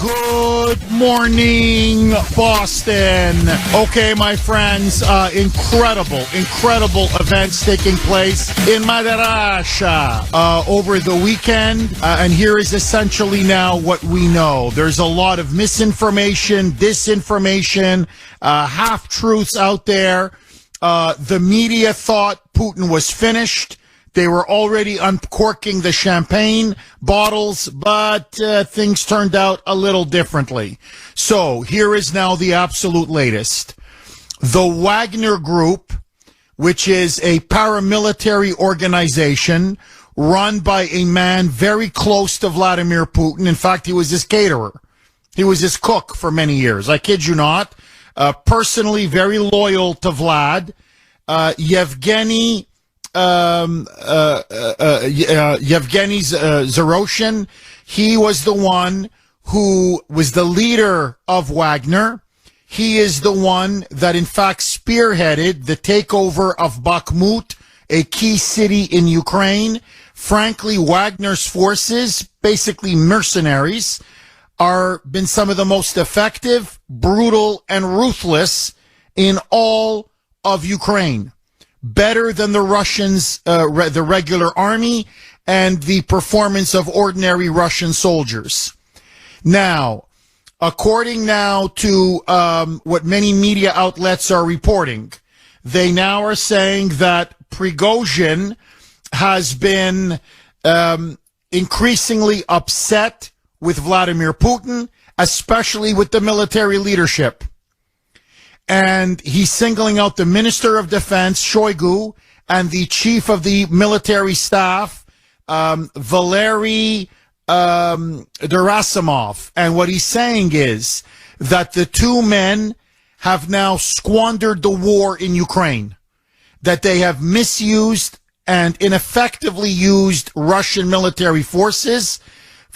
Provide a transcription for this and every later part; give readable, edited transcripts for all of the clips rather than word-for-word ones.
Good morning, Boston. Okay, my friends, incredible events taking place in Madarasha over the weekend. And here is essentially now what we know. There's a lot of misinformation, disinformation, half-truths out there. The media thought Putin was finished. They were already uncorking the champagne bottles, but things turned out a little differently. So here is now the absolute latest. The Wagner Group, which is a paramilitary organization run by a man very close to Vladimir Putin. In fact, he was his caterer. He was his cook for many years. I kid you not. Personally very loyal to Vlad. Yevgeny Zaroshin, he was the one who was the leader of Wagner. He is the one that in fact spearheaded the takeover of Bakhmut, a key city in Ukraine. Frankly, Wagner's forces, basically mercenaries, are been some of the most effective, brutal, and ruthless in all of Ukraine. Better than the Russians, the regular army, and the performance of ordinary Russian soldiers. Now, according now to what many media outlets are reporting, they now are saying that Prigozhin has been increasingly upset with Vladimir Putin, especially with the military leadership. And he's singling out the Minister of Defense, Shoigu, and the Chief of the Military Staff, Valery Gerasimov. And what he's saying is that the two men have now squandered the war in Ukraine, that they have misused and ineffectively used Russian military forces,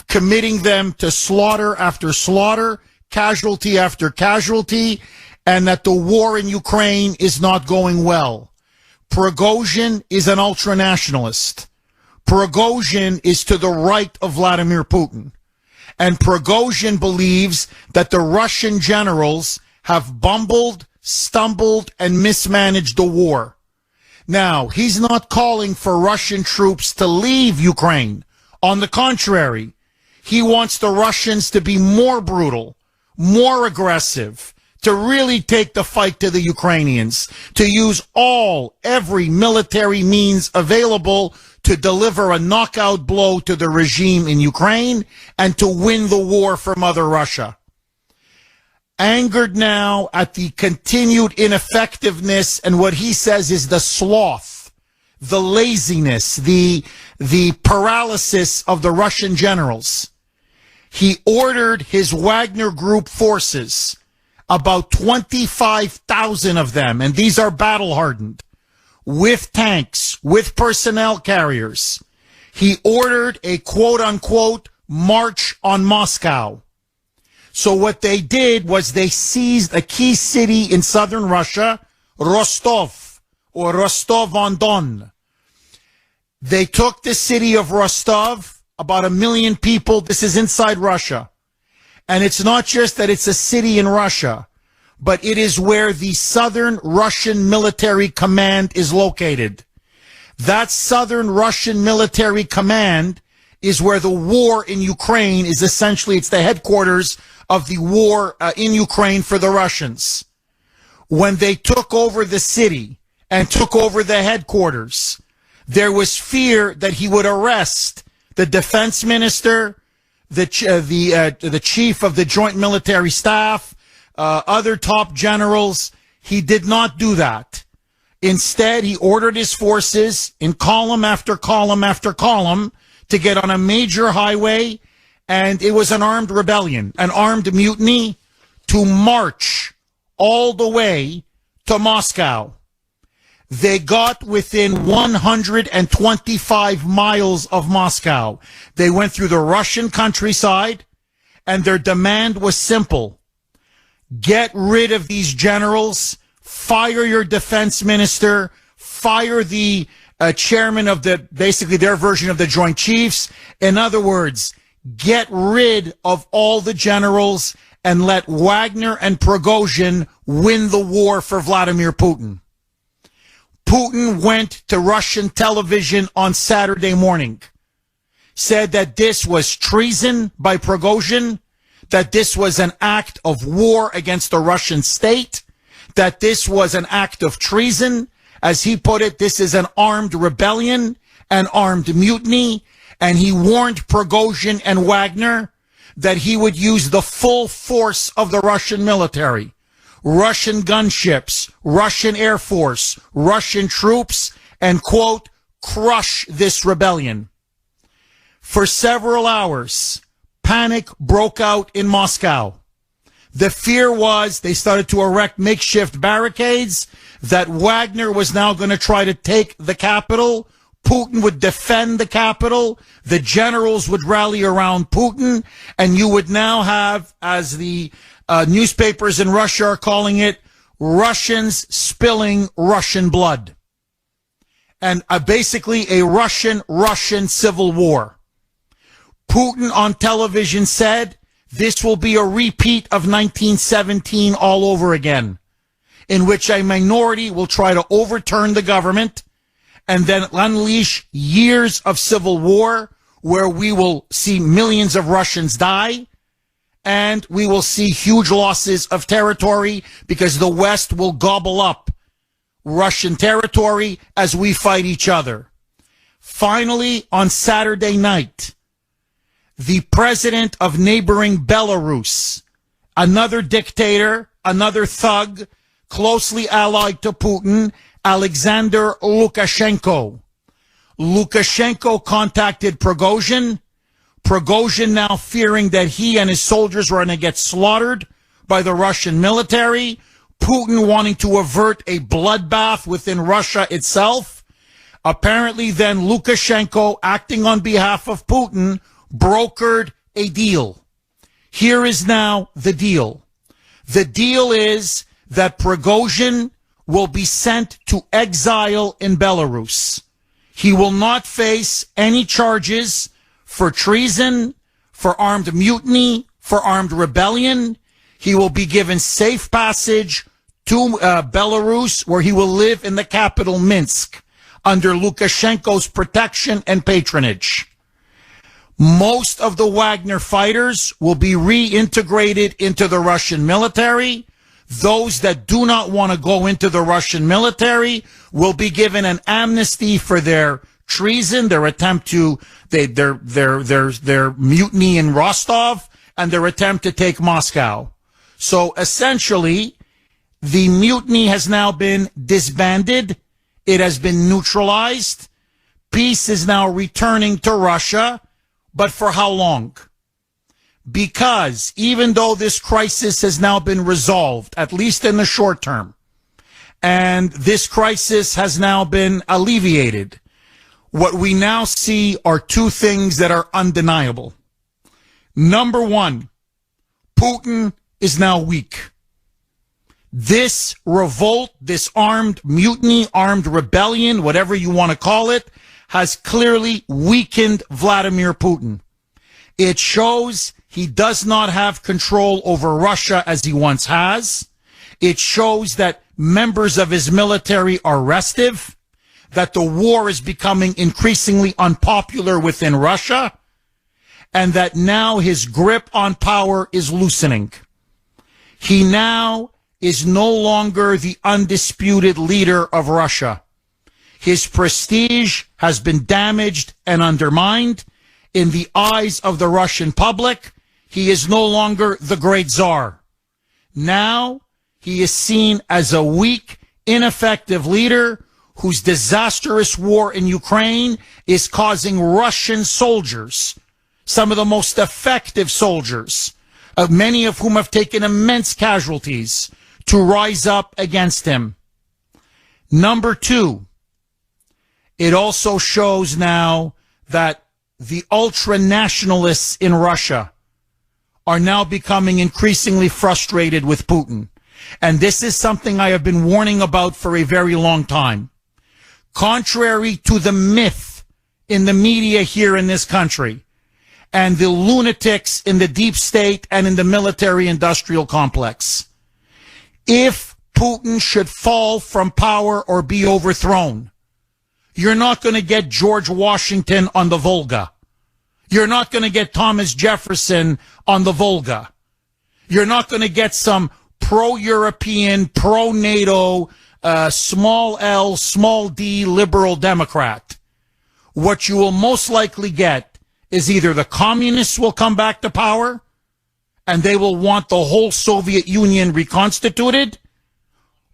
committing them to slaughter after slaughter, casualty after casualty, and that the war in Ukraine is not going well. Prigozhin is an ultranationalist. Prigozhin is to the right of Vladimir Putin. And Prigozhin believes that the Russian generals have bumbled, stumbled, and mismanaged the war. Now, he's not calling for Russian troops to leave Ukraine. On the contrary, he wants the Russians to be more brutal, more aggressive, to really take the fight to the Ukrainians, to use every military means available to deliver a knockout blow to the regime in Ukraine and to win the war for Mother Russia. Angered now at the continued ineffectiveness and what he says is the sloth, the laziness, the paralysis of the Russian generals, he ordered his Wagner Group forces, about 25,000 of them, and these are battle-hardened, with tanks, with personnel carriers. He ordered a quote-unquote march on Moscow. So what they did was they seized a key city in southern Russia, Rostov, or Rostov-on-Don. They took the city of Rostov, about 1 million people. This is inside Russia. And it's not just that it's a city in Russia, but it is where the Southern Russian Military Command is located. That Southern Russian Military Command is where the war in Ukraine is essentially, it's the headquarters of the war in Ukraine for the Russians. When they took over the city and took over the headquarters, there was fear that he would arrest the defense minister, the chief of the joint military staff, other top generals. He did not do that. Instead, he ordered his forces in column after column after column to get on a major highway, and it was an armed rebellion, an armed mutiny, to march all the way to Moscow. They got within 125 miles of Moscow. They went through the Russian countryside, and their demand was simple. Get rid of these generals, fire your defense minister, fire the chairman of basically their version of the Joint Chiefs. In other words, get rid of all the generals and let Wagner and Prigozhin win the war for Vladimir Putin. Putin went to Russian television on Saturday morning, said that this was treason by Prigozhin, that this was an act of war against the Russian state, that this was an act of treason. As he put it, this is an armed rebellion, an armed mutiny, and he warned Prigozhin and Wagner that he would use the full force of the Russian military, Russian gunships, Russian Air Force, Russian troops, and, quote, crush this rebellion. For several hours, panic broke out in Moscow. The fear was they started to erect makeshift barricades, that Wagner was now going to try to take the capital. Putin would defend the capital. The generals would rally around Putin. And you would now have, as the newspapers in Russia are calling it, Russians spilling Russian blood. And basically a Russian civil war. Putin on television said this will be a repeat of 1917 all over again, in which a minority will try to overturn the government and then unleash years of civil war where we will see millions of Russians die and we will see huge losses of territory because the West will gobble up Russian territory as we fight each other. Finally, on Saturday night, the president of neighboring Belarus, another dictator, another thug, closely allied to Putin, Alexander Lukashenko. Lukashenko contacted Prigozhin. Prigozhin, now fearing that he and his soldiers were going to get slaughtered by the Russian military. Putin wanting to avert a bloodbath within Russia itself. Apparently then Lukashenko, acting on behalf of Putin, brokered a deal. Here is now the deal. The deal is that Prigozhin will be sent to exile in Belarus. He will not face any charges for treason, for armed mutiny, for armed rebellion. He will be given safe passage to Belarus, where he will live in the capital, Minsk, under Lukashenko's protection and patronage. Most of the Wagner fighters will be reintegrated into the Russian military. Those that do not want to go into the Russian military will be given an amnesty for their treason, their attempt to, their mutiny in Rostov, and their attempt to take Moscow. So essentially, the mutiny has now been disbanded. It has been neutralized. Peace is now returning to Russia. But for how long? Because even though this crisis has now been resolved, at least in the short term, and this crisis has now been alleviated, what we now see are two things that are undeniable. Number one, Putin is now weak. This revolt, this armed mutiny, armed rebellion, whatever you want to call it, has clearly weakened Vladimir Putin. It shows he does not have control over Russia as he once has. It shows that members of his military are restive, that the war is becoming increasingly unpopular within Russia, and that now his grip on power is loosening. He now is no longer the undisputed leader of Russia. His prestige has been damaged and undermined. In the eyes of the Russian public, he is no longer the great Tsar. Now, he is seen as a weak, ineffective leader whose disastrous war in Ukraine is causing Russian soldiers, some of the most effective soldiers, many of whom have taken immense casualties, to rise up against him. Number two, it also shows now that the ultra-nationalists in Russia are now becoming increasingly frustrated with Putin. And this is something I have been warning about for a very long time. Contrary to the myth in the media here in this country, and the lunatics in the deep state and in the military-industrial complex. If Putin should fall from power or be overthrown, you're not going to get George Washington on the Volga. You're not going to get Thomas Jefferson on the Volga. You're not going to get some pro-European, pro-NATO, small L, small d liberal Democrat. What you will most likely get is either the communists will come back to power and they will want the whole Soviet Union reconstituted,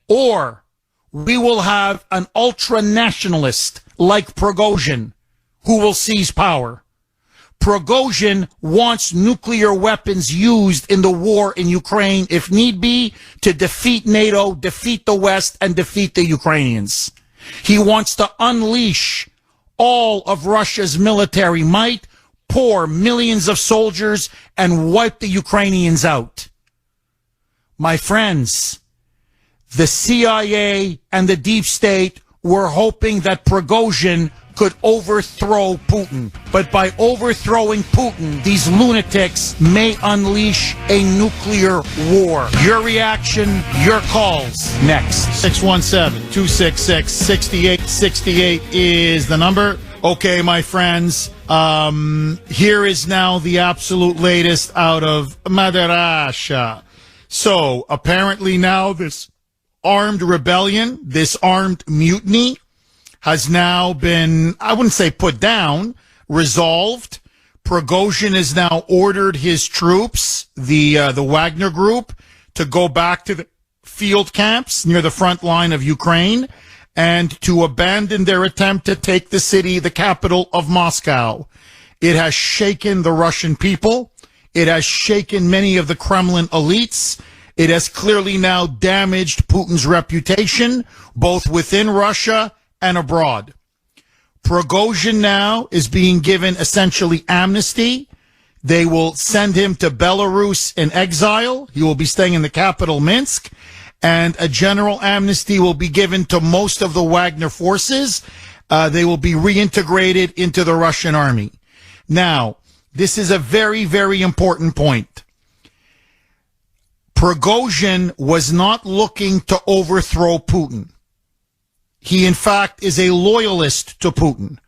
or we will have an ultra-nationalist like Prigozhin who will seize power. Prigozhin wants nuclear weapons used in the war in Ukraine, if need be, to defeat NATO, defeat the West, and defeat the Ukrainians. He wants to unleash all of Russia's military might, pour millions of soldiers, and wipe the Ukrainians out. My friends, the CIA and the deep state were hoping that Prigozhin could overthrow Putin. But by overthrowing Putin, these lunatics may unleash a nuclear war. Your reaction, your calls. Next. 617-266-6868 is the number. Okay, my friends, here is now the absolute latest out of Madarasha. So, apparently now this armed rebellion, this armed mutiny, has now been, I wouldn't say put down, resolved. Prigozhin has now ordered his troops, the Wagner group, to go back to the field camps near the front line of Ukraine and to abandon their attempt to take the city, the capital of Moscow. It has shaken the Russian people. It has shaken many of the Kremlin elites. It has clearly now damaged Putin's reputation, both within Russia and abroad. Prigozhin now is being given essentially amnesty. They will send him to Belarus in exile. He will be staying in the capital, Minsk, and a general amnesty will be given to most of the Wagner forces. They will be reintegrated into the Russian army. Now, this is a very, very important point. Prigozhin was not looking to overthrow Putin. He, in fact, is a loyalist to Putin,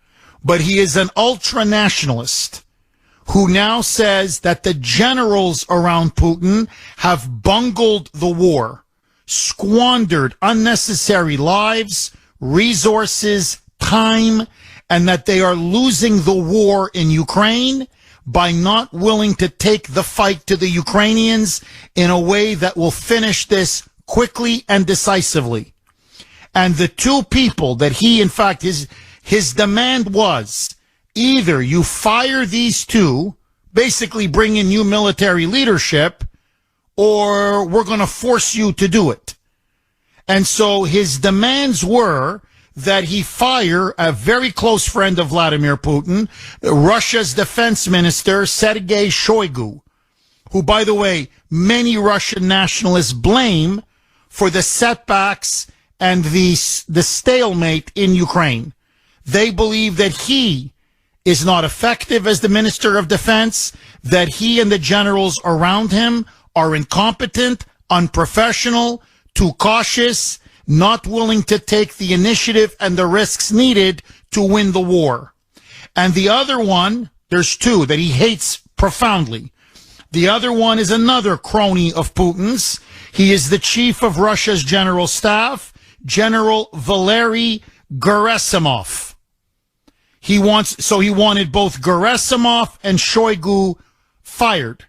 but he is an ultra-nationalist who now says that the generals around Putin have bungled the war, squandered unnecessary lives, resources, time, and that they are losing the war in Ukraine by not willing to take the fight to the Ukrainians in a way that will finish this quickly and decisively. And the two people that he, in fact, his demand was either you fire these two, basically bring in new military leadership, or we're going to force you to do it. And so his demands were that he fire a very close friend of Vladimir Putin, Russia's defense minister, Sergei Shoigu, who, by the way, many Russian nationalists blame for the setbacks and the stalemate in Ukraine. They believe that he is not effective as the Minister of Defense, that he and the generals around him are incompetent, unprofessional, too cautious, not willing to take the initiative and the risks needed to win the war. And the other one, there's two that he hates profoundly. The other one is another crony of Putin's. He is the chief of Russia's general staff, General Valery Gerasimov. He wanted both Gerasimov and Shoigu fired.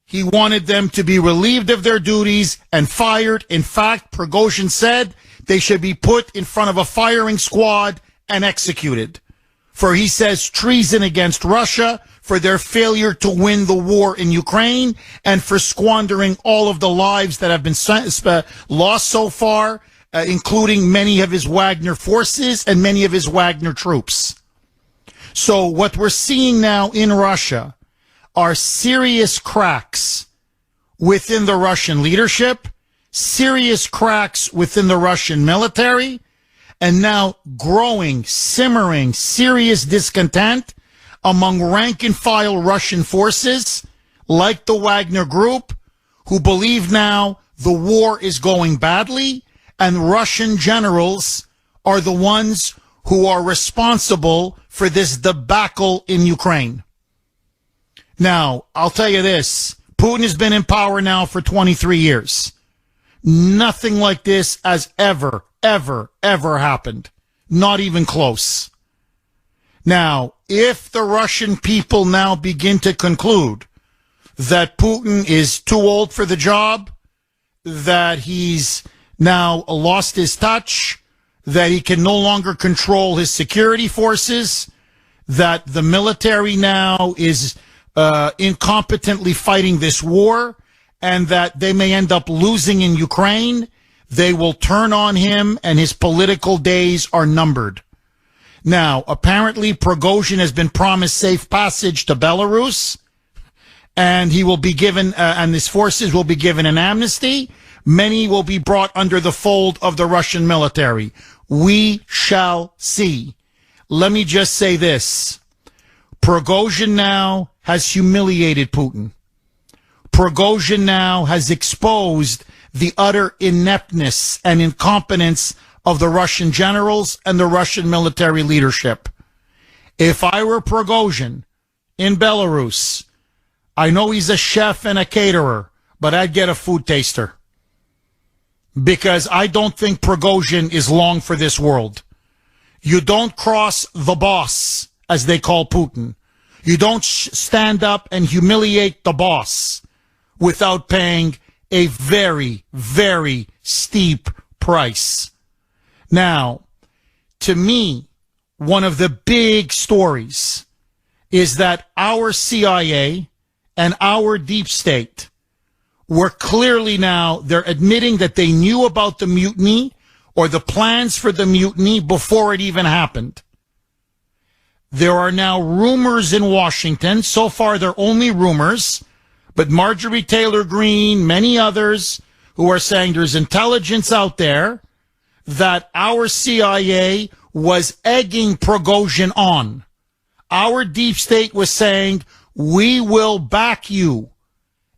He wanted them to be relieved of their duties and fired. In fact, Prigozhin said they should be put in front of a firing squad and executed. For he says treason against Russia, for their failure to win the war in Ukraine, and for squandering all of the lives that have been lost so far, including many of his Wagner forces and many of his Wagner troops. So what we're seeing now in Russia are serious cracks within the Russian leadership, serious cracks within the Russian military, and now growing, simmering, serious discontent among rank and file Russian forces, like the Wagner Group, who believe now the war is going badly, and Russian generals are the ones who are responsible for this debacle in Ukraine. Now, I'll tell you this. Putin has been in power now for 23 years. Nothing like this has ever happened. Not even close. Now, if the Russian people now begin to conclude that Putin is too old for the job, that he's now lost his touch, that he can no longer control his security forces, that the military now is incompetently fighting this war, and that they may end up losing in Ukraine, they will turn on him and his political days are numbered. Now, apparently Prigozhin has been promised safe passage to Belarus, and he will be given, and his forces will be given an amnesty. Many will be brought under the fold of the Russian military. We shall see. Let me just say this. Prigozhin now has humiliated Putin. Prigozhin now has exposed the utter ineptness and incompetence of the Russian generals and the Russian military leadership. If I were Prigozhin in Belarus, I know he's a chef and a caterer, but I'd get a food taster. Because I don't think Prigozhin is long for this world. You don't cross the boss, as they call Putin. You don't stand up and humiliate the boss without paying a very steep price. Now, to me, one of the big stories is that our CIA and our deep state were clearly now, they're admitting that they knew about the mutiny or the plans for the mutiny before it even happened. There are now rumors in Washington. So far, they're only rumors. But Marjorie Taylor Greene, many others who are saying there's intelligence out there that our CIA was egging Prigozhin on. Our deep state was saying, we will back you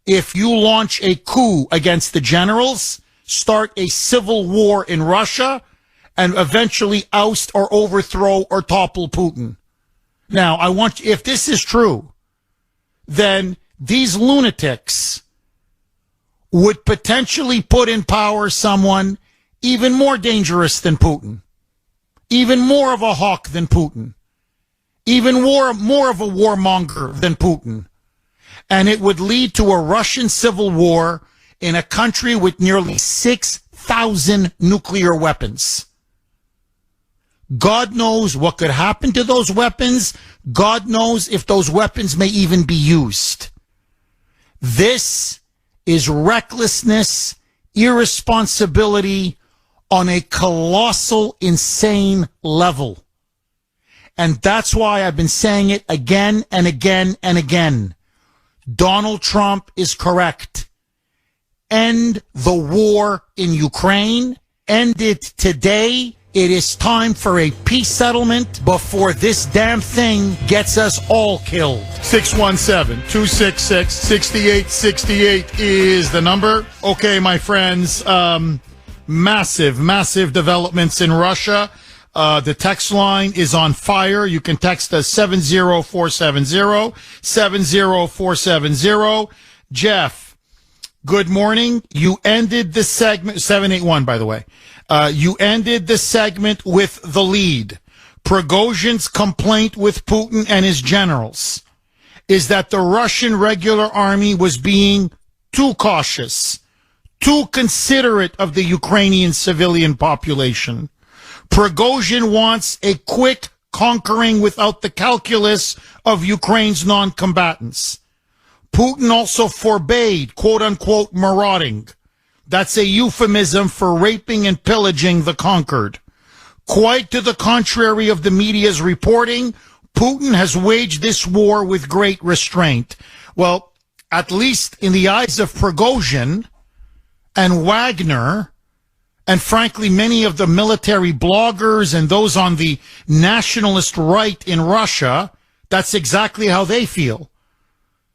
if you launch a coup against the generals, start a civil war in Russia, and eventually oust or overthrow or topple Putin. Now, if this is true, then these lunatics would potentially put in power someone even more dangerous than Putin, even more of a hawk than Putin, even more of a warmonger than Putin. And it would lead to a Russian civil war in a country with nearly 6,000 nuclear weapons. God knows what could happen to those weapons. God knows if those weapons may even be used. This is recklessness, irresponsibility on a colossal, insane level. And that's why I've been saying it again and again and again. Donald Trump is correct. End the war in Ukraine. End it today. It is time for a peace settlement before this damn thing gets us all killed. 617-266-6868 is the number. Okay, my friends, massive developments in Russia. The text line is on fire. You can text us 70470. Jeff, good morning. You ended the segment, 781, by the way. You ended the segment with the lead. Prigozhin's complaint with Putin and his generals is that the Russian regular army was being too cautious, too considerate of the Ukrainian civilian population. Prigozhin wants a quick conquering without the calculus of Ukraine's non-combatants. Putin also forbade, quote-unquote, marauding. That's a euphemism for raping and pillaging the conquered. Quite to the contrary of the media's reporting, Putin has waged this war with great restraint. Well, at least in the eyes of Prigozhin and Wagner, and frankly many of the military bloggers and those on the nationalist right in Russia, That's exactly how they feel.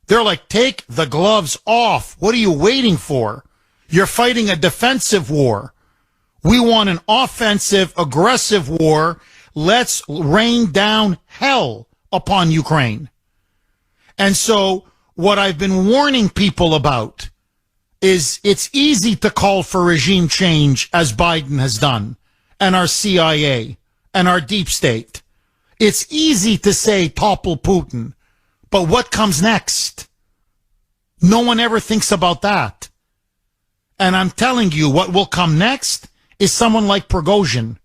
They're like, take the gloves off. What are you waiting for? You're fighting a defensive war. We want an offensive, aggressive war. Let's rain down hell upon Ukraine. And so what I've been warning people about is it's easy to call for regime change, as Biden has done, and our CIA and our deep state. It's easy to say topple Putin, but what comes next? No one ever thinks about that. And I'm telling you, what will come next is someone like Prigozhin.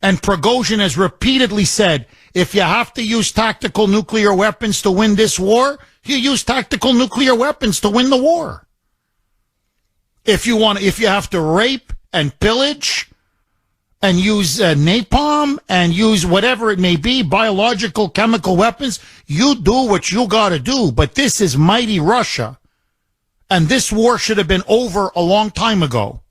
And Prigozhin has repeatedly said, if you have to use tactical nuclear weapons to win this war, you use tactical nuclear weapons to win the war. If you have to rape and pillage and use napalm and use whatever it may be, biological, chemical weapons, you do what you got to do. But this is mighty Russia. And this war should have been over a long time ago.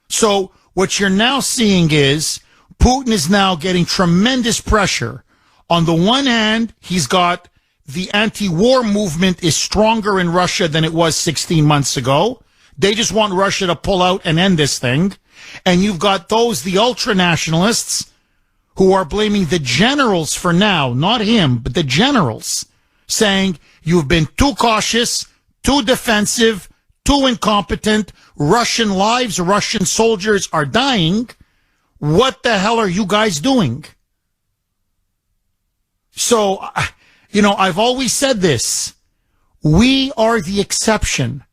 So what you're now seeing is Putin is now getting tremendous pressure. On the one hand, he's got the anti-war movement is stronger in Russia than it was 16 months ago. They just want Russia to pull out and end this thing. And you've got those, the ultra-nationalists, who are blaming the generals for now, not him, but the generals, saying you've been too cautious, too defensive, too incompetent. Russian lives, Russian soldiers are dying. What the hell are you guys doing? So, I've always said this. We are the exception.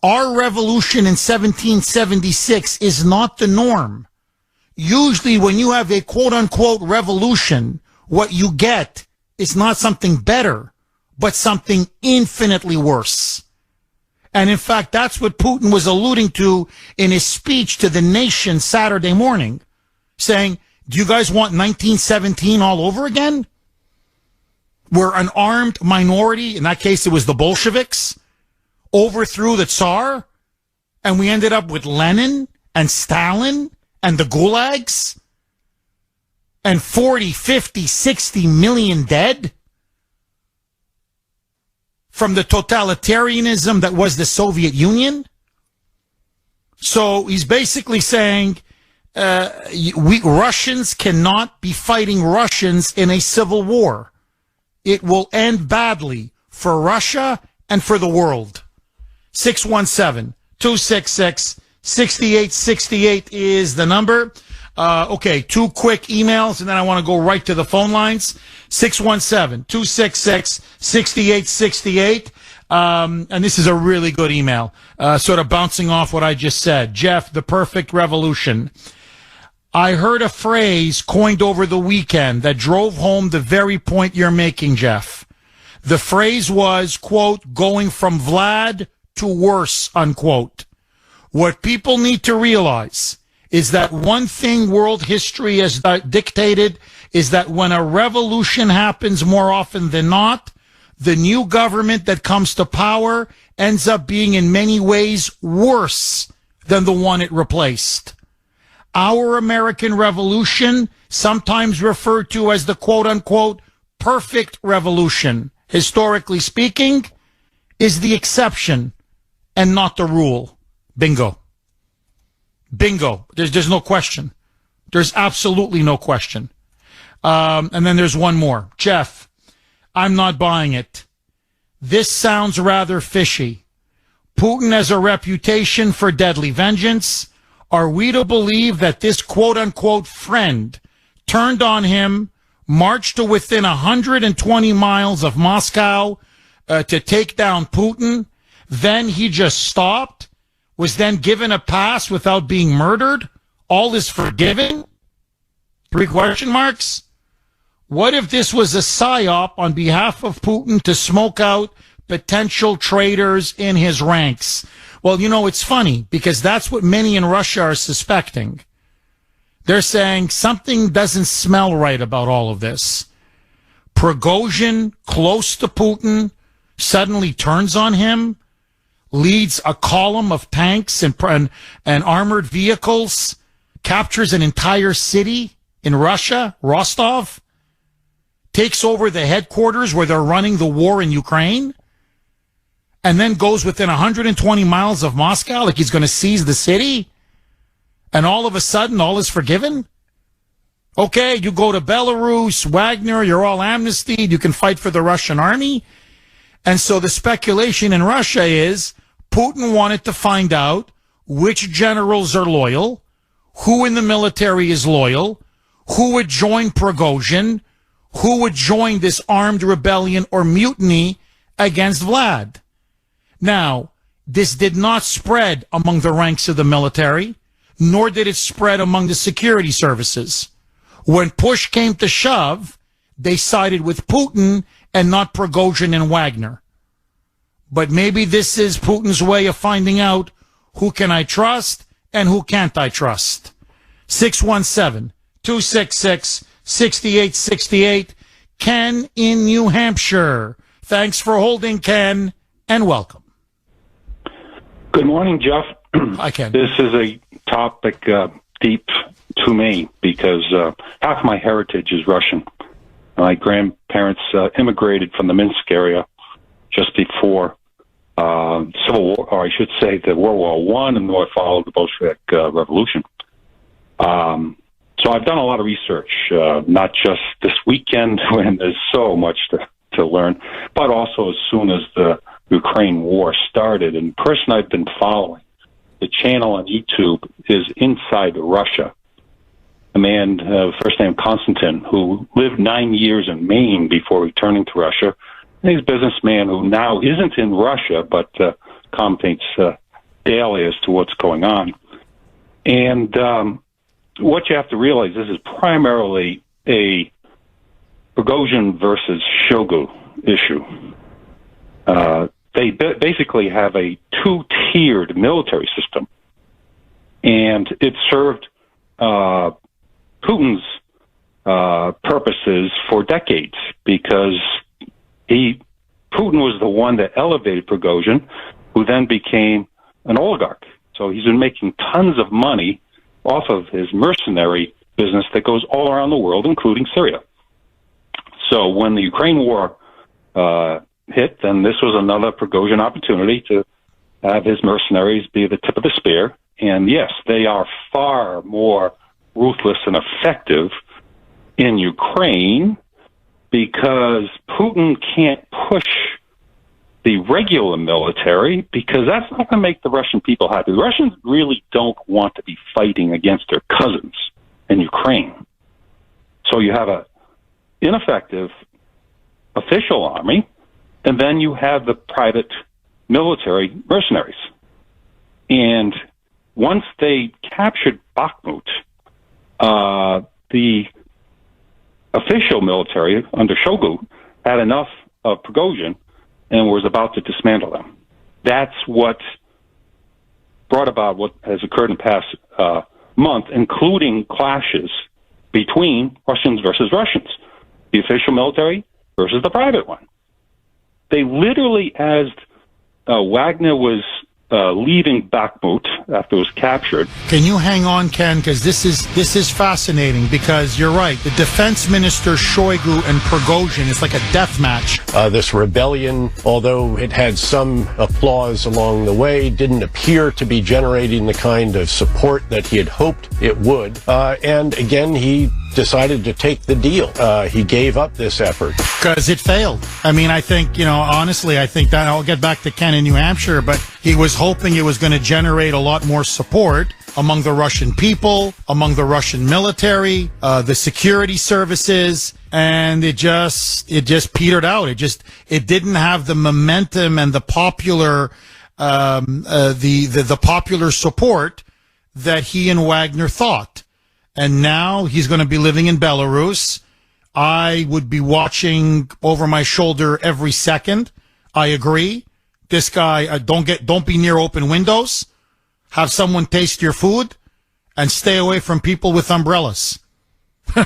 Our revolution in 1776 is not the norm. Usually when you have a quote-unquote revolution, what you get is not something better, but something infinitely worse. And in fact, that's what Putin was alluding to in his speech to the nation Saturday morning, saying, do you guys want 1917 all over again? Where an armed minority, in that case it was the Bolsheviks, overthrew the Tsar, and we ended up with Lenin and Stalin and the gulags, and 40, 50, 60 million dead from the totalitarianism that was the Soviet Union. So he's basically saying we Russians cannot be fighting Russians in a civil war. It will end badly for Russia and for the world. 617-266-6868 is the number. Okay, two quick emails, and then I want to go right to the phone lines. 617-266-6868. And this is a really good email, sort of bouncing off what I just said. Jeff, the perfect revolution. I heard a phrase coined over the weekend that drove home the very point you're making, Jeff. The phrase was, quote, going from Vlad to worse, unquote. What people need to realize is that one thing world history has dictated is that when a revolution happens more often than not, the new government that comes to power ends up being in many ways worse than the one it replaced. Our American Revolution, sometimes referred to as the quote-unquote perfect revolution, historically speaking, is the exception and not the rule. Bingo. Bingo. There's no question. There's absolutely no question. And then there's one more. Jeff, I'm not buying it. This sounds rather fishy. Putin has a reputation for deadly vengeance. Are we to believe that this quote-unquote friend turned on him, marched to within 120 miles of Moscow to take down Putin? Then he just stopped, was then given a pass without being murdered? All is forgiven? 3 question marks? What if this was a psyop on behalf of Putin to smoke out potential traitors in his ranks? Well, it's funny because that's what many in Russia are suspecting. They're saying something doesn't smell right about all of this. Prigozhin, close to Putin, suddenly turns on him, leads a column of tanks and armored vehicles, captures an entire city in Russia, Rostov, takes over the headquarters where they're running the war in Ukraine, and then goes within 120 miles of Moscow like he's going to seize the city, and all of a sudden all is forgiven? Okay, you go to Belarus, Wagner, you're all amnestied, you can fight for the Russian army. And so the speculation in Russia is Putin wanted to find out which generals are loyal, who in the military is loyal, who would join Prigozhin, who would join this armed rebellion or mutiny against Vlad. Now, this did not spread among the ranks of the military, nor did it spread among the security services. When push came to shove, they sided with Putin and not Prigozhin and Wagner. But maybe this is Putin's way of finding out who can I trust and who can't I trust. 617-266-6868. Ken in New Hampshire. Thanks for holding, Ken, and welcome. Good morning, Jeff. Hi, Ken. This is a topic deep to me because half my heritage is Russian. My grandparents immigrated from the Minsk area just before Civil War, or I should say the World War I, and what followed the Bolshevik Revolution. So I've done a lot of research, not just this weekend when there's so much to learn, but also as soon as the Ukraine war started. And the person I've been following, the channel on YouTube, is Inside Russia. A man, first name Konstantin, who lived 9 years in Maine before returning to Russia. And he's a businessman who now isn't in Russia, but commentates daily as to what's going on. And what you have to realize, this is primarily a Prigozhin versus Shogu issue. They basically have a two-tiered military system, and it served Putin's purposes for decades because Putin was the one that elevated Prigozhin, who then became an oligarch. So he's been making tons of money off of his mercenary business that goes all around the world, including Syria. So when the Ukraine war hit, then this was another Prigozhin opportunity to have his mercenaries be the tip of the spear. And yes, they are far more ruthless and effective in Ukraine because Putin can't push the regular military because that's not going to make the Russian people happy. The Russians really don't want to be fighting against their cousins in Ukraine. So you have a ineffective official army, and then you have the private military mercenaries. And once they captured Bakhmut, the official military under Shogu had enough of Prigozhin and was about to dismantle them. That's what brought about what has occurred in the past month, including clashes between Russians versus Russians, the official military versus the private one. They literally, as Wagner was leaving Bakhmut after it was captured. Can you hang on, Ken? Because this is fascinating. Because you're right, the defense minister Shoigu and Prigozhin is like a death match. This rebellion, although it had some applause along the way, didn't appear to be generating the kind of support that he had hoped it would. And again, he decided to take the deal. He gave up this effort. Because it failed. I mean, I think, honestly, I think that I'll get back to Ken in New Hampshire, but he was hoping it was going to generate a lot more support among the Russian people, among the Russian military, the security services, and it just petered out. It didn't have the momentum and the popular, the popular support that he and Wagner thought. And now he's going to be living in Belarus. I would be watching over my shoulder every second. I agree. This guy, don't be near open windows. Have someone taste your food and stay away from people with umbrellas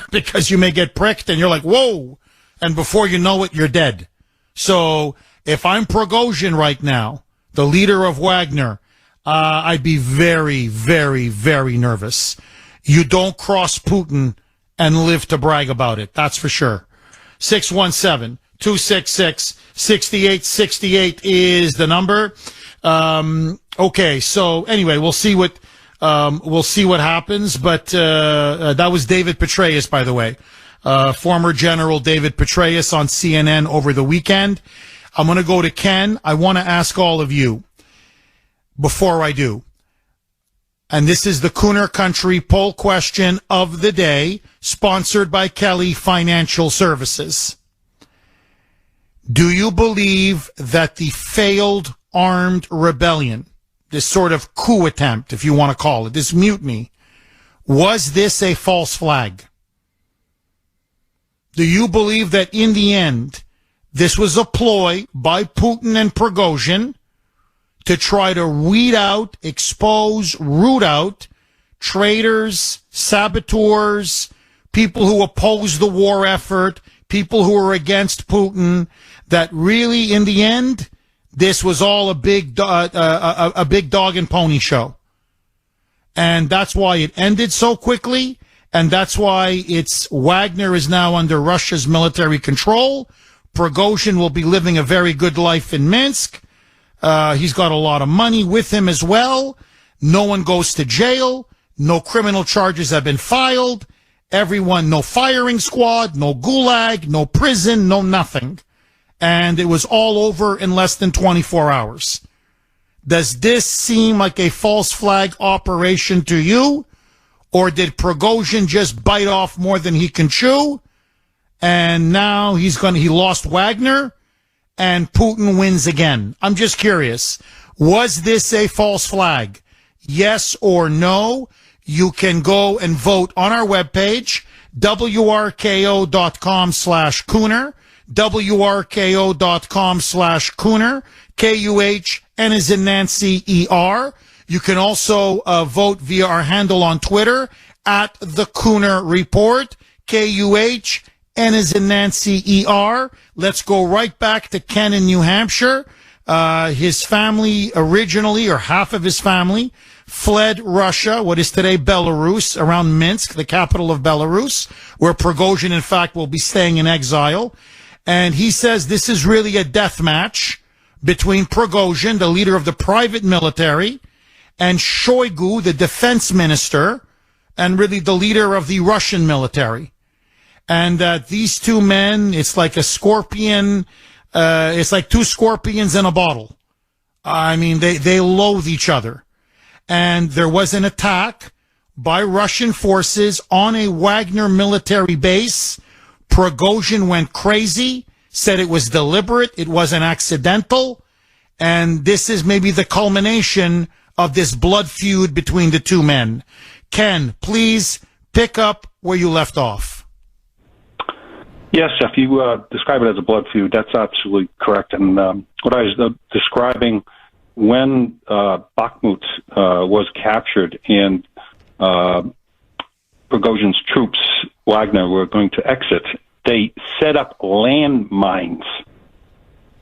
because you may get pricked and you're like, whoa. And before you know it, you're dead. So if I'm Prigozhin right now, the leader of Wagner, I'd be very, very, very nervous. You don't cross Putin and live to brag about it. That's for sure. 617-266-6868 is the number. Okay, so anyway, we'll see what happens. But that was David Petraeus, by the way, former General David Petraeus on CNN over the weekend. I'm going to go to Ken. I want to ask all of you before I do. And this is the Kuhner Country poll question of the day, sponsored by Kelly Financial Services. Do you believe that the failed armed rebellion, this sort of coup attempt, if you want to call it, this mutiny, was this a false flag? Do you believe that in the end, this was a ploy by Putin and Prigozhin to try to weed out, expose, root out traitors, saboteurs, people who oppose the war effort, people who are against Putin, that really, in the end, this was all a big dog and pony show. And that's why it ended so quickly, and that's why Wagner is now under Russia's military control. Prigozhin will be living a very good life in Minsk. He's got a lot of money with him as well. No one goes to jail. No criminal charges have been filed. Everyone, no firing squad, no gulag, no prison, no nothing. And it was all over in less than 24 hours. Does this seem like a false flag operation to you? Or did Prigozhin just bite off more than he can chew? And now he lost Wagner? And Putin wins again. I'm just curious. Was this a false flag? Yes or no? You can go and vote on our webpage, wrko.com/Kuhner, wrko.com/Kuhner, Kuhn as in Nancy, ER. You can also vote via our handle on Twitter, @The Kuhner Report, KUH, N as in Nancy, ER. Let's go right back to Ken in New Hampshire. His family originally, or half of his family, fled Russia, what is today Belarus, around Minsk, the capital of Belarus, where Prigozhin, in fact, will be staying in exile. And he says this is really a death match between Prigozhin, the leader of the private military, and Shoigu, the defense minister, and really the leader of the Russian military. And these two men, it's like a scorpion, it's like two scorpions in a bottle. I mean, they loathe each other. And there was an attack by Russian forces on a Wagner military base. Prigozhin went crazy, said it was deliberate, it wasn't accidental, and this is maybe the culmination of this blood feud between the two men. Ken, please pick up where you left off. Yes, if you describe it as a blood feud, that's absolutely correct. And what I was describing, when Bakhmut was captured and Prigozhin's troops, Wagner, were going to exit, they set up landmines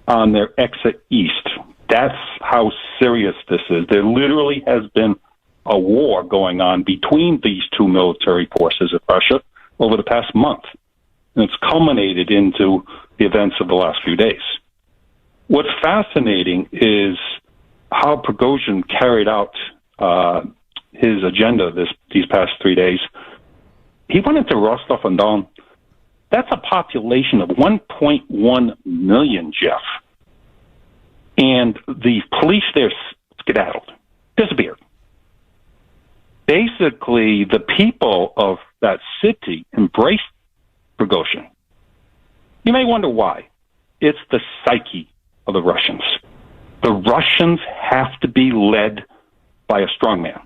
on their exit east. That's how serious this is. There literally has been a war going on between these two military forces of Russia over the past month. And it's culminated into the events of the last few days. What's fascinating is how Prigozhin carried out his agenda these past 3 days. He went into Rostov-on-Don. That's a population of 1.1 million, Jeff. And the police there skedaddled, disappeared. Basically, the people of that city embraced Prigozhin. You may wonder why. It's the psyche of the Russians. The Russians have to be led by a strong man.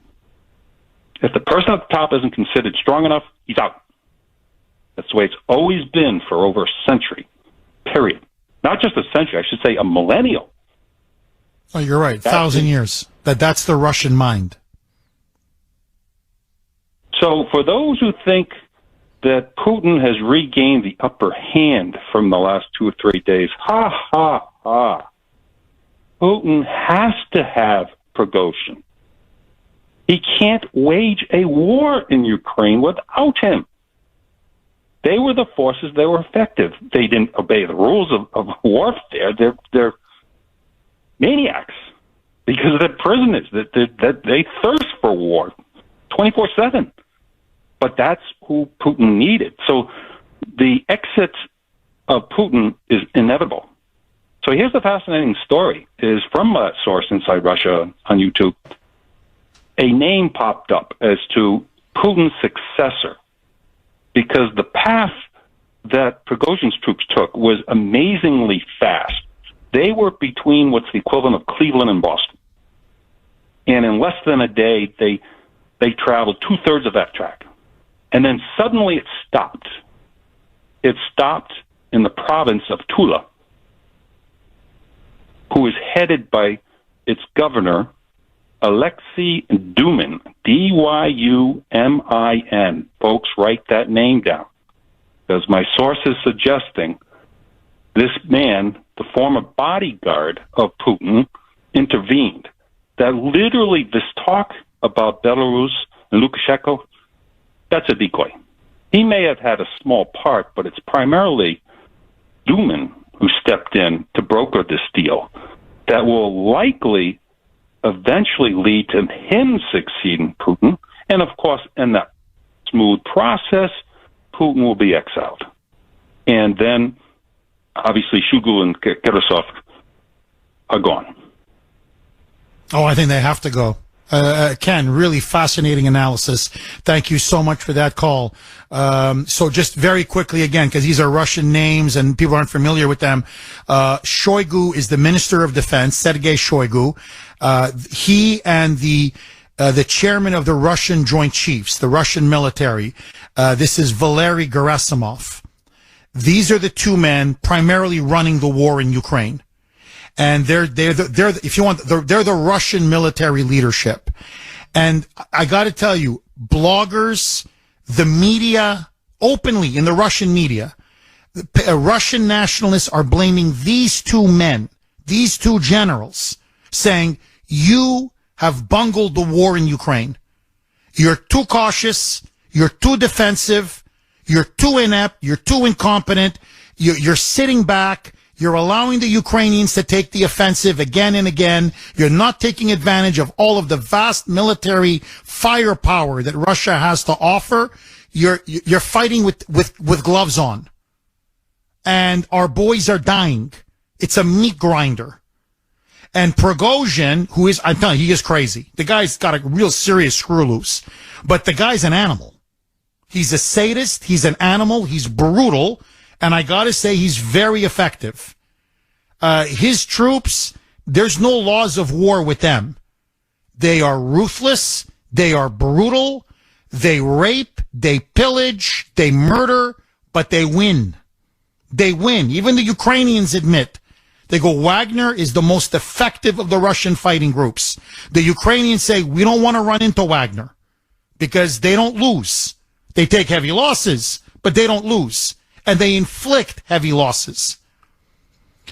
If the person at the top isn't considered strong enough, he's out. That's the way it's always been for over a century, period. Not just a century, I should say a millennial. Oh, you're right. 1,000 years. That's the Russian mind. So for those who think that Putin has regained the upper hand from the last 2 or 3 days, ha, ha, ha. Putin has to have Prigozhin. He can't wage a war in Ukraine without him. they were the forces that were effective. They didn't obey the rules of warfare. They're maniacs because they're prisoners. That they thirst for war 24/7. But that's who Putin needed. So the exit of Putin is inevitable. So here's the fascinating story, is from a source inside Russia on YouTube. A name popped up as to Putin's successor, because the path that Prigozhin's troops took was amazingly fast. They were between what's the equivalent of Cleveland and Boston. And in less than a day, they traveled 2/3 of that track. And then suddenly it stopped. It stopped in the province of Tula, who is headed by its governor, Alexei Dumin, Dyumin. Folks, write that name down, because my source is suggesting this man, the former bodyguard of Putin, intervened. That literally this talk about Belarus and Lukashenko, that's a decoy. He may have had a small part, but it's primarily Dumin who stepped in to broker this deal that will likely eventually lead to him succeeding Putin. And of course, in that smooth process, Putin will be exiled. And then, obviously, Shugul and Kerosov are gone. Oh, I think they have to go. Ken, really fascinating analysis. Thank you so much for that call. So just very quickly again, because these are Russian names and people aren't familiar with them. Shoigu is the Minister of Defense, Sergei Shoigu. He and the chairman of the Russian Joint Chiefs, the Russian military, this is Valery Gerasimov. These are the two men primarily running the war in Ukraine. And they're if you want, they're the Russian military leadership. And I got to tell you, bloggers, the media, openly in the Russian media, Russian nationalists are blaming these two men, these two generals, saying, you have bungled the war in Ukraine. You're too cautious. You're too defensive. You're too inept. You're too incompetent. You're sitting back. You're allowing the Ukrainians to take the offensive again and again. You're not taking advantage of all of the vast military firepower that Russia has to offer. You're fighting with gloves on. And our boys are dying. It's a meat grinder. And Prigozhin, who is, I'm telling you, he is crazy. The guy's got a real serious screw loose. But the guy's an animal. He's a sadist. He's an animal. He's brutal. And I gotta say, he's very effective. His troops, there's no laws of war with them. They are ruthless. They are brutal. They rape. They pillage. They murder. But they win. They win. Even the Ukrainians admit. They go, Wagner is the most effective of the Russian fighting groups. The Ukrainians say, we don't want to run into Wagner because they don't lose. They take heavy losses, but they don't lose. And they inflict heavy losses.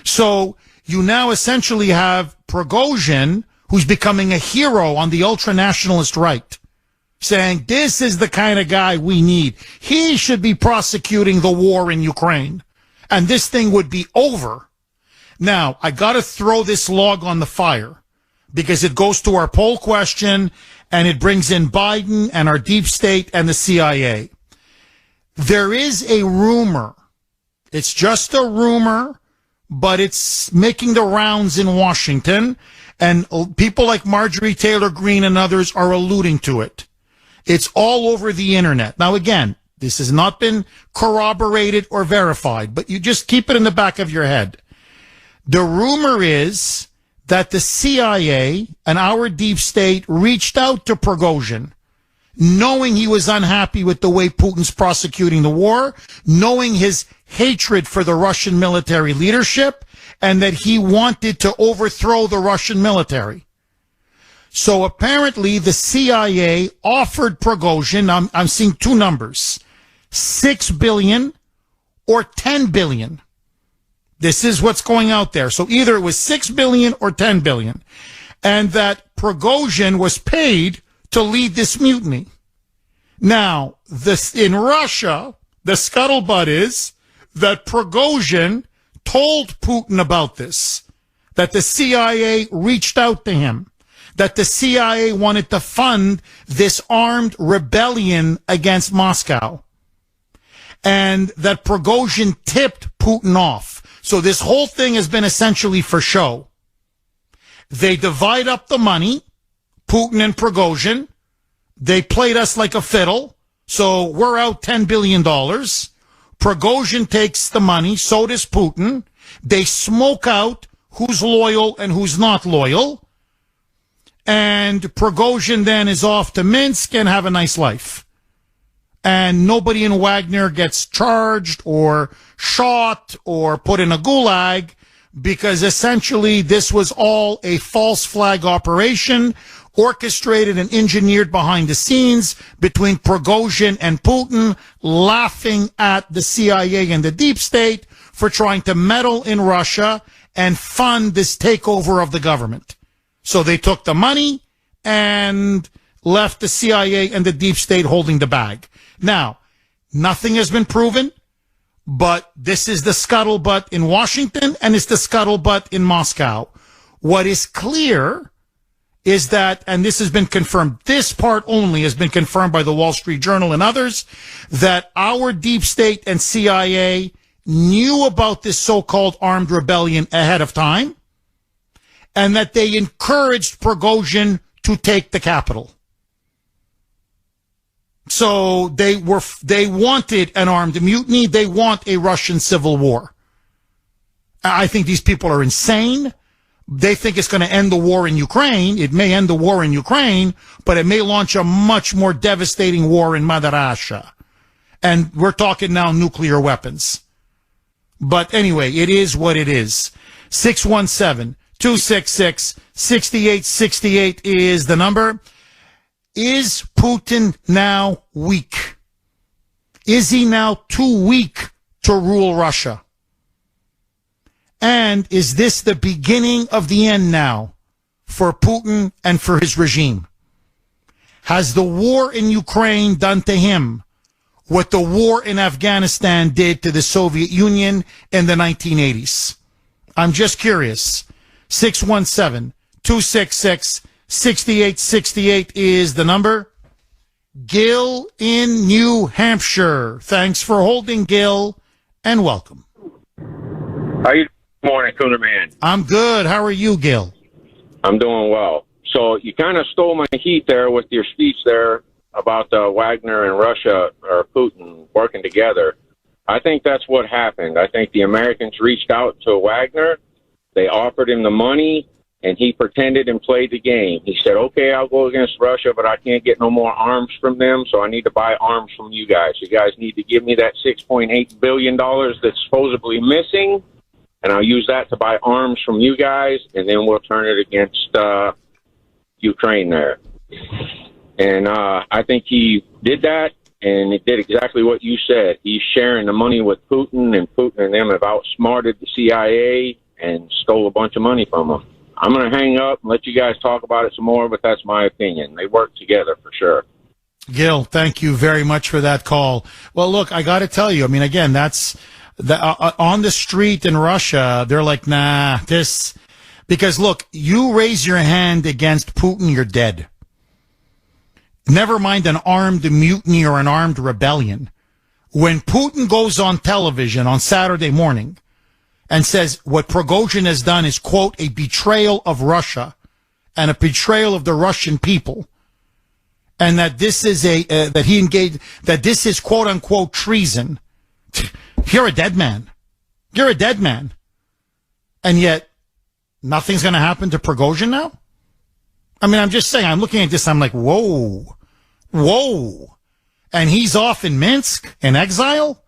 So you now essentially have Prigozhin, who's becoming a hero on the ultra-nationalist right, saying, this is the kind of guy we need. He should be prosecuting the war in Ukraine. And this thing would be over. Now, I got to throw this log on the fire because it goes to our poll question and it brings in Biden and our deep state and the CIA. There is a rumor. It's just a rumor, but it's making the rounds in Washington, and people like Marjorie Taylor Greene and others are alluding to it. It's all over the internet. Now, again, this has not been corroborated or verified, but you just keep it in the back of your head. The rumor is that the CIA and our deep state reached out to Prigozhin, knowing he was unhappy with the way Putin's prosecuting the war, knowing his hatred for the Russian military leadership, and that he wanted to overthrow the Russian military. So apparently the CIA offered Prigozhin, I'm seeing two numbers, $6 billion or $10 billion. This is what's going out there. So either it was $6 billion or $10 billion. And that Prigozhin was paid to lead this mutiny. Now, in Russia, The scuttlebutt is that Prigozhin told Putin about this, that the CIA reached out to him, that the CIA wanted to fund this armed rebellion against Moscow, and that Prigozhin tipped Putin off. So this whole thing has been essentially for show. They divide up the money, Putin and Prigozhin. They played us like a fiddle, so we're out $10 billion. Prigozhin takes the money, so does Putin. They smoke out who's loyal and who's not loyal. And Prigozhin then is off to Minsk and have a nice life. And nobody in Wagner gets charged or shot or put in a gulag, because essentially this was all a false flag operation orchestrated and engineered behind the scenes between Prigozhin and Putin, laughing at the CIA and the deep state for trying to meddle in Russia and fund this takeover of the government. So they took the money and left the CIA and the deep state holding the bag. Now, nothing has been proven, but this is the scuttlebutt in Washington and it's the scuttlebutt in Moscow. What is clear is that, and this has been confirmed, this part only has been confirmed by the Wall Street Journal and others, that our deep state and CIA knew about this so-called armed rebellion ahead of time, and that they encouraged Prigozhin to take the capital. So they wanted an armed mutiny. They want a Russian civil war. I think these people are insane. They think it's going to end the war in Ukraine. It may end the war in Ukraine, but it may launch a much more devastating war in Mother Russia. And we're talking now nuclear weapons. But anyway, it is what it is. 617-266-6868 is the number. Is Putin now weak? Is he now too weak to rule Russia? And is this the beginning of the end now for Putin and for his regime? Has the war in Ukraine done to him what the war in Afghanistan did to the Soviet Union in the 1980s? I'm just curious. 617-266-6868 is the number. Gil in New Hampshire. Thanks for holding, Gil, and welcome. How you morning, Kuhner man? I'm good. How are you, Gil? I'm doing well. So you kind of stole my heat there with your speech there about Wagner and Russia or Putin working together. I think that's what happened. I think the Americans reached out to Wagner. They offered him the money, and he pretended and played the game. He said, okay, I'll go against Russia, but I can't get no more arms from them, so I need to buy arms from you guys. You guys need to give me that $6.8 billion that's supposedly missing, and I'll use that to buy arms from you guys, and then we'll turn it against Ukraine there. And I think he did that, and he did exactly what you said. He's sharing the money with Putin, and Putin and them have outsmarted the CIA and stole a bunch of money from them. I'm going to hang up and let you guys talk about it some more, but that's my opinion. They work together for sure. Gil, thank you very much for that call. Well, look, I got to tell you, I mean, again, that's on the street in Russia, they're like, nah, this, because look, you raise your hand against Putin, you're dead. Never mind an armed mutiny or an armed rebellion. When Putin goes on television on Saturday morning and says what Prigozhin has done is, quote, a betrayal of Russia and a betrayal of the Russian people, and that this is that he engaged, that this is, quote unquote, treason, you're a dead man. You're a dead man. And yet, nothing's going to happen to Prigozhin now? I mean, I'm just saying, I'm looking at this, I'm like, whoa. And he's off in Minsk, in exile?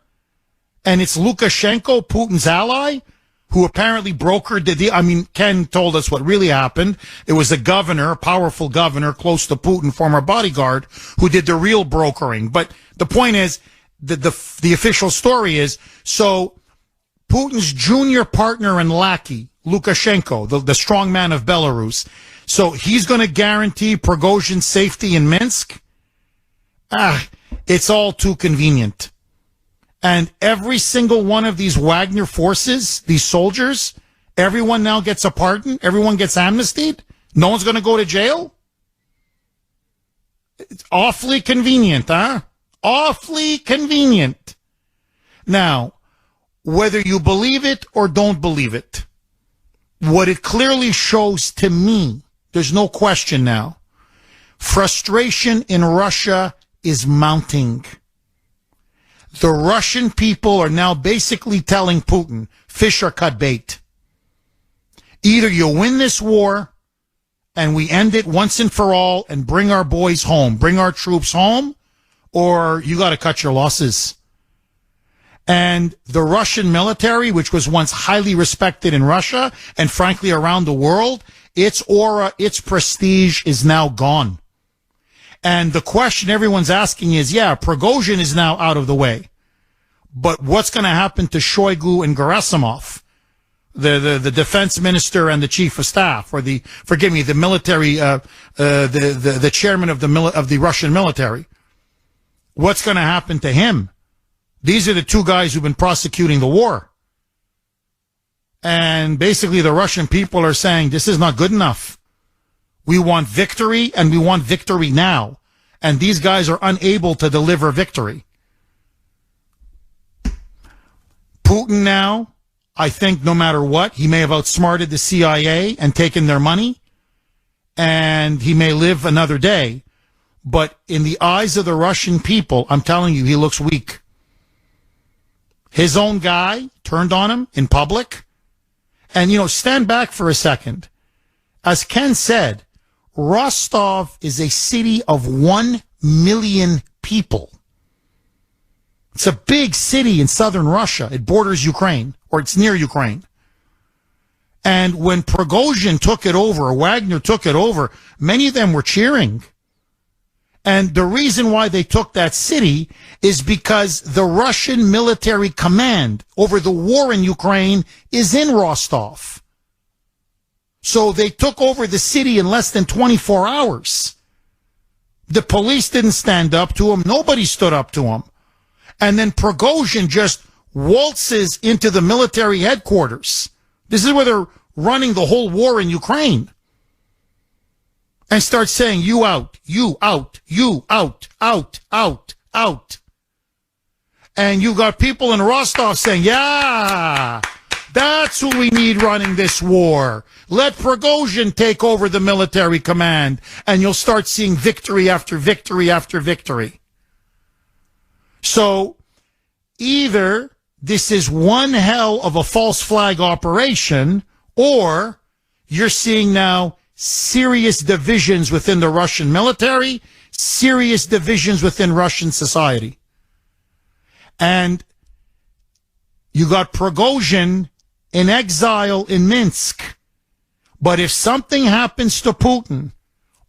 And it's Lukashenko, Putin's ally, who apparently brokered the deal. I mean, Ken told us what really happened. It was a governor, a powerful governor, close to Putin, former bodyguard, who did the real brokering. But the point is, the official story is, so Putin's junior partner and lackey, Lukashenko, the strongman of Belarus, so he's going to guarantee Prigozhin's safety in Minsk? It's all too convenient. And every single one of these Wagner forces, these soldiers, everyone now gets a pardon? Everyone gets amnestied? No one's going to go to jail? It's awfully convenient, huh? Awfully convenient. Now, whether you believe it or don't believe it, what it clearly shows to me, there's no question now, frustration in Russia is mounting. The Russian people are now basically telling Putin, fish are cut bait. Either you win this war and we end it once and for all and bring our boys home, bring our troops home, or you got to cut your losses. And the Russian military, which was once highly respected in Russia and frankly around the world, its aura, its prestige is now gone. And the question everyone's asking is, yeah, Prigozhin is now out of the way. But what's going to happen to Shoigu and Gerasimov, the defense minister and the chief of staff, or the military, the chairman of the Russian military? What's going to happen to him? These are the two guys who've been prosecuting the war. And basically the Russian people are saying, this is not good enough. We want victory, and we want victory now. And these guys are unable to deliver victory. Putin now, I think no matter what, he may have outsmarted the CIA and taken their money, and he may live another day. But in the eyes of the Russian people, I'm telling you, he looks weak. His own guy turned on him in public. And, stand back for a second. As Ken said, Rostov is a city of 1 million people. It's a big city in southern Russia. It borders Ukraine, or it's near Ukraine. And when Prigozhin took it over, or Wagner took it over, many of them were cheering. And the reason why they took that city is because the Russian military command over the war in Ukraine is in Rostov. So they took over the city in less than 24 hours. The police didn't stand up to him. Nobody stood up to him. And then Prigozhin just waltzes into the military headquarters. This is where they're running the whole war in Ukraine. And starts saying, you out, you out, you out, out, out, out. And you got people in Rostov saying, yeah, that's who we need running this war. Let Prigozhin take over the military command, and you'll start seeing victory after victory after victory. So either this is one hell of a false flag operation, or you're seeing now serious divisions within the Russian military, serious divisions within Russian society. And you got Prigozhin in exile in Minsk. But if something happens to Putin,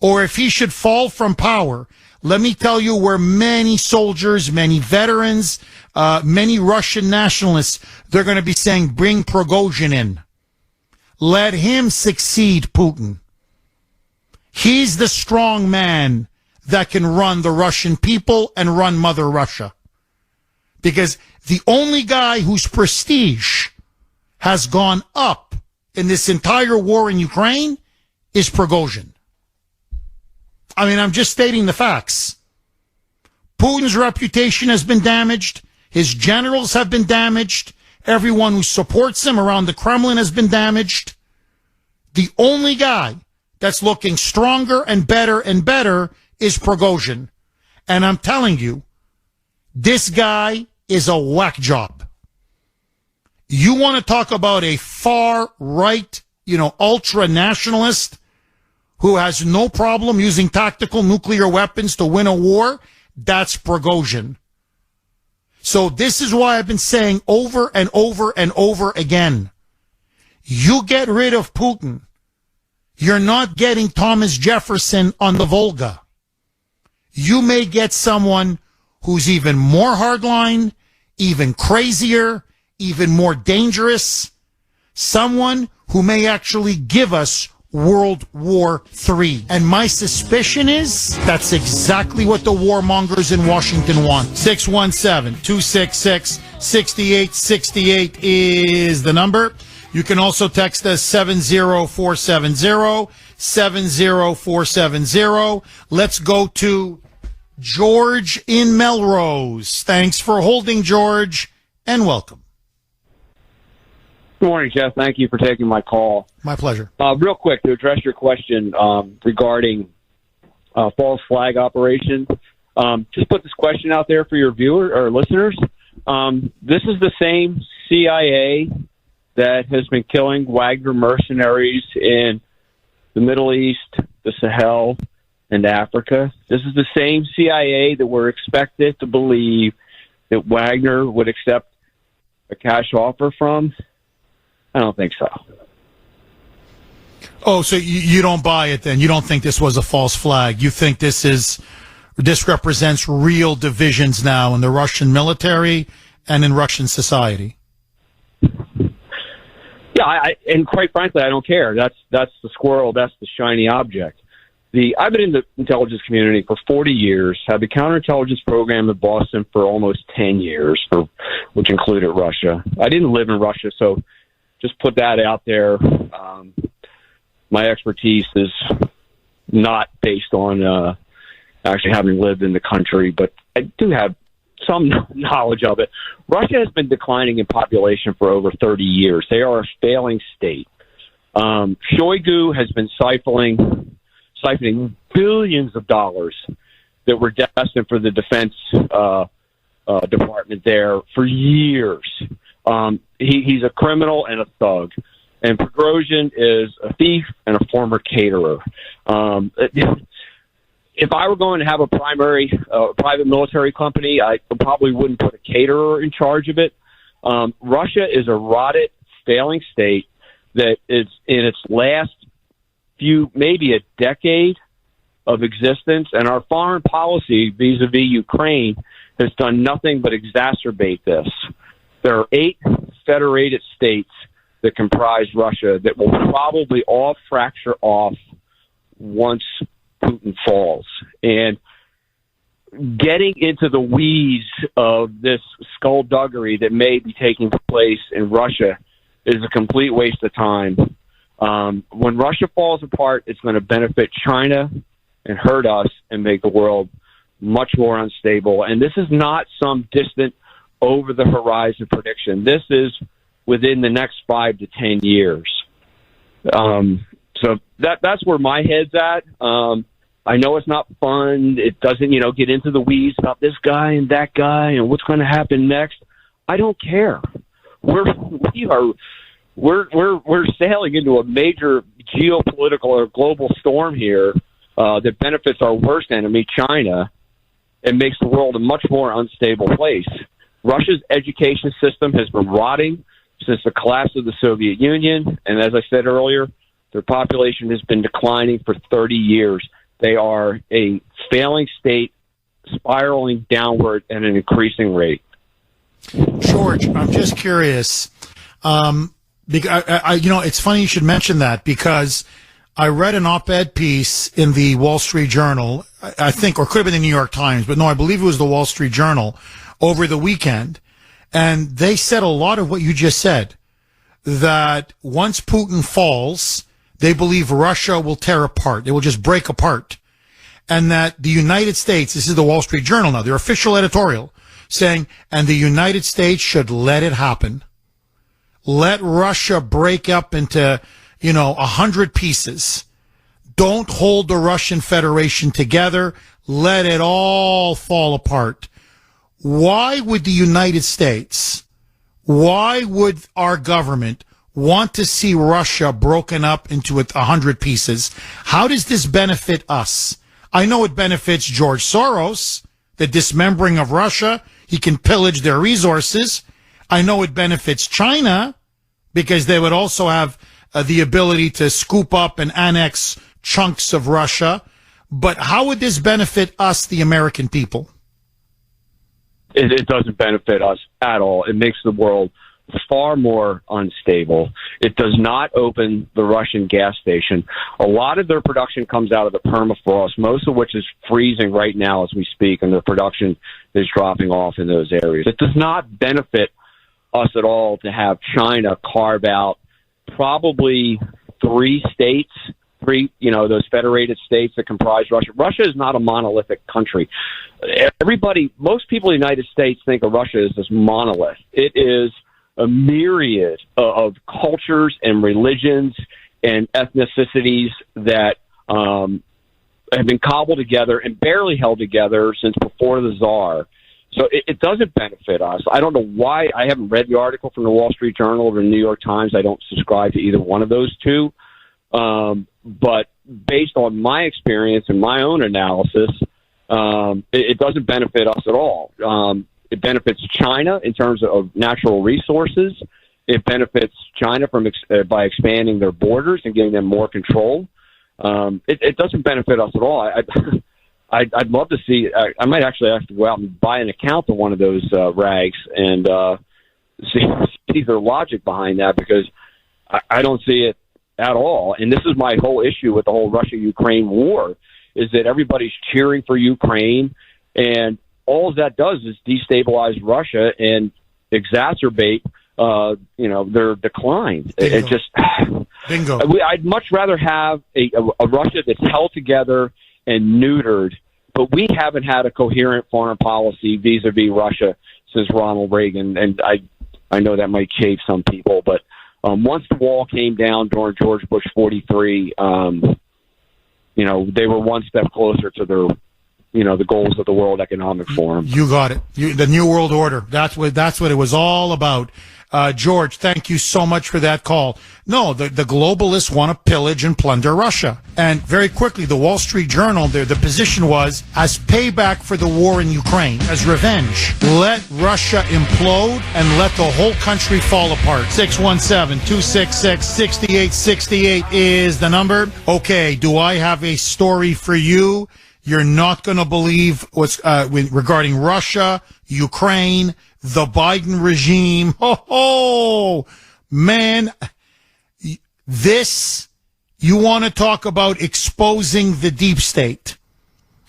or if he should fall from power, let me tell you where many soldiers, many veterans, many Russian nationalists, they're going to be saying, bring Prigozhin in. Let him succeed Putin. He's the strong man that can run the Russian people and run Mother Russia. Because the only guy whose prestige has gone up in this entire war in Ukraine is Prigozhin. I mean, I'm just stating the facts. Putin's reputation has been damaged. His generals have been damaged. Everyone who supports him around the Kremlin has been damaged. The only guy that's looking stronger and better is Prigozhin. And I'm telling you, this guy is a whack job. You want to talk about a far right, ultra nationalist who has no problem using tactical nuclear weapons to win a war? That's Prigozhin. So this is why I've been saying over and over and over again, you get rid of Putin, you're not getting Thomas Jefferson on the Volga. You may get someone who's even more hardline, even crazier, even more dangerous, someone who may actually give us World War III. And my suspicion is that's exactly what the warmongers in Washington want. 617-266-6868 is the number. You can also text us 70470, 70470. Let's go to George in Melrose. Thanks for holding, George, and welcome. Good morning, Jeff. Thank you for taking my call. My pleasure. Real quick, to address your question regarding false flag operations, just put this question out there for your viewers or listeners. This is the same CIA that has been killing Wagner mercenaries in the Middle East, the Sahel, and Africa. This is the same CIA that we're expected to believe that Wagner would accept a cash offer from. I don't think so. Oh, so you don't buy it then? You don't think this was a false flag? You think this represents real divisions now in the Russian military and in Russian society? Yeah, and quite frankly, I don't care. That's the squirrel. That's the shiny object. I've been in the intelligence community for 40 years, had the counterintelligence program in Boston for almost 10 years, which included Russia. I didn't live in Russia, so just put that out there. My expertise is not based on actually having lived in the country, but I do have some knowledge of it. Russia has been declining in population for over 30 years. They are a failing state. Shoigu has been siphoning billions of dollars that were destined for the defense department there for years. He's a criminal and a thug. And Prigozhin is a thief and a former caterer. If I were going to have a private military company, I probably wouldn't put a caterer in charge of it. Russia is a rotted, failing state that is in its last maybe a decade of existence, and our foreign policy vis-a-vis Ukraine has done nothing but exacerbate this. There are 8 federated states that comprise Russia that will probably all fracture off once Putin falls. And getting into the weeds of this skullduggery that may be taking place in Russia is a complete waste of time. When Russia falls apart, it's going to benefit China and hurt us and make the world much more unstable. And this is not some distant over-the-horizon prediction. This is within the next 5 to 10 years. So that's where my head's at. I know it's not fun. It doesn't, get into the weeds about this guy and that guy and what's going to happen next. I don't care. We're sailing into a major geopolitical or global storm here that benefits our worst enemy, China, and makes the world a much more unstable place. Russia's education system has been rotting since the collapse of the Soviet Union, and as I said earlier, their population has been declining for 30 years. They are a failing state, spiraling downward at an increasing rate. George, I'm just curious. It's funny you should mention that because I read an op-ed piece in the Wall Street Journal, I think, or could have been the New York Times, but no, I believe it was the Wall Street Journal over the weekend. And they said a lot of what you just said, that once Putin falls, they believe Russia will tear apart. It will just break apart. And that the United States, this is the Wall Street Journal now, their official editorial, saying, and the United States should let it happen. Let Russia break up into, 100 pieces. Don't hold the Russian Federation together. Let it all fall apart. Why would the United States, why would our government want to see Russia broken up into 100 pieces? How does this benefit us? I know it benefits George Soros, the dismembering of Russia. He can pillage their resources. I know it benefits China because they would also have the ability to scoop up and annex chunks of Russia. But how would this benefit us, the American people? It doesn't benefit us at all. It makes the world far more unstable. It does not open the Russian gas station. A lot of their production comes out of the permafrost, most of which is freezing right now as we speak, and their production is dropping off in those areas. It does not benefit us at all to have China carve out probably three, those federated states that comprise Russia. Russia is not a monolithic country. Most people in the United States think of Russia as this monolith. It is a myriad of cultures and religions and ethnicities that have been cobbled together and barely held together since before the Tsar. So it doesn't benefit us. I don't know why. I haven't read the article from the Wall Street Journal or the New York Times. I don't subscribe to either one of those two. But based on my experience and my own analysis, it doesn't benefit us at all. It benefits China in terms of natural resources. It benefits China by expanding their borders and giving them more control. It doesn't benefit us at all. I'd love to see. I might actually have to go out and buy an account of one of those rags and see their logic behind that, because I don't see it at all. And this is my whole issue with the whole Russia-Ukraine war, is that everybody's cheering for Ukraine, and all that does is destabilize Russia and exacerbate their decline. Bingo. It just Bingo. I'd much rather have a Russia that's held together and neutered, but we haven't had a coherent foreign policy vis-a-vis Russia since Ronald Reagan, and I know that might chafe some people, but once the wall came down during George Bush 43, they were one step closer to their, the goals of the World Economic Forum. You got it. The New World Order. That's what it was all about. George, thank you so much for that call. No, the globalists want to pillage and plunder Russia. And very quickly, the Wall Street Journal, the position was, as payback for the war in Ukraine, as revenge, let Russia implode and let the whole country fall apart. 617-266-6868 is the number. Okay, do I have a story for you? You're not going to believe what's regarding Russia, Ukraine, the Biden regime. Oh, man. This, you want to talk about exposing the deep state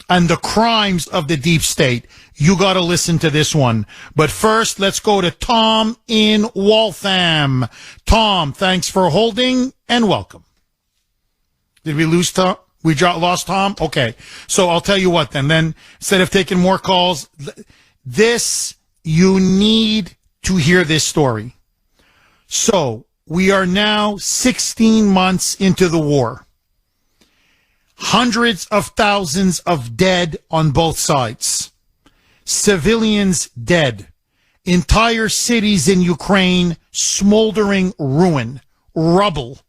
and the crimes of the deep state. You got to listen to this one. But first, let's go to Tom in Waltham. Tom, thanks for holding and welcome. Did we lose Tom? We lost Tom? Okay. So I'll tell you what then. Then instead of taking more calls, you need to hear this story. So we are now 16 months into the war. Hundreds of thousands of dead on both sides. Civilians dead. Entire cities in Ukraine smoldering ruin, rubble.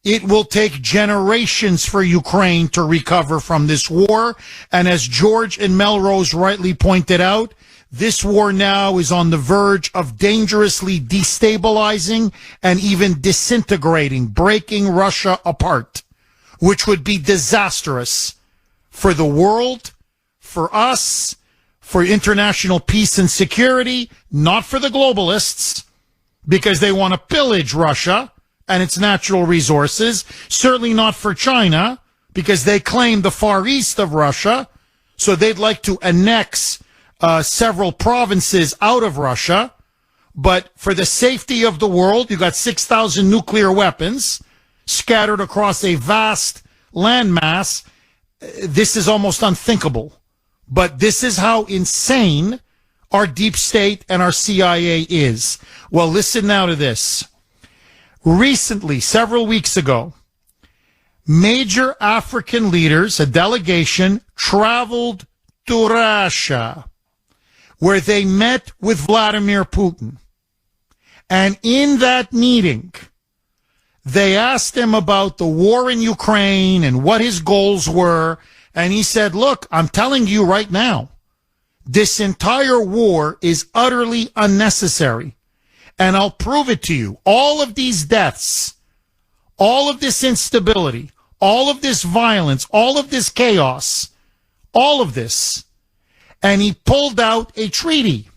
It will take generations for Ukraine to recover from this war. And as George and Melrose rightly pointed out, this war now is on the verge of dangerously destabilizing and even disintegrating, breaking Russia apart, which would be disastrous for the world, for us, for international peace and security, not for the globalists, because they want to pillage Russia and its natural resources, certainly not for China, because they claim the Far East of Russia, so they'd like to annex several provinces out of Russia. But for the safety of the world, you got 6,000 nuclear weapons scattered across a vast landmass. This is almost unthinkable. But this is how insane our deep state and our CIA is. Well, listen now to this. Recently, several weeks ago, major African leaders, a delegation, traveled to Russia, where they met with Vladimir Putin. And in that meeting, they asked him about the war in Ukraine and what his goals were. And he said, look, I'm telling you right now, this entire war is utterly unnecessary. And I'll prove it to you. All of these deaths, all of this instability, all of this violence, all of this chaos, all of this. And he pulled out a treaty.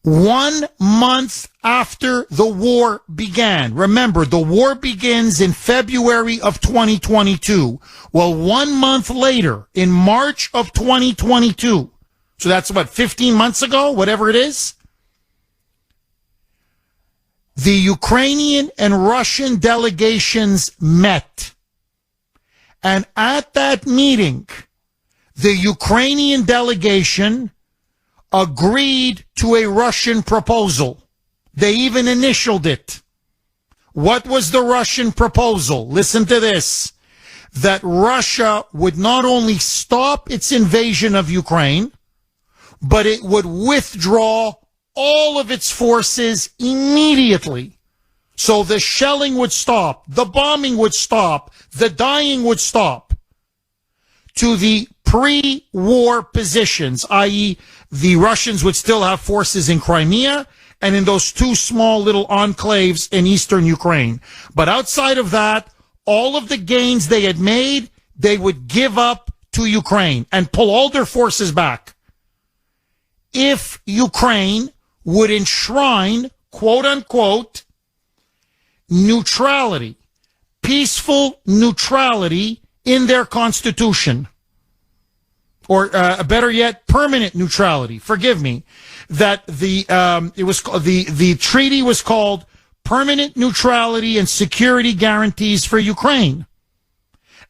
1 month after the war began. Remember, the war begins in February of 2022. Well, 1 month later, in March of 2022, so that's what, 15 months ago, whatever it is, the Ukrainian and Russian delegations met. And at that meeting, the Ukrainian delegation agreed to a Russian proposal. They even initialed it. What was the Russian proposal? Listen to this. That Russia would not only stop its invasion of Ukraine, but it would withdraw all of its forces immediately. So the shelling would stop, the bombing would stop, the dying would stop to the pre-war positions, i.e., the Russians would still have forces in Crimea and in those two small little enclaves in eastern Ukraine. But outside of that, all of the gains they had made, they would give up to Ukraine and pull all their forces back. If Ukraine would enshrine, quote unquote, neutrality, peaceful neutrality in their constitution. Or better yet, permanent neutrality. Forgive me. That the treaty was called Permanent Neutrality and Security Guarantees for Ukraine.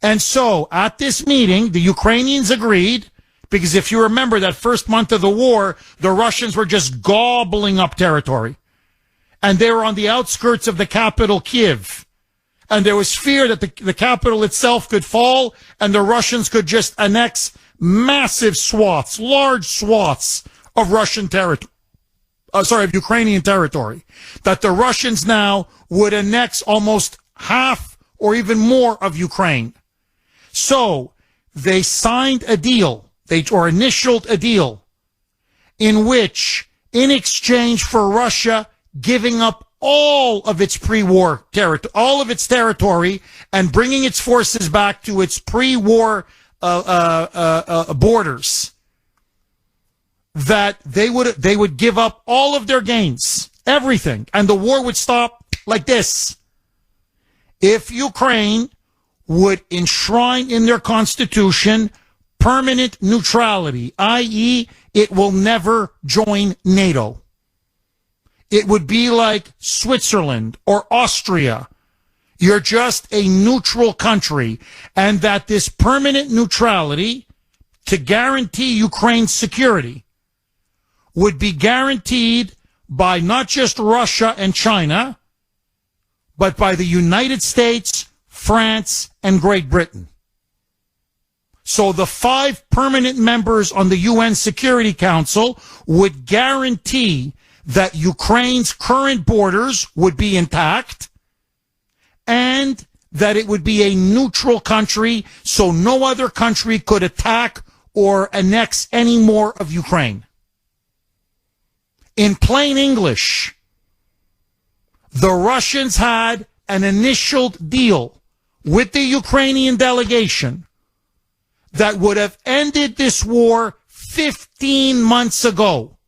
And so at this meeting, the Ukrainians agreed, because if you remember that first month of the war, the Russians were just gobbling up territory. And they were on the outskirts of the capital, Kiev. And there was fear that the capital itself could fall and the Russians could just annex massive swaths, large swaths of Russian territory, of Ukrainian territory, that the Russians now would annex almost half or even more of Ukraine. So they signed a deal, or initialed a deal, in which, in exchange for Russia giving up all of its pre-war territory, all of its territory, and bringing its forces back to its pre-war borders, that they would give up all of their gains, everything, and the war would stop like this. If Ukraine would enshrine in their constitution permanent neutrality, i.e., it will never join NATO. It would be like Switzerland or Austria. You're just a neutral country, and that this permanent neutrality, to guarantee Ukraine's security, would be guaranteed by not just Russia and China, but by the United States, France, and Great Britain. So the 5 permanent members on the UN Security Council would guarantee that Ukraine's current borders would be intact, and that it would be a neutral country, so no other country could attack or annex any more of Ukraine. In plain English, the Russians had an initial deal with the Ukrainian delegation that would have ended this war 15 months ago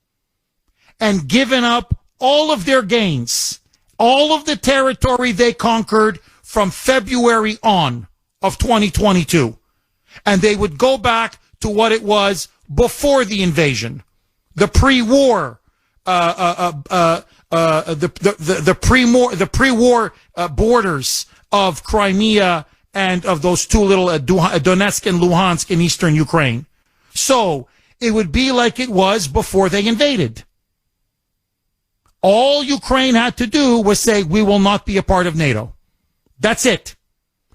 and given up all of their gains, all of the territory they conquered from February on of 2022. And they would go back to what it was before the invasion, the pre-war, the pre-war borders of Crimea and of those two little Donetsk and Luhansk in eastern Ukraine. So it would be like it was before they invaded. All Ukraine had to do was say, we will not be a part of NATO. That's it.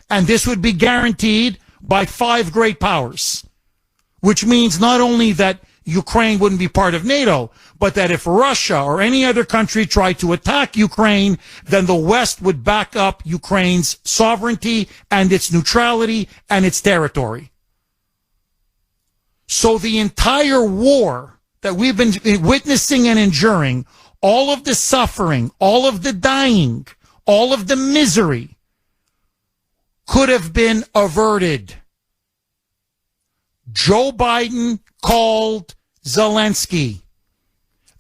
And this would be guaranteed by 5 great powers, which means not only that Ukraine wouldn't be part of NATO, but that if Russia or any other country tried to attack Ukraine, then the West would back up Ukraine's sovereignty and its neutrality and its territory. So the entire war that we've been witnessing and enduring, all of the suffering, all of the dying, all of the misery could have been averted. Joe Biden called Zelensky.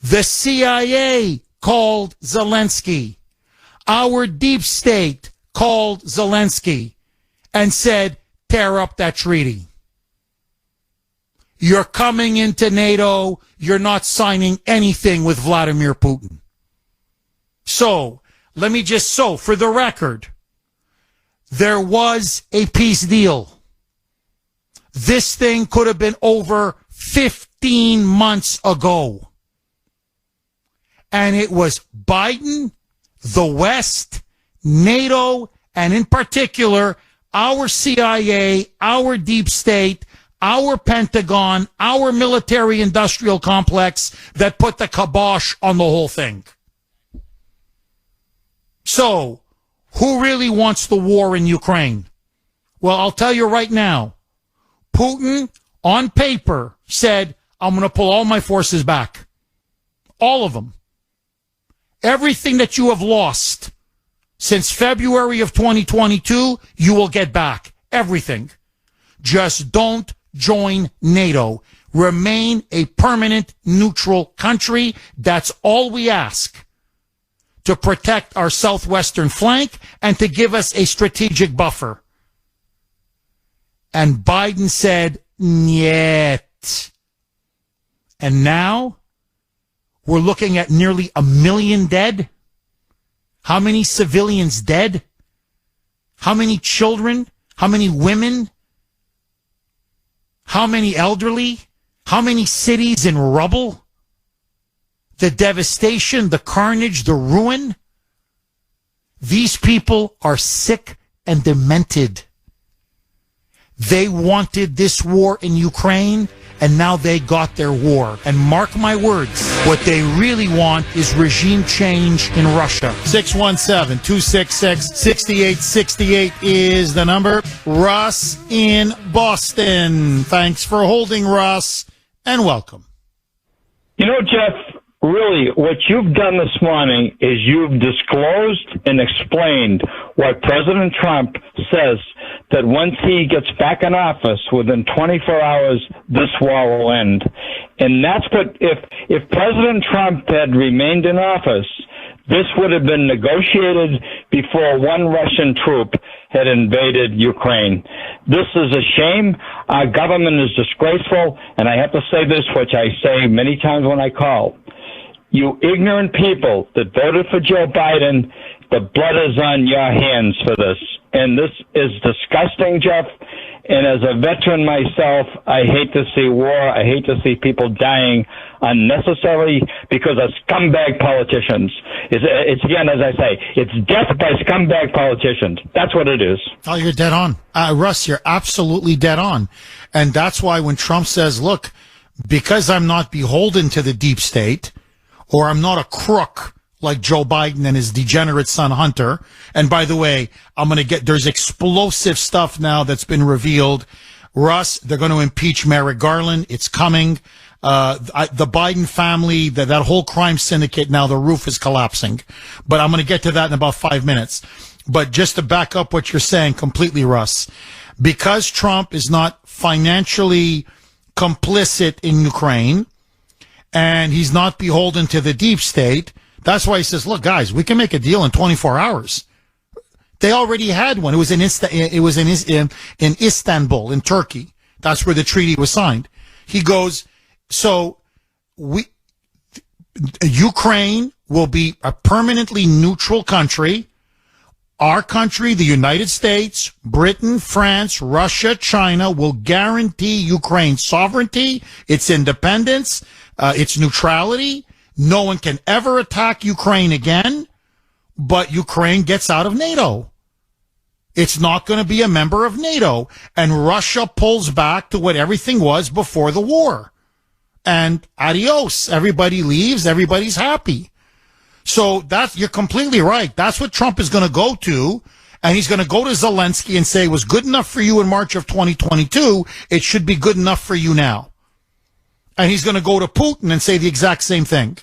The CIA called Zelensky. Our deep state called Zelensky and said, tear up that treaty. You're coming into NATO. You're not signing anything with Vladimir Putin. So, for the record, there was a peace deal. This thing could have been over 15 months ago. And it was Biden, the West, NATO, and in particular, our CIA, our deep state, our Pentagon, our military-industrial complex that put the kibosh on the whole thing. So, who really wants the war in Ukraine? Well, I'll tell you right now. Putin, on paper, said, I'm going to pull all my forces back. All of them. Everything that you have lost since February of 2022, you will get back. Everything. Just don't join NATO. Remain a permanent neutral country. That's all we ask. To protect our southwestern flank and to give us a strategic buffer. And Biden said, "Niet." And now we're looking at nearly 1 million dead. How many civilians dead? How many children? How many women? How many elderly? How many cities in rubble? The devastation, the carnage, the ruin. These people are sick and demented. They wanted this war in Ukraine, and now they got their war. And mark my words, what they really want is regime change in Russia. 617-266-6868 is the number. Russ in Boston. Thanks for holding, Russ, and welcome. You know, Jeff, really, what you've done this morning is you've disclosed and explained what President Trump says, that once he gets back in office, within 24 hours, this war will end. And that's what, if President Trump had remained in office, this would have been negotiated before one Russian troop had invaded Ukraine. This is a shame. Our government is disgraceful. And I have to say this, which I say many times when I call. You ignorant people that voted for Joe Biden, the blood is on your hands for this. And this is disgusting, Jeff. And as a veteran myself, I hate to see war. I hate to see people dying unnecessarily because of scumbag politicians. It's again, as I say, it's death by scumbag politicians. That's what it is. Oh, you're dead on. Russ, you're absolutely dead on. And that's why when Trump says, look, because I'm not beholden to the deep state, or I'm not a crook like Joe Biden and his degenerate son Hunter. And by the way, there's explosive stuff now that's been revealed. Russ, they're going to impeach Merrick Garland. It's coming. The Biden family, that whole crime syndicate, now the roof is collapsing. But I'm going to get to that in about 5 minutes. But just to back up what you're saying completely, Russ, because Trump is not financially complicit in Ukraine, and he's not beholden to the deep state, that's why he says, look, guys, we can make a deal in 24 hours. They already had one. It was in Istanbul, in Turkey. That's where the treaty was signed. He goes, Ukraine will be a permanently neutral country. Our country, the United States, Britain, France, Russia, China, will guarantee Ukraine's sovereignty, its independence, its neutrality. No one can ever attack Ukraine again, but Ukraine gets out of NATO. It's not going to be a member of NATO. And Russia pulls back to what everything was before the war. And adios. Everybody leaves. Everybody's happy. So you're completely right. That's what Trump is going to go to. And he's going to go to Zelensky and say, it was good enough for you in March of 2022. It should be good enough for you now. And he's going to go to Putin and say the exact same thing.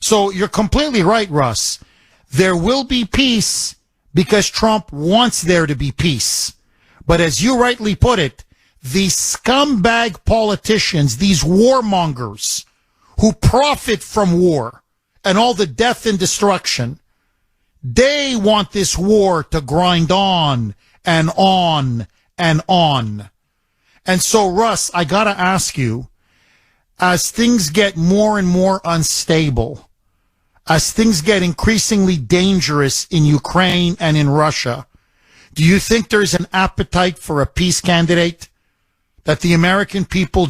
So you're completely right, Russ. There will be peace because Trump wants there to be peace. But as you rightly put it, these scumbag politicians, these warmongers who profit from war and all the death and destruction, they want this war to grind on and on and on. And so, Russ, I got to ask you, as things get more and more unstable, as things get increasingly dangerous in Ukraine and in Russia, do you think there's an appetite for a peace candidate? That the American people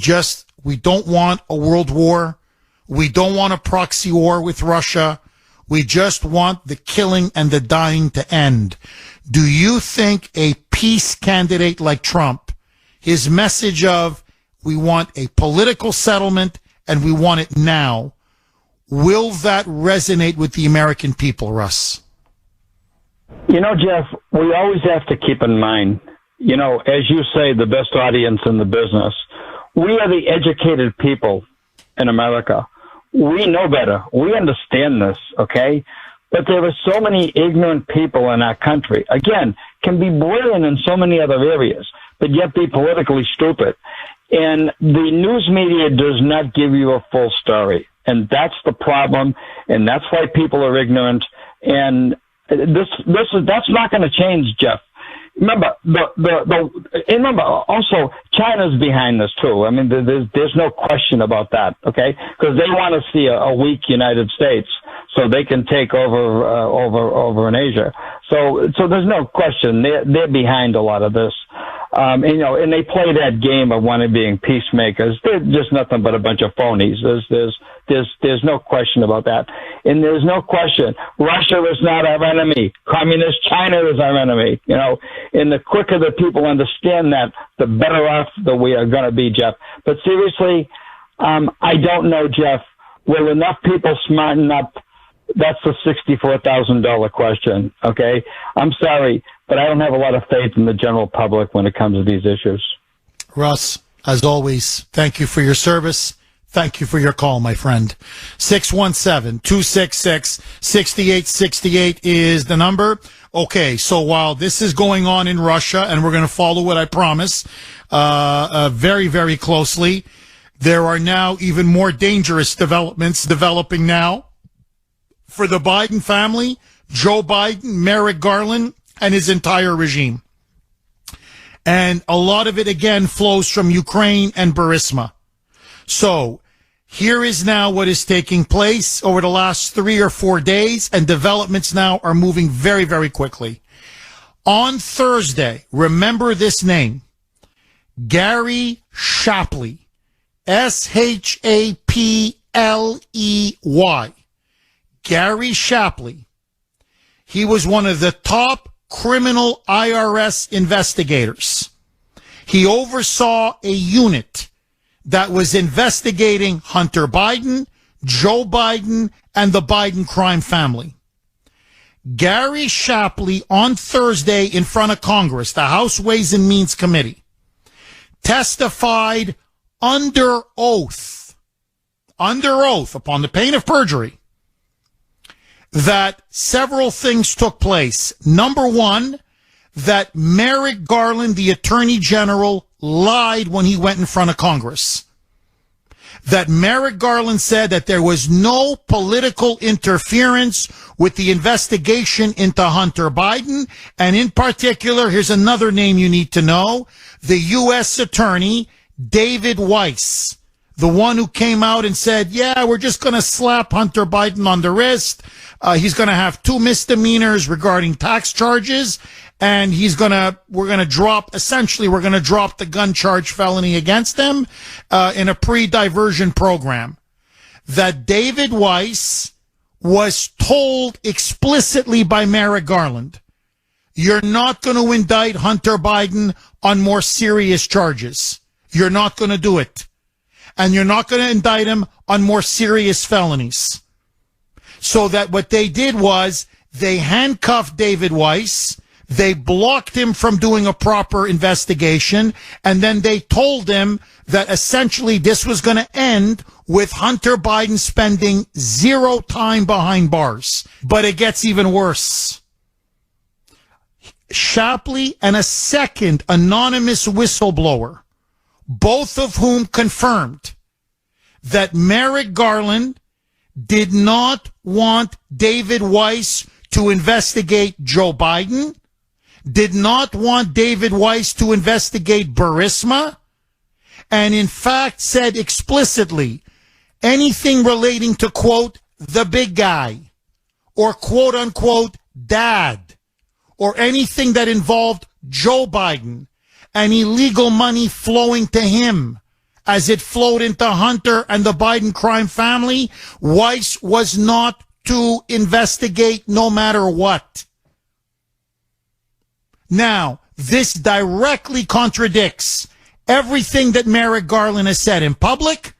we don't want a world war. We don't want a proxy war with Russia. We just want the killing and the dying to end. Do you think a peace candidate like Trump, his message of we want a political settlement and we want it now, will that resonate with the American people, Russ? You know, Jeff, we always have to keep in mind, you know, as you say, the best audience in the business. We are the educated people in America. We know better. We understand this, okay? But there are so many ignorant people in our country. Again, can be brilliant in so many other areas, but yet be politically stupid. And the news media does not give you a full story. And that's the problem. And that's why people are ignorant. And that's not going to change, Jeff. Remember, remember also China's behind this too. I mean, there's no question about that. Okay, because they want to see a weak United States so they can take over in Asia. So there's no question they're behind a lot of this. And they play that game of wanting being peacemakers. They're just nothing but a bunch of phonies. There's no question about that. And there's no question Russia is not our enemy. Communist China is our enemy. And the quicker that people understand that, the better off that we are going to be, Jeff. But seriously, I don't know, Jeff. Will enough people smarten up? That's the $64,000 question. Okay, I'm sorry, but I don't have a lot of faith in the general public when it comes to these issues. Russ, as always, thank you for your service. Thank you for your call, my friend. 617-266-6868 is the number. Okay, so while this is going on in Russia, and we're going to follow what I promise very, very closely, there are now even more dangerous developments developing now for the Biden family, Joe Biden, Merrick Garland, and his entire regime. And a lot of it, again, flows from Ukraine and Burisma. So here is now what is taking place over the last 3 or 4 days, and developments now are moving very, very quickly. On Thursday, remember this name, Gary Shapley, Shapley. Gary Shapley. He was one of the top criminal IRS investigators. He oversaw a unit that was investigating Hunter Biden, Joe Biden, and the Biden crime family. Gary Shapley on Thursday in front of Congress, the House Ways and Means Committee, testified under oath upon the pain of perjury, that several things took place. Number one, that Merrick Garland, the Attorney General, lied when he went in front of Congress. That Merrick Garland said that there was no political interference with the investigation into Hunter Biden. And in particular, here's another name you need to know, the U.S. Attorney, David Weiss. The one who came out and said, yeah, we're just going to slap Hunter Biden on the wrist. He's going to have 2 misdemeanors regarding tax charges. And we're going to drop the gun charge felony against him, in a pre-diversion program. That David Weiss was told explicitly by Merrick Garland, you're not going to indict Hunter Biden on more serious charges. You're not going to do it. And you're not going to indict him on more serious felonies. So that what they did was they handcuffed David Weiss, they blocked him from doing a proper investigation, and then they told him that essentially this was going to end with Hunter Biden spending 0 time behind bars. But it gets even worse. Shapley and a second anonymous whistleblower, both of whom confirmed that Merrick Garland did not want David Weiss to investigate Joe Biden, did not want David Weiss to investigate Burisma, and in fact said explicitly anything relating to, quote, the big guy, or quote unquote, dad, or anything that involved Joe Biden and illegal money flowing to him as it flowed into Hunter and the Biden crime family, Weiss was not to investigate no matter what. Now, this directly contradicts everything that Merrick Garland has said in public,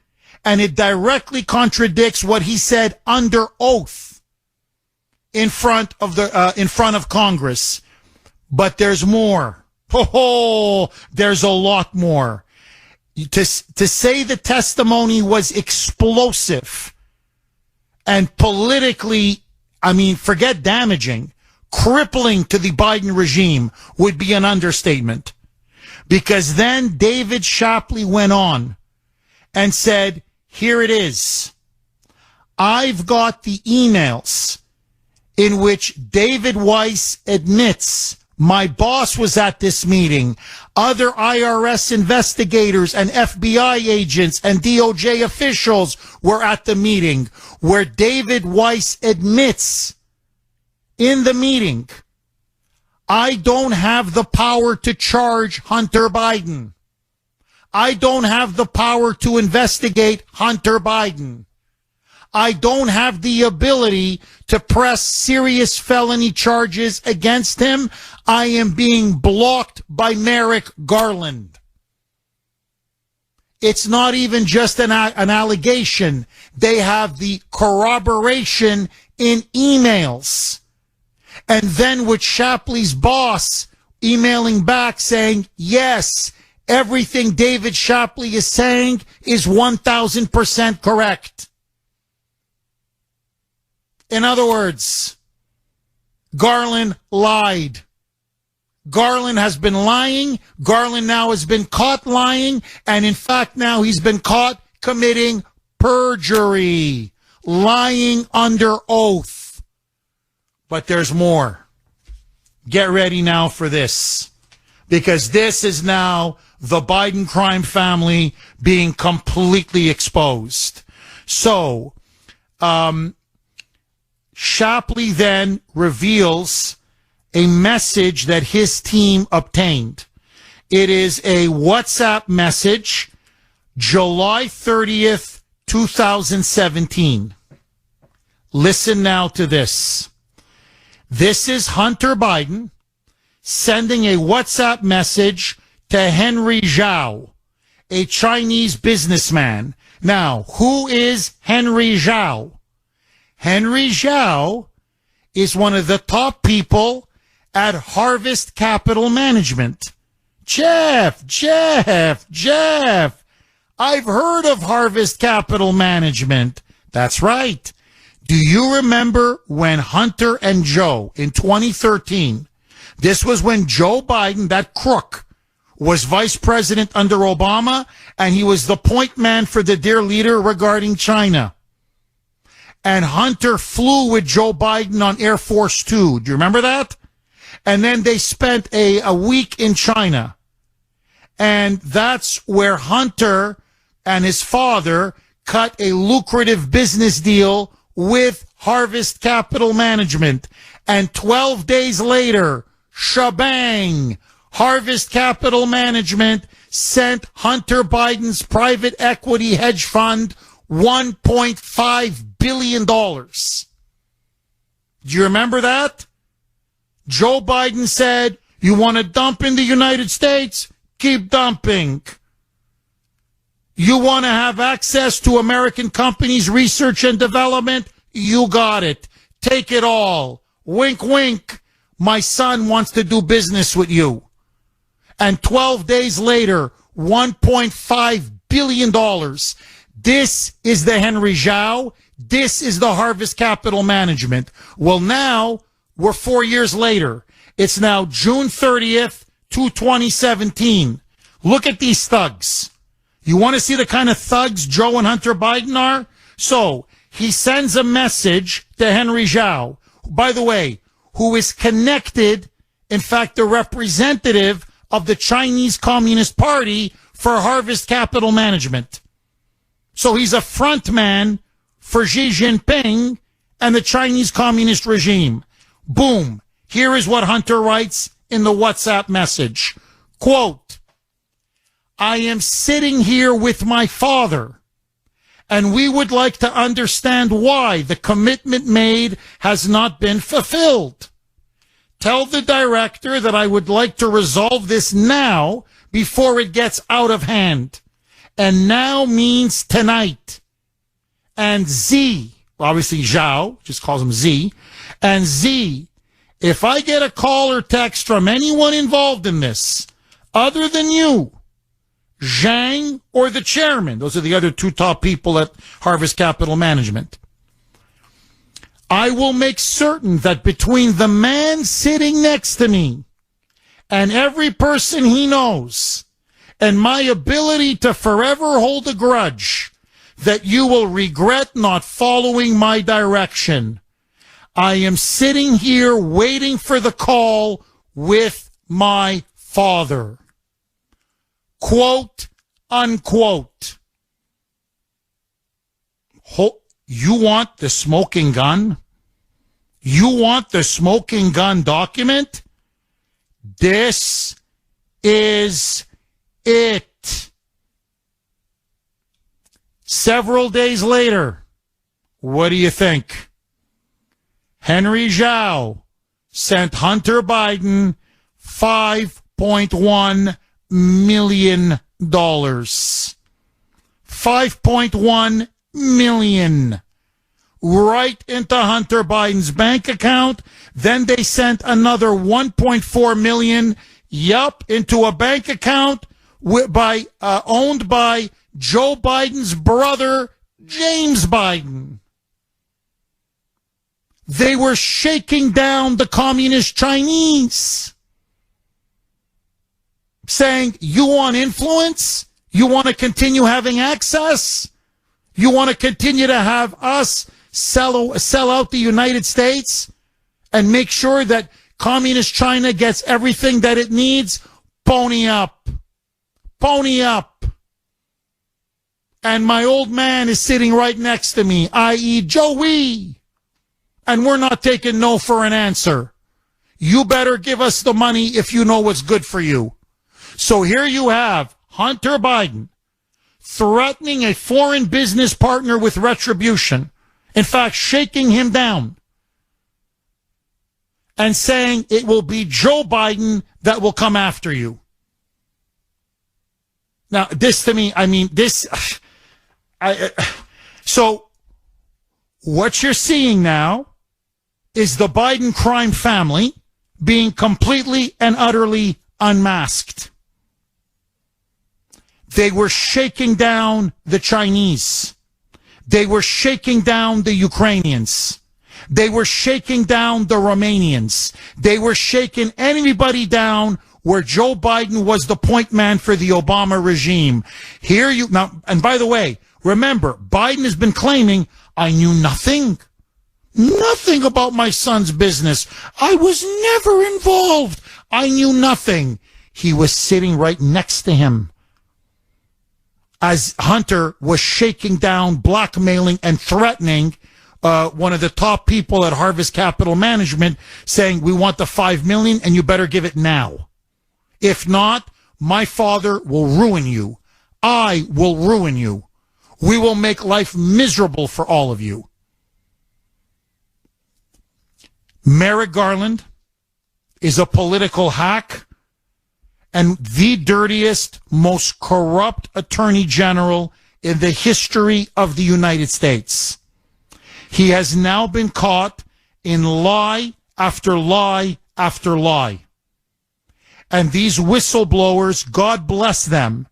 and it directly contradicts what he said under oath in front of Congress. But there's more. Oh, there's a lot more. To say the testimony was explosive and politically, forget damaging, crippling to the Biden regime would be an understatement. Because then David Shapley went on and said, here it is. I've got the emails in which David Weiss admits my boss was at this meeting. Other IRS investigators and FBI agents and DOJ officials were at the meeting, where David Weiss admits in the meeting, I don't have the power to charge Hunter Biden. I don't have the power to investigate Hunter Biden. I don't have the ability to press serious felony charges against him. I am being blocked by Merrick Garland. It's not even just an allegation. They have the corroboration in emails. And then with Shapley's boss emailing back saying, yes, everything David Shapley is saying is 1,000% correct. In other words, Garland lied. Garland has been lying. Garland now has been caught lying. And in fact, now he's been caught committing perjury, lying under oath. But there's more. Get ready now for this, because this is now the Biden crime family being completely exposed. So, Shapley then reveals a message that his team obtained. It is a WhatsApp message, July 30th, 2017. Listen now to this. This is Hunter Biden sending a WhatsApp message to Henry Zhao, a Chinese businessman. Now, who is Henry Zhao? Henry Zhao is one of the top people at Harvest Capital Management. Jeff, I've heard of Harvest Capital Management. That's right. Do you remember when Hunter and Joe in 2013, this was when Joe Biden, that crook, was vice president under Obama, and he was the point man for the dear leader regarding China. And Hunter flew with Joe Biden on Air Force Two. Do you remember that? And then they spent a week in China. And that's where Hunter and his father cut a lucrative business deal with Harvest Capital Management. And 12 days later, shebang, Harvest Capital Management sent Hunter Biden's private equity hedge fund $1.5 billion. Do you remember that? Joe Biden said, you want to dump in the United States? Keep dumping. You want to have access to American companies' research and development? You got it. Take it all. Wink, wink. My son wants to do business with you. And 12 days later, $1.5 billion. This is the Henry Zhao. This is the Harvest Capital Management. Well, now we're 4 years later. It's now June 30th, 2017. Look at these thugs. You want to see the kind of thugs Joe and Hunter Biden are? So he sends a message to Henry Zhao, by the way, who is connected, in fact, the representative of the Chinese Communist Party for Harvest Capital Management. So he's a front man for Xi Jinping and the Chinese Communist regime. Boom. Here is what Hunter writes in the WhatsApp message. Quote, I am sitting here with my father, and we would like to understand why the commitment made has not been fulfilled. Tell the director that I would like to resolve this now before it gets out of hand. And now means tonight. And Z, obviously Zhao, just calls him Z, and Z, if I get a call or text from anyone involved in this, other than you, Zhang or the chairman, those are the other two top people at Harvest Capital Management, I will make certain that between the man sitting next to me and every person he knows and my ability to forever hold a grudge, that you will regret not following my direction. I am sitting here waiting for the call with my father. Quote, unquote. You want the smoking gun? You want the smoking gun document? This is it. Several days later, what do you think? Henry Zhao sent Hunter Biden $5.1 million. $5.1 million right into Hunter Biden's bank account. Then they sent another $1.4 million, into a bank account owned by Joe Biden's brother, James Biden. They were shaking down the communist Chinese, saying, you want influence? You want to continue having access? You want to continue to have us sell out the United States and make sure that communist China gets everything that it needs? Pony up. Pony up. And my old man is sitting right next to me, i.e. Joey. And we're not taking no for an answer. You better give us the money if you know what's good for you. So here you have Hunter Biden threatening a foreign business partner with retribution. In fact, shaking him down and saying it will be Joe Biden that will come after you. Now, this to me, so what you're seeing now is the Biden crime family being completely and utterly unmasked. They were shaking down the Chinese. They were shaking down the Ukrainians. They were shaking down the Romanians. They were shaking anybody down where Joe Biden was the point man for the Obama regime. Now, and by the way, remember, Biden has been claiming, I knew nothing about my son's business. I was never involved. I knew nothing. He was sitting right next to him as Hunter was shaking down, blackmailing, and threatening one of the top people at Harvest Capital Management, saying, we want the $5 million and you better give it now. If not, my father will ruin you. I will ruin you. We will make life miserable for all of you. Merrick Garland is a political hack and the dirtiest, most corrupt attorney general in the history of the United States. He has now been caught in lie after lie after lie. And these whistleblowers, God bless them,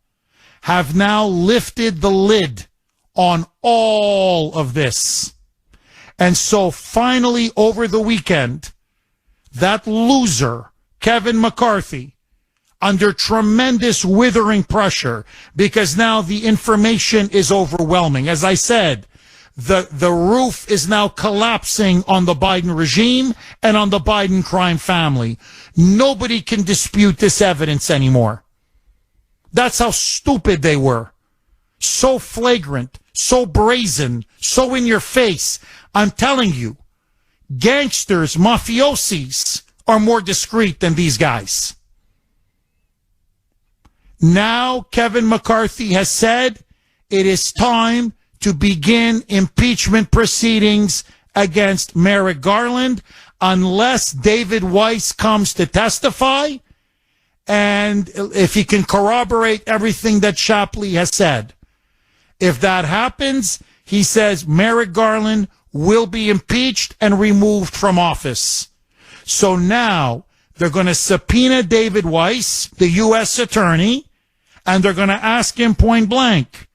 have now lifted the lid on all of this. And so finally, over the weekend, that loser, Kevin McCarthy, under tremendous withering pressure because now the information is overwhelming. As I said, the roof is now collapsing on the Biden regime and on the Biden crime family. Nobody can dispute this evidence anymore. That's how stupid they were. So flagrant, so brazen, so in your face. I'm telling you, gangsters, mafiosis are more discreet than these guys. Now, Kevin McCarthy has said it is time to begin impeachment proceedings against Merrick Garland unless David Weiss comes to testify and if he can corroborate everything that Shapley has said. If that happens, he says Merrick Garland will be impeached and removed from office. So now they're going to subpoena David Weiss, the U.S. attorney, and they're going to ask him point blank,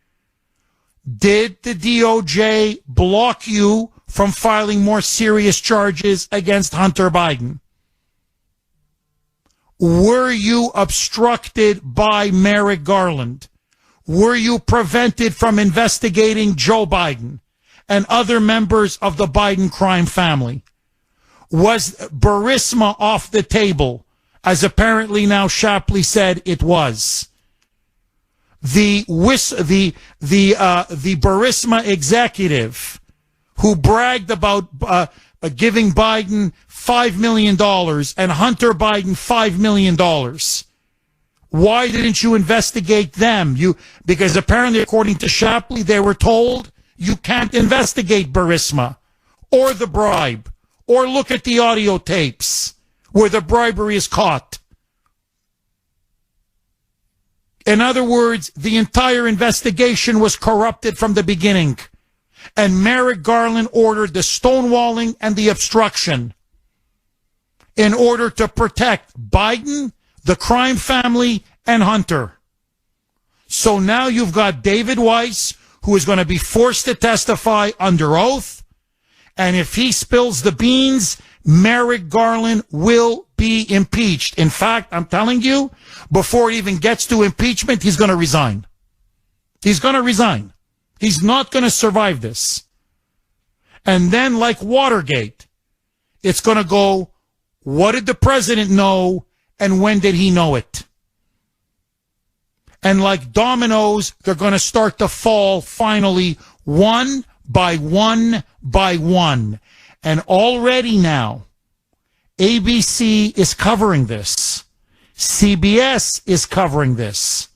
did the DOJ block you from filing more serious charges against Hunter Biden? Were you obstructed by Merrick Garland? Were you prevented from investigating Joe Biden and other members of the Biden crime family? Was Burisma off the table, as apparently now Shapley said it was? The Burisma executive who bragged about giving Biden $5 million and Hunter Biden $5 million. Why didn't you investigate them? Because apparently, according to Shapley, they were told you can't investigate Burisma or the bribe or look at the audio tapes where the bribery is caught. In other words, the entire investigation was corrupted from the beginning. And Merrick Garland ordered the stonewalling and the obstruction in order to protect Biden, the crime family, and Hunter. So now you've got David Weiss, who is going to be forced to testify under oath. And if he spills the beans, Merrick Garland will be impeached. In fact, I'm telling you, before it even gets to impeachment, he's going to resign. He's going to resign. He's not going to survive this. And then, like Watergate, it's going to go, what did the president know and when did he know it? And like dominoes, they're going to start to fall finally one by one by one. And already now, ABC is covering this. CBS is covering this.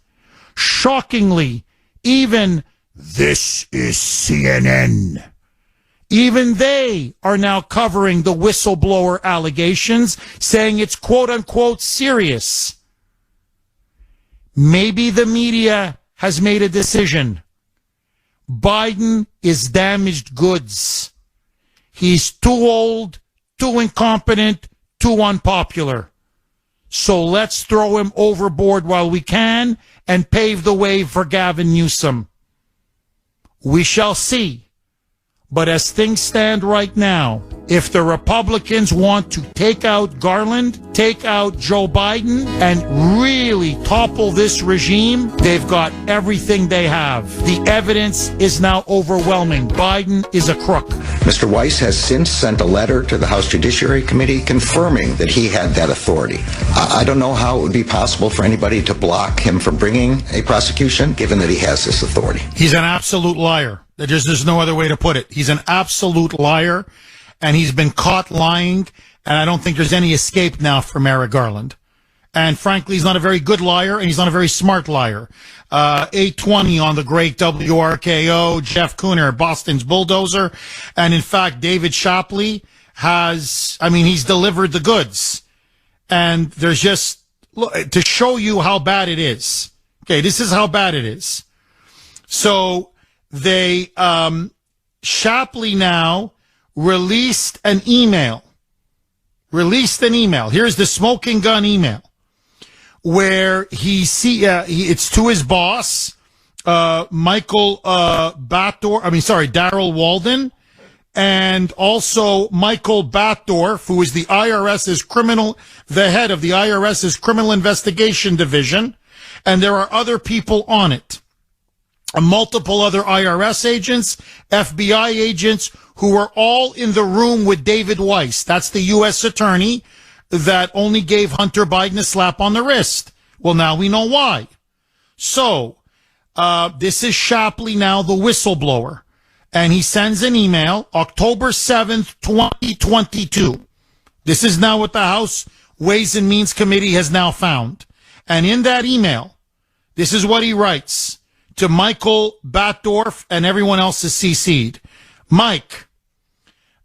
Shockingly, even This Is CNN. Even they are now covering the whistleblower allegations, saying it's quote-unquote serious. Maybe the media has made a decision. Biden is damaged goods. He's too old, too incompetent, too unpopular. So let's throw him overboard while we can and pave the way for Gavin Newsom. We shall see. But as things stand right now, if the Republicans want to take out Garland, take out Joe Biden, and really topple this regime, they've got everything they have. The evidence is now overwhelming. Biden is a crook. Mr. Weiss has since sent a letter to the House Judiciary Committee confirming that he had that authority. I don't know how it would be possible for anybody to block him from bringing a prosecution, given that he has this authority. He's an absolute liar. There's no other way to put it. He's an absolute liar, and he's been caught lying, and I don't think there's any escape now for Merrick Garland. And frankly, he's not a very good liar, and he's not a very smart liar. 820 on the great WRKO, Jeff Kuhner, Boston's bulldozer. And in fact, David Shapley he's delivered the goods. And there's just, look, to show you how bad it is. Okay, this is how bad it is. So they, Shapley now released an email. Here's the smoking gun email where it's to his boss, Darrell Walden, and also Michael Batdorf, who is the head of the IRS's criminal investigation division, and there are other people on it. Multiple other IRS agents, FBI agents, who were all in the room with David Weiss. That's the U.S. attorney that only gave Hunter Biden a slap on the wrist. Well, now we know why. So, this is Shapley now, the whistleblower. And he sends an email, October 7th, 2022. This is now what the House Ways and Means Committee has now found. And in that email, this is what he writes to Michael Batdorf, and everyone else is CC'd. Mike,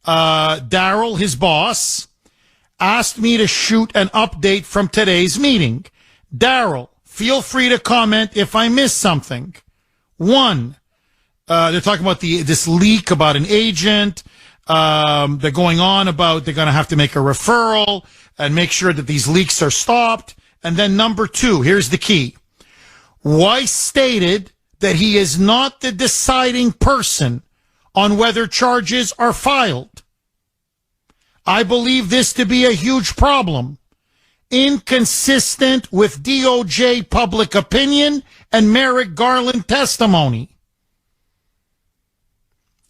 Daryl, his boss, asked me to shoot an update from today's meeting. Daryl, feel free to comment if I missed something. One, they're talking about this leak about an agent. They're going on about they're going to have to make a referral and make sure that these leaks are stopped. And then number two, here's the key. Weiss stated that he is not the deciding person on whether charges are filed. I believe this to be a huge problem, inconsistent with DOJ public opinion and Merrick Garland testimony.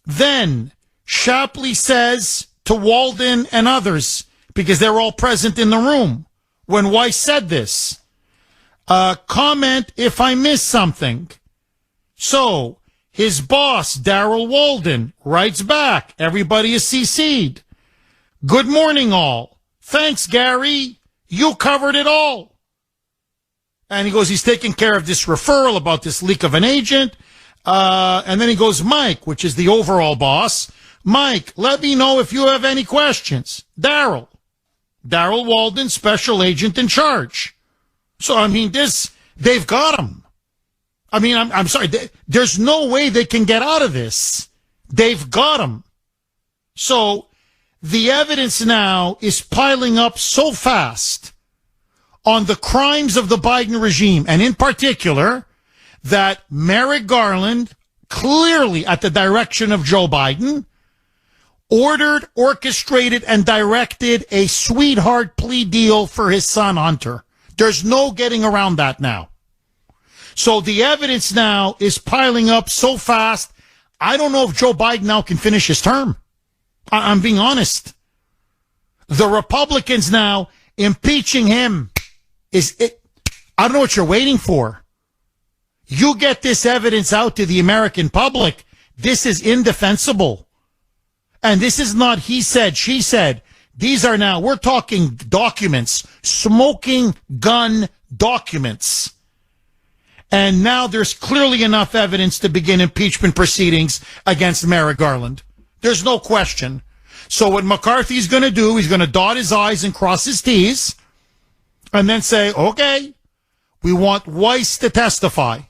Then Shapley says to Walden and others, because they're all present in the room when Weiss said this, comment if I missed something. So his boss, Daryl Walden, writes back, everybody is CC'd. Good morning, all. Thanks, Gary. You covered it all. And he goes, he's taking care of this referral about this leak of an agent. And then he goes, Mike, which is the overall boss. Mike, let me know if you have any questions. Daryl Walden, special agent in charge. So, I mean, they've got him. I mean, I'm sorry. There's no way they can get out of this. They've got him. So the evidence now is piling up so fast on the crimes of the Biden regime, and in particular, that Merrick Garland, clearly at the direction of Joe Biden, ordered, orchestrated, and directed a sweetheart plea deal for his son, Hunter. There's no getting around that now. So the evidence now is piling up so fast, I don't know if Joe Biden now can finish his term. I'm being honest. The Republicans now impeaching him I don't know what you're waiting for. You get this evidence out to the American public, this is indefensible. And this is not he said, she said. These are now, we're talking documents, smoking gun documents. And now there's clearly enough evidence to begin impeachment proceedings against Merrick Garland. There's no question. So what McCarthy's going to do, he's going to dot his I's and cross his T's and then say, okay, we want Weiss to testify.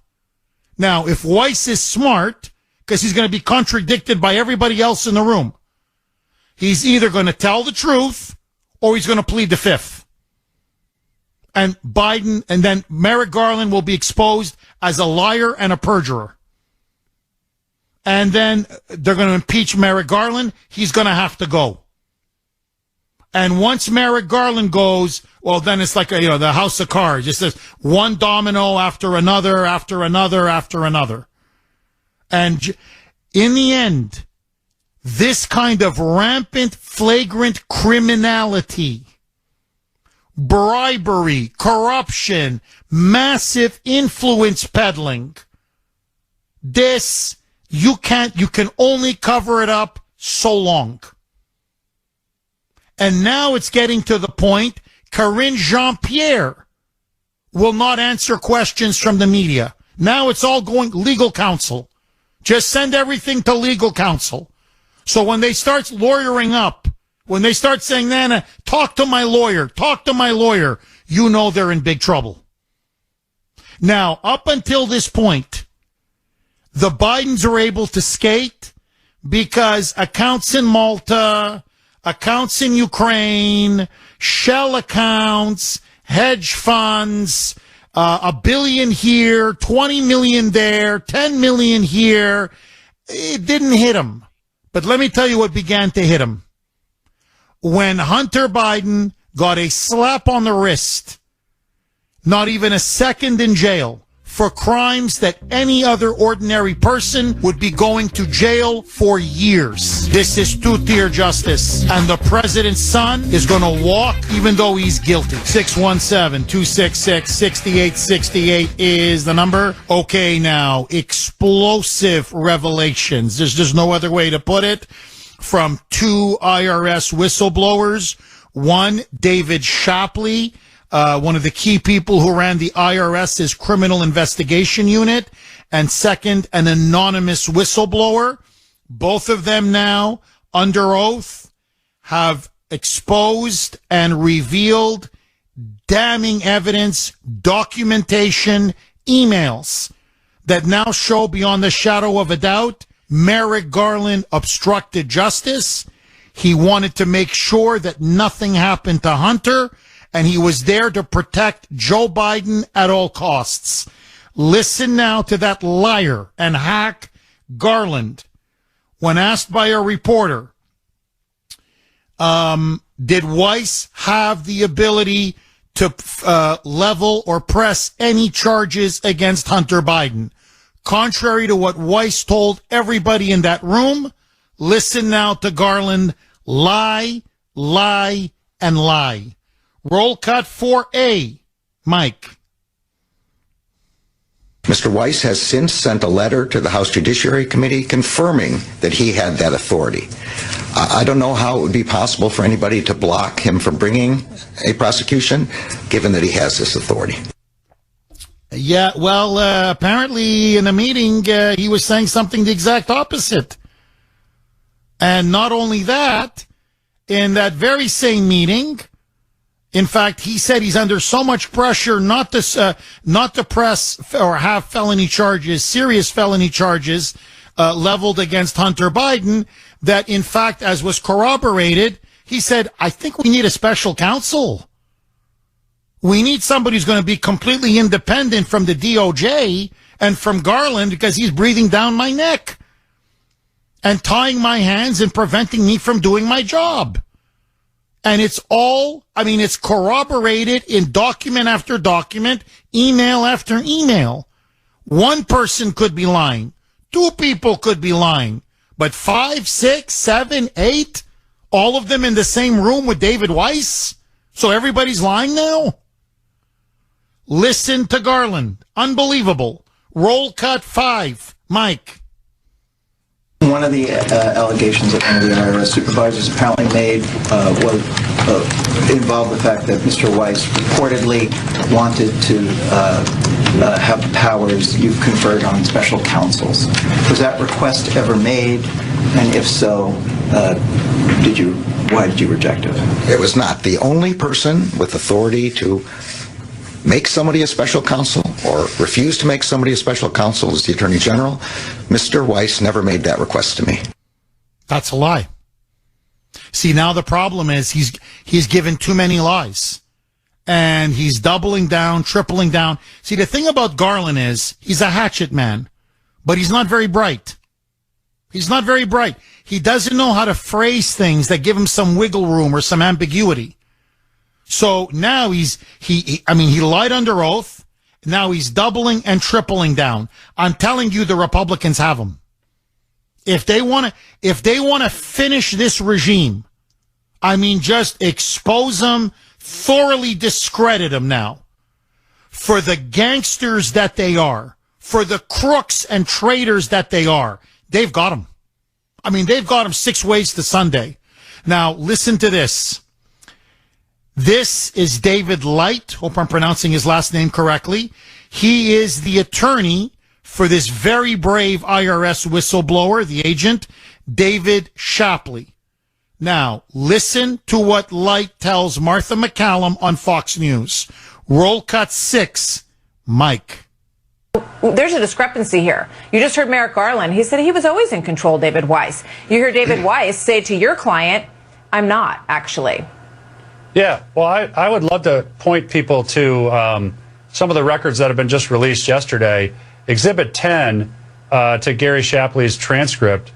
Now, if Weiss is smart, because he's going to be contradicted by everybody else in the room, he's either going to tell the truth or he's going to plead the fifth. And Biden, and then Merrick Garland will be exposed as a liar and a perjurer. And then they're going to impeach Merrick Garland. He's going to have to go. And once Merrick Garland goes, well, then it's like, the house of cards. Just says one domino after another, after another, after another. And in the end, this kind of rampant, flagrant criminality, bribery, corruption, massive influence peddling, this, you can only cover it up so long. And now it's getting to the point, Karine Jean-Pierre will not answer questions from the media. Now it's all going legal counsel. Just send everything to legal counsel. So when they start lawyering up, when they start saying, Nana, talk to my lawyer, you know they're in big trouble. Now, up until this point, the Bidens are able to skate because accounts in Malta, accounts in Ukraine, shell accounts, hedge funds, $1 billion here, 20 million there, 10 million here. It didn't hit them. But let me tell you what began to hit him. When Hunter Biden got a slap on the wrist, not even a second in jail, for crimes that any other ordinary person would be going to jail for years. This is two-tier justice. And the president's son is going to walk even though he's guilty. 617-266-6868 is the number. Okay, now, explosive revelations. There's just no other way to put it. From two IRS whistleblowers. One, David Shapley, one of the key people who ran the IRS's criminal investigation unit, and second, an anonymous whistleblower. Both of them now, under oath, have exposed and revealed damning evidence, documentation, emails that now show beyond the shadow of a doubt Merrick Garland obstructed justice. He wanted to make sure that nothing happened to Hunter, and he was there to protect Joe Biden at all costs. Listen now to that liar and hack Garland. When asked by a reporter, did Weiss have the ability to level or press any charges against Hunter Biden? Contrary to what Weiss told everybody in that room, listen now to Garland. Lie, lie, and lie. Roll cut 4A. Mike. Mr. Weiss has since sent a letter to the House Judiciary Committee confirming that he had that authority. I don't know how it would be possible for anybody to block him from bringing a prosecution, given that he has this authority. Yeah, well, apparently in a meeting, he was saying something the exact opposite. And not only that, in that very same meeting, in fact, he said he's under so much pressure not to press or have felony charges, serious felony charges, leveled against Hunter Biden, that in fact, as was corroborated, he said, I think we need a special counsel. We need somebody who's going to be completely independent from the DOJ and from Garland because he's breathing down my neck and tying my hands and preventing me from doing my job. And it's all, it's corroborated in document after document, email after email. One person could be lying. Two people could be lying. But 5, 6, 7, 8, all of them in the same room with David Weiss? So everybody's lying now? Listen to Garland. Unbelievable. Roll cut 5. Mike. One of the allegations that one of the IRS supervisors apparently made involved the fact that Mr. Weiss reportedly wanted to have powers you've conferred on special counsels. Was that request ever made? And if so, why did you reject it? It was not. The only person with authority to make somebody a special counsel or refuse to make somebody a special counsel is the Attorney General. Mr. Weiss never made that request to me. That's a lie. See, now the problem is he's given too many lies. And he's doubling down, tripling down. See, the thing about Garland is he's a hatchet man, but he's not very bright. He's not very bright. He doesn't know how to phrase things that give him some wiggle room or some ambiguity. So now he lied under oath. Now he's doubling and tripling down. I'm telling you, the Republicans have him. If they want to finish this regime, just expose them, thoroughly discredit them now for the gangsters that they are, for the crooks and traitors that they are. They've got them. They've got them 6 ways to Sunday. Now, listen to this. This is David Light. Hope I'm pronouncing his last name correctly. He is the attorney for this very brave IRS whistleblower, the agent, David Shapley. Now, listen to what Light tells Martha McCallum on Fox News. Roll cut 6. Mike. There's a discrepancy here. You just heard Merrick Garland. He said he was always in control, David Weiss. You hear David Weiss say to your client, I'm not, actually. Yeah, well, I would love to point people to some of the records that have been just released yesterday. Exhibit 10 to Gary Shapley's transcript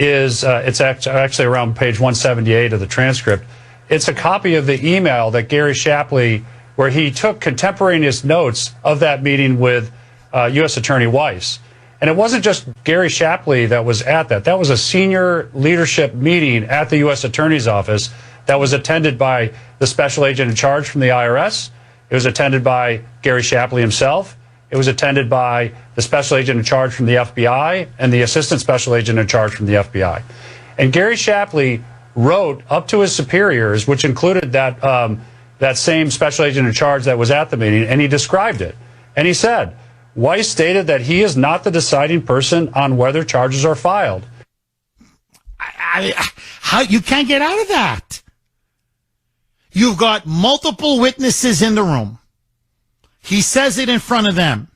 is it's actually around page 178 of the transcript. It's a copy of the email that Gary Shapley, where he took contemporaneous notes of that meeting with U.S. Attorney Weiss. And it wasn't just Gary Shapley that was at that. That was a senior leadership meeting at the U.S. Attorney's Office that was attended by the special agent in charge from the IRS. It was attended by Gary Shapley himself. It was attended by the special agent in charge from the FBI and the assistant special agent in charge from the FBI. And Gary Shapley wrote up to his superiors, which included that same special agent in charge that was at the meeting, and he described it. And he said, Weiss stated that he is not the deciding person on whether charges are filed. How you can't get out of that? You've got multiple witnesses in the room. He says it in front of them.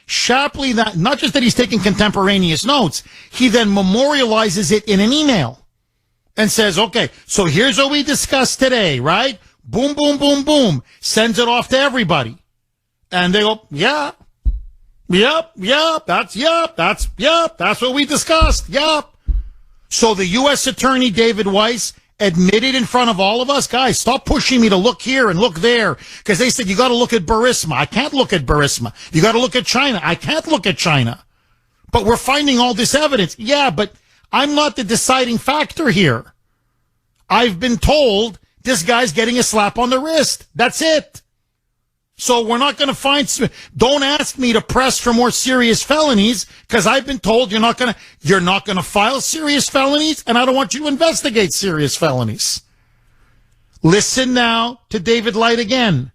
Shapley, not just that he's taking contemporaneous notes, he then memorializes it in an email and says, okay, so here's what we discussed today, right? Boom, boom, boom, boom. Sends it off to everybody. And they go, yeah. Yep, that's what we discussed. Yep. So the U.S. Attorney, David Weiss, admitted in front of all of us, guys, stop pushing me to look here and look there. Because they said, you got to look at Burisma. I can't look at Burisma. You got to look at China. I can't look at China. But we're finding all this evidence. Yeah, but I'm not the deciding factor here. I've been told this guy's getting a slap on the wrist. That's it. So we're not going to find, don't ask me to press for more serious felonies, because I've been told you're not going to file serious felonies, and I don't want you to investigate serious felonies. Listen now to David Light again,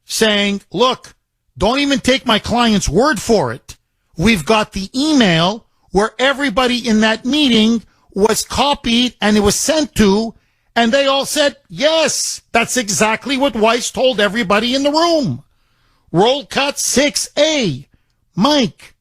saying, look, don't even take my client's word for it. We've got the email where everybody in that meeting was copied and it was sent to, and they all said, yes, that's exactly what Weiss told everybody in the room. Roll cut 6A. Mike.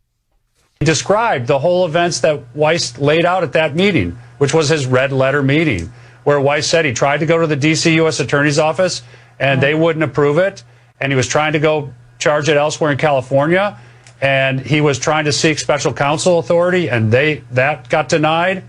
He described the whole events that Weiss laid out at that meeting, which was his red letter meeting, where Weiss said he tried to go to the D.C. U.S. Attorney's Office, and they wouldn't approve it, and he was trying to go charge it elsewhere in California, and he was trying to seek special counsel authority, and that got denied.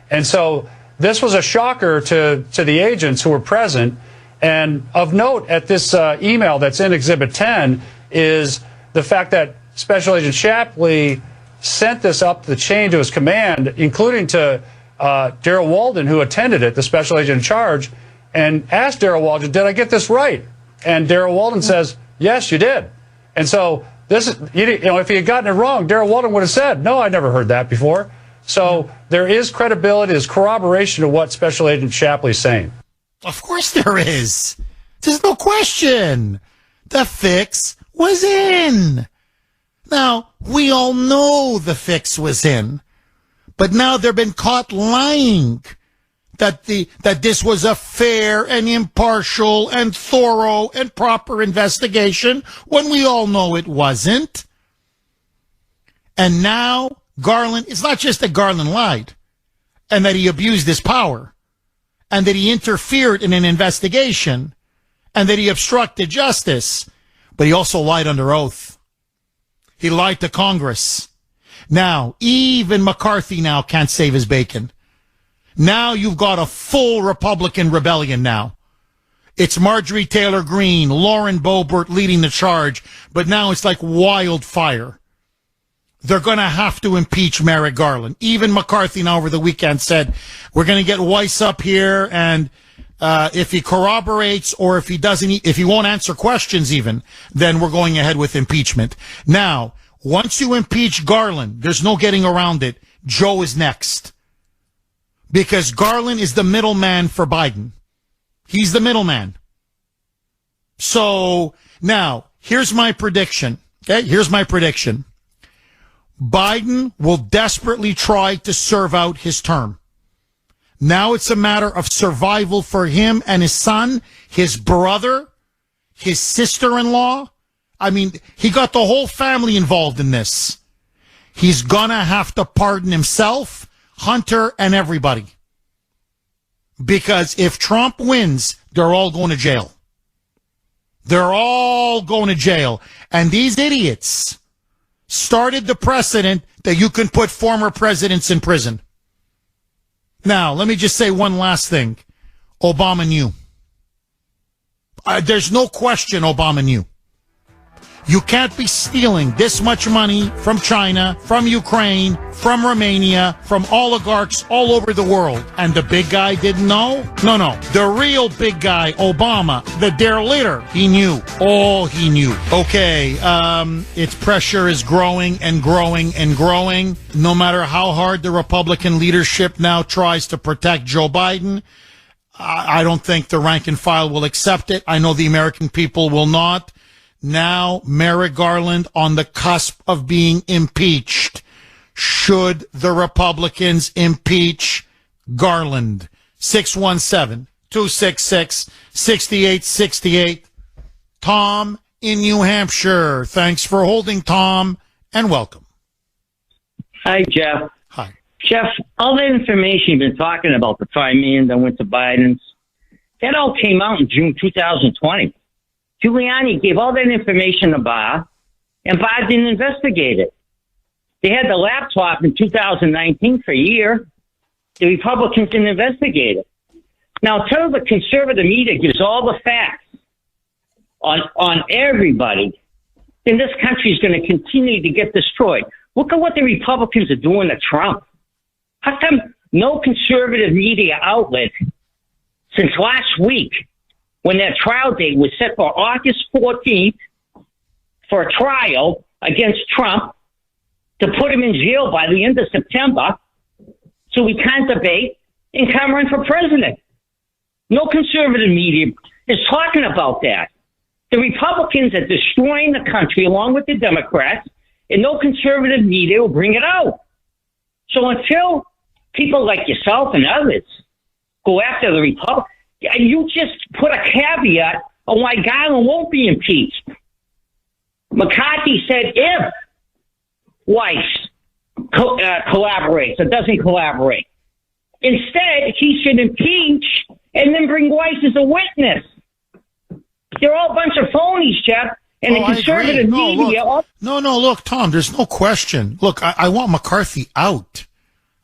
And so this was a shocker to the agents who were present. And of note at this email that's in Exhibit 10 is the fact that Special Agent Shapley sent this up the chain to his command, including to Darrell Walden, who attended it, the special agent in charge, and asked Darrell Walden, did I get this right? And Darrell Walden says, yes, you did. And so this is, if he had gotten it wrong, Darrell Walden would have said, no, I never heard that before. So there is credibility, there's corroboration of what Special Agent Shapley is saying. Of course there is. There's no question. The fix was in. Now, we all know the fix was in. But now they've been caught lying that this was a fair and impartial and thorough and proper investigation when we all know it wasn't. And now Garland, it's not just that Garland lied and that he abused his power and that he interfered in an investigation and that he obstructed justice, but he also lied under oath. He lied to Congress. Now, even McCarthy now can't save his bacon. Now you've got a full Republican rebellion now. It's Marjorie Taylor Greene, Lauren Boebert leading the charge, but now it's like wildfire. They're going to have to impeach Merrick Garland. Even McCarthy now over the weekend said, we're going to get Weiss up here, and if he corroborates or if he won't answer questions even, then we're going ahead with impeachment. Now, once you impeach Garland, there's no getting around it. Joe is next. Because Garland is the middleman for Biden. He's the middleman. So, now, here's my prediction. Okay, here's my prediction. Biden will desperately try to serve out his term. Now it's a matter of survival for him and his son, his brother, his sister-in-law. I mean, he got the whole family involved in this. He's gonna have to pardon himself, Hunter, and everybody. Because if Trump wins, they're all going to jail. They're all going to jail. And these idiots started the precedent that you can put former presidents in prison. Now, let me just say one last thing. Obama knew. There's no question Obama knew. You can't be stealing this much money from China, from Ukraine, from Romania, from oligarchs all over the world. And the big guy didn't know? No. The real big guy, Obama, the dear leader, he knew. All he knew. Okay, its pressure is growing and growing and growing. No matter how hard the Republican leadership now tries to protect Joe Biden, I don't think the rank and file will accept it. I know the American people will not. Now, Merrick Garland on the cusp of being impeached. Should the Republicans impeach Garland? 617-266-6868. Tom in New Hampshire. Thanks for holding, Tom, and welcome. Hi, Jeff. Hi. Jeff, all that information you've been talking about, the $5 million that went to Biden's, that all came out in June 2020. Giuliani gave all that information to Barr, and Barr didn't investigate it. They had the laptop in 2019 for a year. The Republicans didn't investigate it. Now, tell the conservative media gives all the facts on everybody, then this country is going to continue to get destroyed. Look at what the Republicans are doing to Trump. How come no conservative media outlet since last week, when that trial date was set for August 14th for a trial against Trump to put him in jail by the end of September so we can't debate and come run for president? No conservative media is talking about that. The Republicans are destroying the country along with the Democrats, and no conservative media will bring it out. So until people like yourself and others go after the Republicans, you just put a caveat on why Garland won't be impeached. McCarthy said if Weiss collaborates or doesn't collaborate. Instead, he should impeach and then bring Weiss as a witness. They're all a bunch of phonies, Jeff. And the conservative media... Look, Tom, there's no question. Look, I want McCarthy out.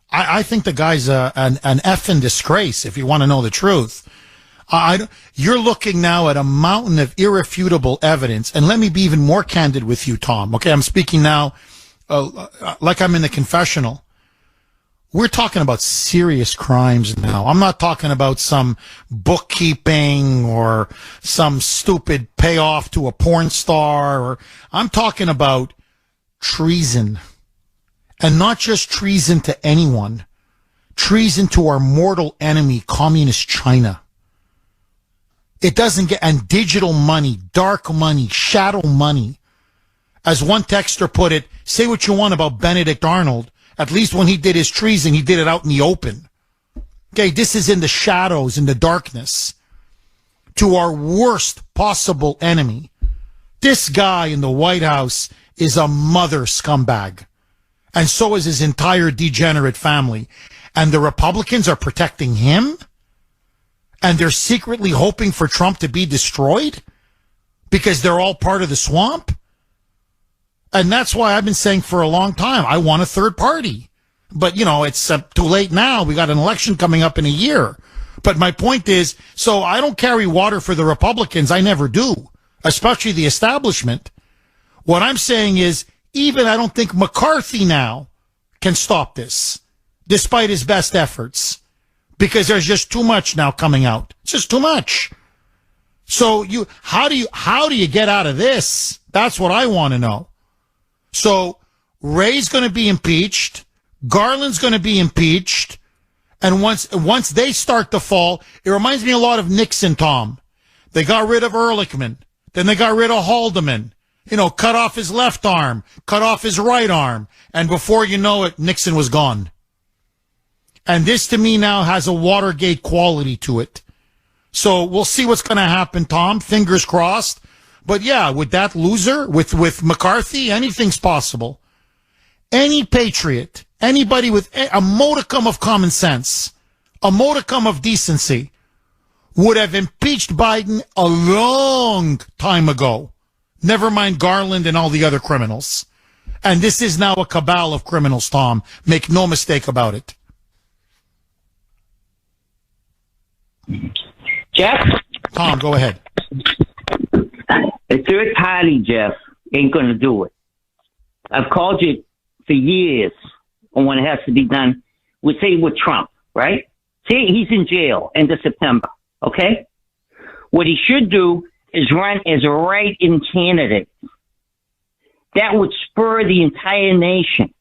I think the guy's an effing disgrace, if you want to know the truth. You're looking now at a mountain of irrefutable evidence, and let me be even more candid with you, Tom. Okay, I'm speaking now like I'm in the confessional. We're talking about serious crimes now. I'm not talking about some bookkeeping or some stupid payoff to a porn star. I'm talking about treason. And not just treason to anyone. Treason to our mortal enemy, Communist China. It doesn't get, and digital money, dark money, shadow money. As one texter put it, say what you want about Benedict Arnold. At least when he did his treason, he did it out in the open. Okay, this is in the shadows, in the darkness. To our worst possible enemy. This guy in the White House is a mother scumbag. And so is his entire degenerate family. And the Republicans are protecting him? And they're secretly hoping for Trump to be destroyed? Because they're all part of the swamp? And that's why I've been saying for a long time, I want a third party. But, you know, it's too late now. We got an election coming up in a year. But my point is, so I don't carry water for the Republicans. I never do, especially the establishment. What I'm saying is, even I don't think McCarthy now can stop this, despite his best efforts, because there's just too much now coming out. It's just too much. So how do you get out of this? That's what I want to know. So Wray's going to be impeached. Garland's going to be impeached. And once they start to fall, it reminds me a lot of Nixon, Tom. They got rid of Ehrlichman. Then they got rid of Haldeman. You know, cut off his left arm, cut off his right arm. And before you know it, Nixon was gone. And this to me now has a Watergate quality to it. So we'll see what's going to happen, Tom. Fingers crossed. But yeah, with that loser, with McCarthy, anything's possible. Any patriot, anybody with a modicum of common sense, a modicum of decency, would have impeached Biden a long time ago. Never mind Garland and all the other criminals. And this is now a cabal of criminals, Tom. Make no mistake about it. Jeff? Tom, go ahead. A third party, Jeff, ain't going to do it. I've called you for years on when it has to be done. With Trump, right? Say he's in jail end of September, okay? What he should do is run as a write-in candidate. That would spur the entire nation.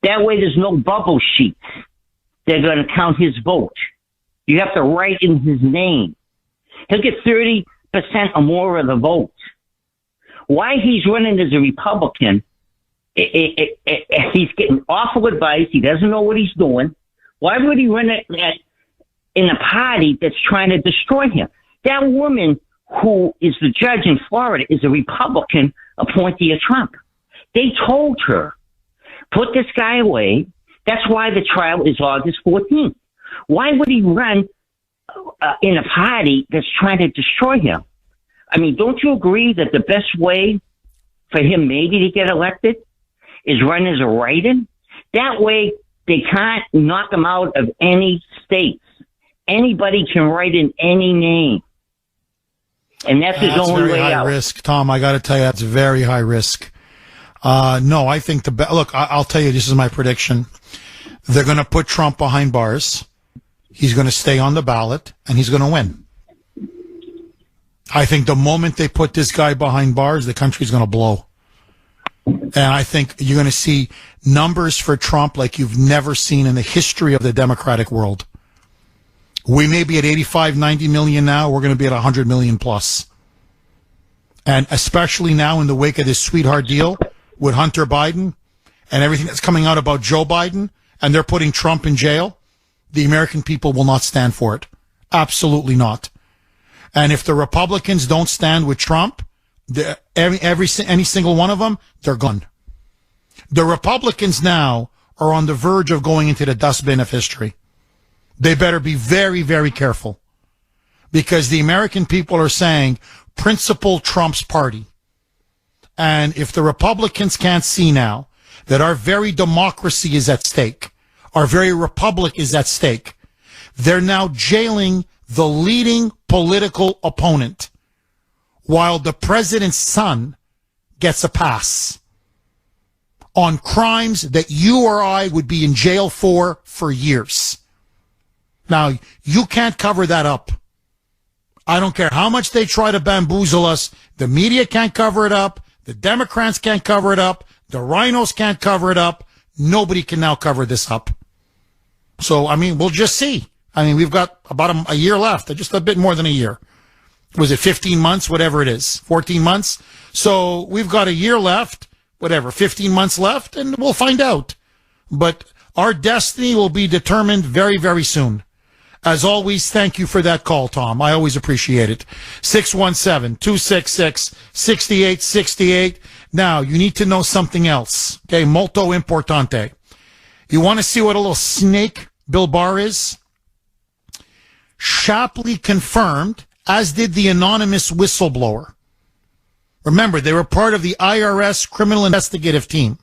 That way there's no bubble sheets. They're going to count his vote. You have to write in his name. He'll get 30% or more of the vote. Why he's running as a Republican, he's getting awful advice. He doesn't know what he's doing. Why would he run it in a party that's trying to destroy him? That woman who is the judge in Florida is a Republican appointee of Trump. They told her, put this guy away. That's why the trial is August 14th. Why would he run in a party that's trying to destroy him? I mean, don't you agree that the best way for him maybe to get elected is run as a write-in? That way they can't knock him out of any states. Anybody can write in any name. And that's his only way out. That's very high risk, Tom. I got to tell you, that's very high risk. No, I think look, I'll tell you, this is my prediction. They're going to put Trump behind bars. He's going to stay on the ballot, and he's going to win. I think the moment they put this guy behind bars, the country's going to blow. And I think you're going to see numbers for Trump like you've never seen in the history of the democratic world. We may be at 85, 90 million now. We're going to be at 100 million plus. And especially now in the wake of this sweetheart deal with Hunter Biden and everything that's coming out about Joe Biden, and they're putting Trump in jail, the American people will not stand for it. Absolutely not. And if the Republicans don't stand with Trump, any single one of them, they're gone. The Republicans now are on the verge of going into the dustbin of history. They better be very, very careful, because the American people are saying principle Trump's party. And if the Republicans can't see now that our very democracy is at stake, our very republic is at stake, they're now jailing the leading political opponent while the president's son gets a pass on crimes that you or I would be in jail for years. Now, you can't cover that up. I don't care how much they try to bamboozle us. The media can't cover it up. The Democrats can't cover it up. The rhinos can't cover it up. Nobody can now cover this up. So, I mean, we'll just see. I mean, we've got about a year left, just a bit more than a year. Was it 15 months, whatever it is, 14 months? So we've got a year left, whatever, 15 months left, and we'll find out. But our destiny will be determined very, very soon. As always, thank you for that call, Tom. I always appreciate it. 617-266-6868. Now, you need to know something else. Okay, molto importante. You want to see what a little snake Bill Barr is? Shapley confirmed, as did the anonymous whistleblower. Remember, they were part of the IRS criminal investigative team.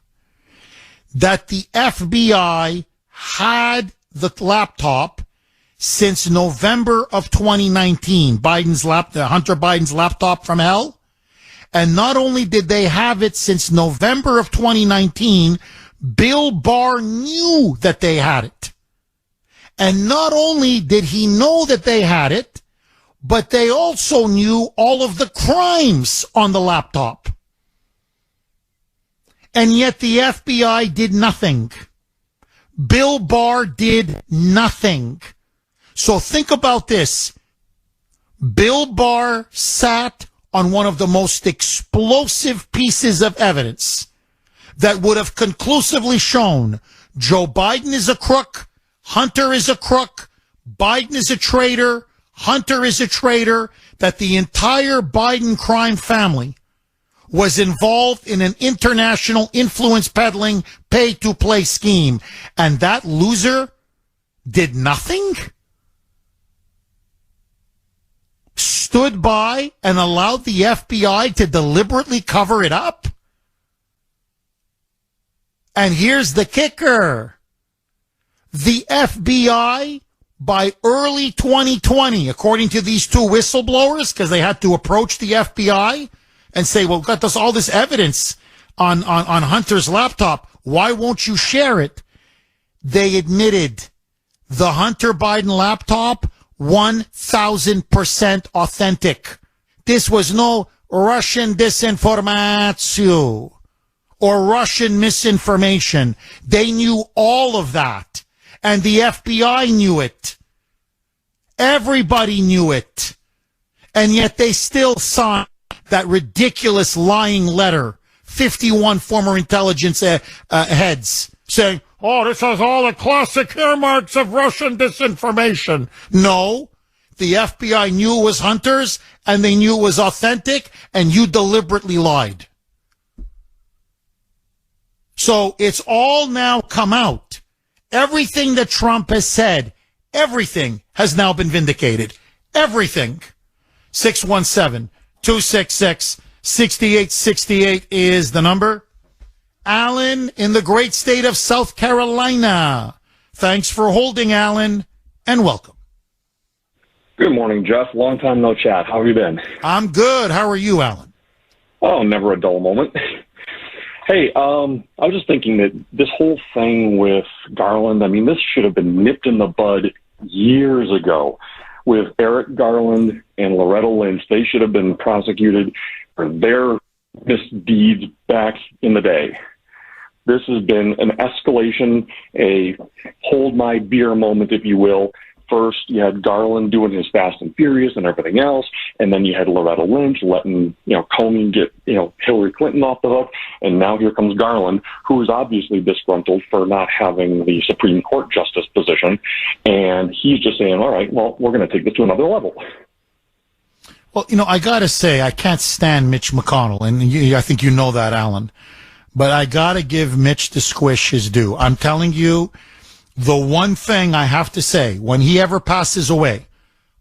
That the FBI had the laptop since November of 2019, Hunter Biden's laptop from hell. And not only did they have it since November of 2019, Bill Barr knew that they had it. And not only did he know that they had it, but they also knew all of the crimes on the laptop. And yet the FBI did nothing. Bill Barr did nothing. So think about this. Bill Barr sat on one of the most explosive pieces of evidence that would have conclusively shown Joe Biden is a crook, Hunter is a crook, Biden is a traitor, Hunter is a traitor, that the entire Biden crime family was involved in an international influence peddling pay-to-play scheme. And that loser did nothing? Stood by and allowed the FBI to deliberately cover it up? And here's the kicker. The FBI by early 2020, according to these two whistleblowers, because they had to approach the FBI and say, well, we've got all this evidence on Hunter's laptop. Why won't you share it? They admitted the Hunter Biden laptop, 1,000% authentic. This was no Russian disinformation or Russian misinformation. They knew all of that. And the FBI knew it. Everybody knew it. And yet they still signed that ridiculous lying letter. 51 former intelligence heads saying, oh, this has all the classic earmarks of Russian disinformation. No, the FBI knew it was Hunter's, and they knew it was authentic, and you deliberately lied. So it's all now come out. Everything that Trump has said, everything has now been vindicated. Everything. 617-266-6868 is the number. Alan in the great state of South Carolina. Thanks for holding, Alan, and welcome. Good morning, Jeff. Long time no chat. How have you been? I'm good. How are you, Alan? Oh, never a dull moment. Hey, I was just thinking that this whole thing with Garland, I mean, this should have been nipped in the bud years ago. With Eric Garland and Loretta Lynch, they should have been prosecuted for their misdeeds back in the day. This has been an escalation, a hold my beer moment, if you will. First, you had Garland doing his Fast and Furious and everything else, and then you had Loretta Lynch letting, Comey get, Hillary Clinton off the hook, and now here comes Garland, who is obviously disgruntled for not having the Supreme Court justice position, and he's just saying, all right, well, we're going to take this to another level. Well, I got to say, I can't stand Mitch McConnell, and I think you know that, Alan, but I got to give Mitch the squish his due. I'm telling you, the one thing I have to say, when he ever passes away,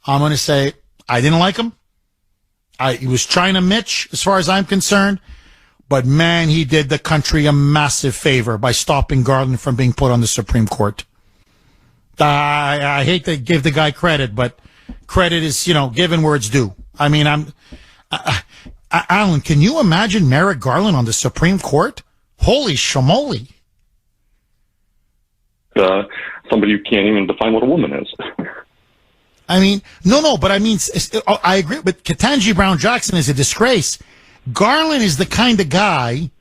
I'm going to say, I didn't like him. He was trying to Mitch, as far as I'm concerned. But, man, he did the country a massive favor by stopping Garland from being put on the Supreme Court. I hate to give the guy credit, but credit is, given where it's due. I mean, Alan, can you imagine Merrick Garland on the Supreme Court? Holy shamoly. Somebody who can't even define what a woman is. I mean, no, but I mean, I agree, but Ketanji Brown Jackson is a disgrace. Garland is the kind of guy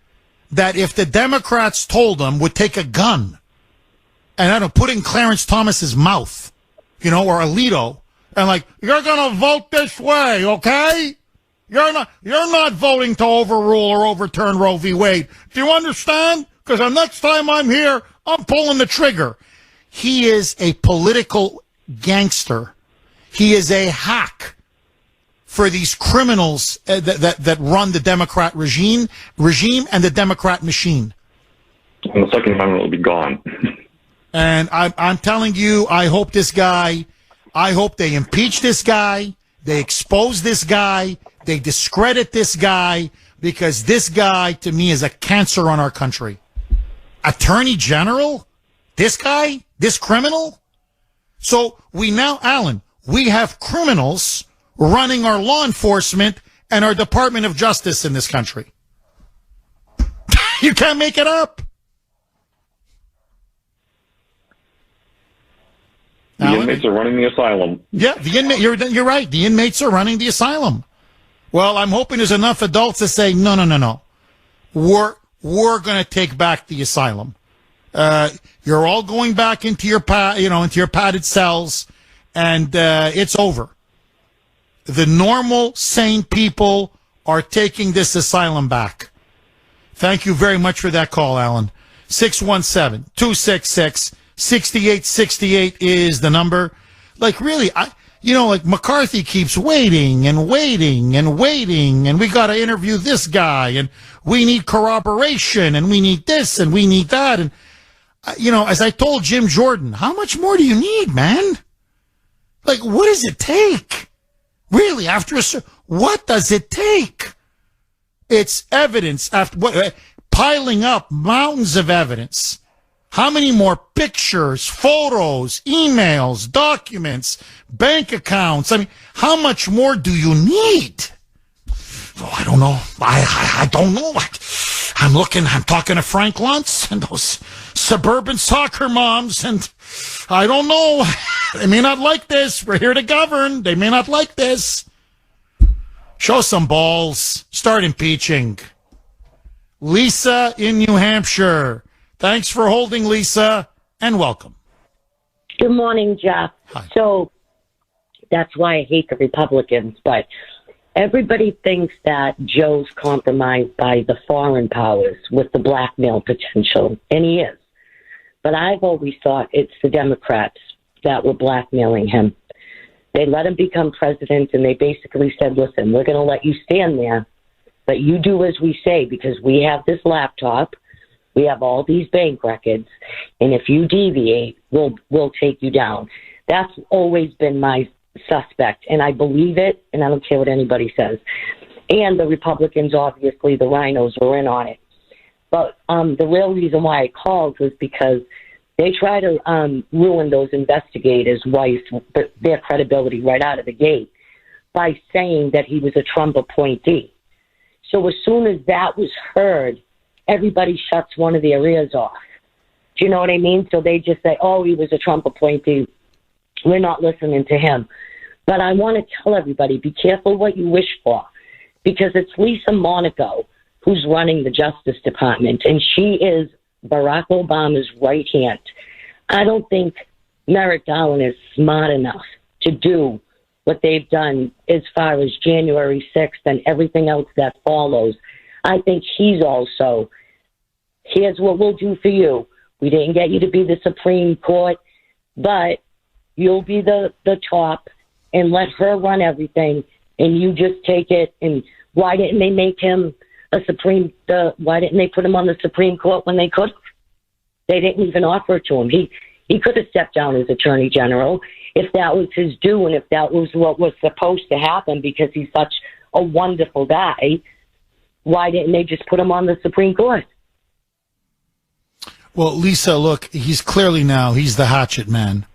that if the Democrats told him would take a gun and put it in Clarence Thomas's mouth, or Alito, and you're going to vote this way, okay? You're not voting to overrule or overturn Roe v. Wade. Do you understand? Because the next time I'm here, I'm pulling the trigger. He is a political gangster. He is a hack for these criminals that run the Democrat regime and the Democrat machine. And the Second Amendment will be gone. And I'm telling you, I hope they impeach this guy, they expose this guy, they discredit this guy, because this guy, to me, is a cancer on our country. Attorney General? This guy? This criminal? So Alan, we have criminals running our law enforcement and our Department of Justice in this country. You can't make it up. The inmates are running the asylum. Yeah, you're right. The inmates are running the asylum. Well, I'm hoping there's enough adults to say, no. We're going to take back the asylum. You're all going back into your padded cells, and it's over. The normal, sane people are taking this asylum back. Thank you very much for that call, Alan. 617-266-6868 is the number. Really, McCarthy keeps waiting, and we got to interview this guy, and we need corroboration, and we need this, and we need that. And, as I told Jim Jordan, how much more do you need, man? What does it take? Really, what does it take? It's evidence piling up mountains of evidence How many more pictures, photos, emails, documents, bank accounts? I mean, how much more do you need? Oh, I don't know. I don't know. I'm talking to Frank Luntz and those suburban soccer moms, and I don't know. They may not like this. We're here to govern. They may not like this. Show some balls. Start impeaching. Lisa in New Hampshire. Thanks for holding, Lisa, and welcome. Good morning, Jeff. Hi. So that's why I hate the Republicans, but everybody thinks that Joe's compromised by the foreign powers with the blackmail potential, and he is. But I've always thought it's the Democrats that were blackmailing him. They let him become president, and they basically said, listen, we're going to let you stand there, but you do as we say, because we have this laptop, we have all these bank records, and if you deviate, we'll take you down. That's always been my suspect, and I believe it, and I don't care what anybody says. And the Republicans, obviously, the rhinos were in on it. But the real reason why I called was because they try to ruin those investigators' wife, their credibility right out of the gate by saying that he was a Trump appointee. So as soon as that was heard, everybody shuts one of their ears off. Do you know what I mean? So they just say, oh, he was a Trump appointee. We're not listening to him. But I want to tell everybody, be careful what you wish for, because it's Lisa Monaco who's running the Justice Department, and she is Barack Obama's right hand. I don't think Merrick Garland is smart enough to do what they've done as far as January 6th and everything else that follows. I think he's also, here's what we'll do for you. We didn't get you to be the Supreme Court, but you'll be the top, and let her run everything, and you just take it. And why didn't they make him why didn't they put him on the Supreme Court when they could? They didn't even offer it to him. He could have stepped down as Attorney General if that was his due and if that was what was supposed to happen, because he's such a wonderful guy. Why didn't they just put him on the Supreme Court? Well, Lisa, look, he's the hatchet man.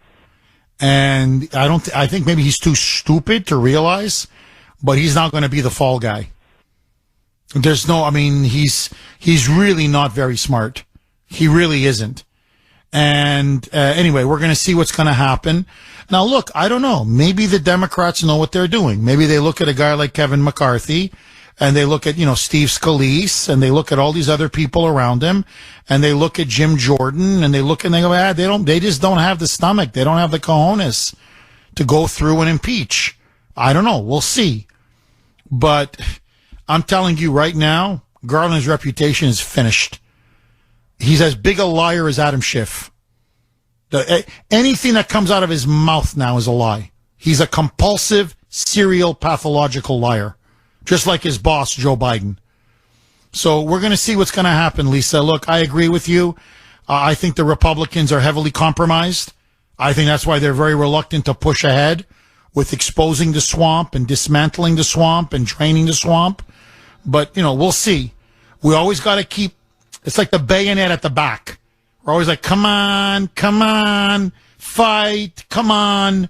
And I think maybe he's too stupid to realize, but he's not going to be the fall guy. He's really not very smart. He really isn't. And anyway, we're going to see what's going to happen. Now, look, I don't know. Maybe the Democrats know what they're doing. Maybe they look at a guy like Kevin McCarthy, and they look at, Steve Scalise, and they look at all these other people around him, and they look at Jim Jordan, and they look and they go, they just don't have the stomach. They don't have the cojones to go through and impeach. I don't know. We'll see. But I'm telling you right now, Garland's reputation is finished. He's as big a liar as Adam Schiff. Anything that comes out of his mouth now is a lie. He's a compulsive, serial, pathological liar, just like his boss, Joe Biden. So we're going to see what's going to happen, Lisa. Look, I agree with you. I think the Republicans are heavily compromised. I think that's why they're very reluctant to push ahead with exposing the swamp and dismantling the swamp and draining the swamp. But, we'll see. We always got to keep, it's like the bayonet at the back. We're always like, come on, fight, come on.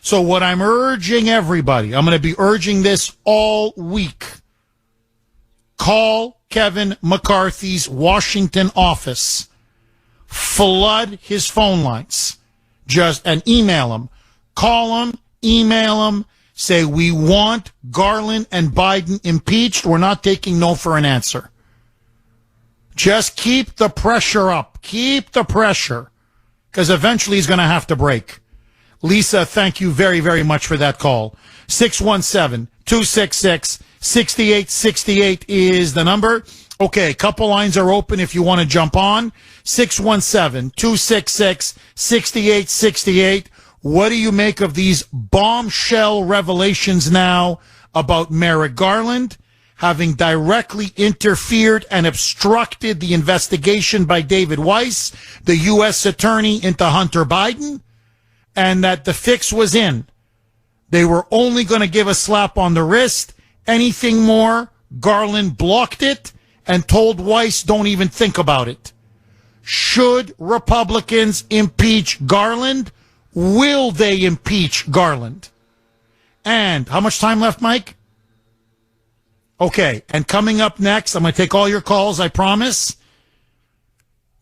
So what I'm urging everybody, I'm going to be urging this all week. Call Kevin McCarthy's Washington office. Flood his phone lines. And email him. Call him, email him. Say, we want Garland and Biden impeached. We're not taking no for an answer. Just keep the pressure up. Keep the pressure. Because eventually he's going to have to break. Lisa, thank you very, very much for that call. 617-266-6868 is the number. Okay, a couple lines are open if you want to jump on. 617-266-6868. What do you make of these bombshell revelations now about Merrick Garland having directly interfered and obstructed the investigation by David Weiss, the U.S. attorney, into Hunter Biden, and that the fix was in? They were only going to give a slap on the wrist. Anything more, Garland blocked it and told Weiss, don't even think about it. Should Republicans impeach Garland? Will they impeach Garland? And how much time left, Mike? Okay, and coming up next, I'm going to take all your calls, I promise.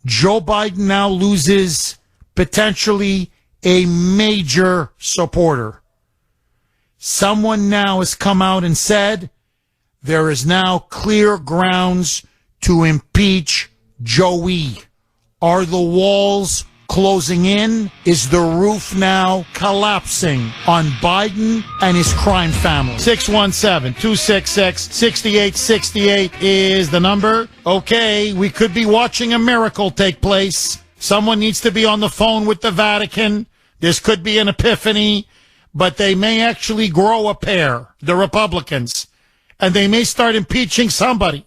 Joe Biden now loses potentially a major supporter. Someone now has come out and said there is now clear grounds to impeach Joey. Are the walls closing in? Is the roof now collapsing on Biden and his crime family? 617-266-6868 is the number. Okay, we could be watching a miracle take place. Someone needs to be on the phone with the Vatican. This could be an epiphany, but they may actually grow a pair, the Republicans, and they may start impeaching somebody.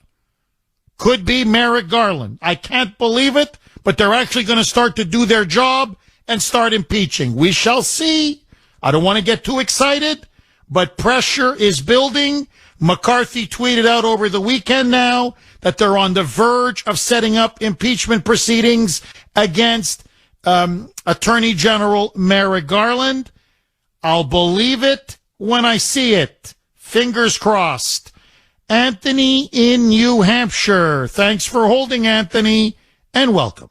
Could be Merrick Garland. I can't believe it, but they're actually going to start to do their job and start impeaching. We shall see. I don't want to get too excited, but pressure is building. McCarthy tweeted out over the weekend now that they're on the verge of setting up impeachment proceedings against Attorney General Merrick Garland. I'll believe it when I see it. Fingers crossed. Anthony in New Hampshire. Thanks for holding, Anthony, and welcome.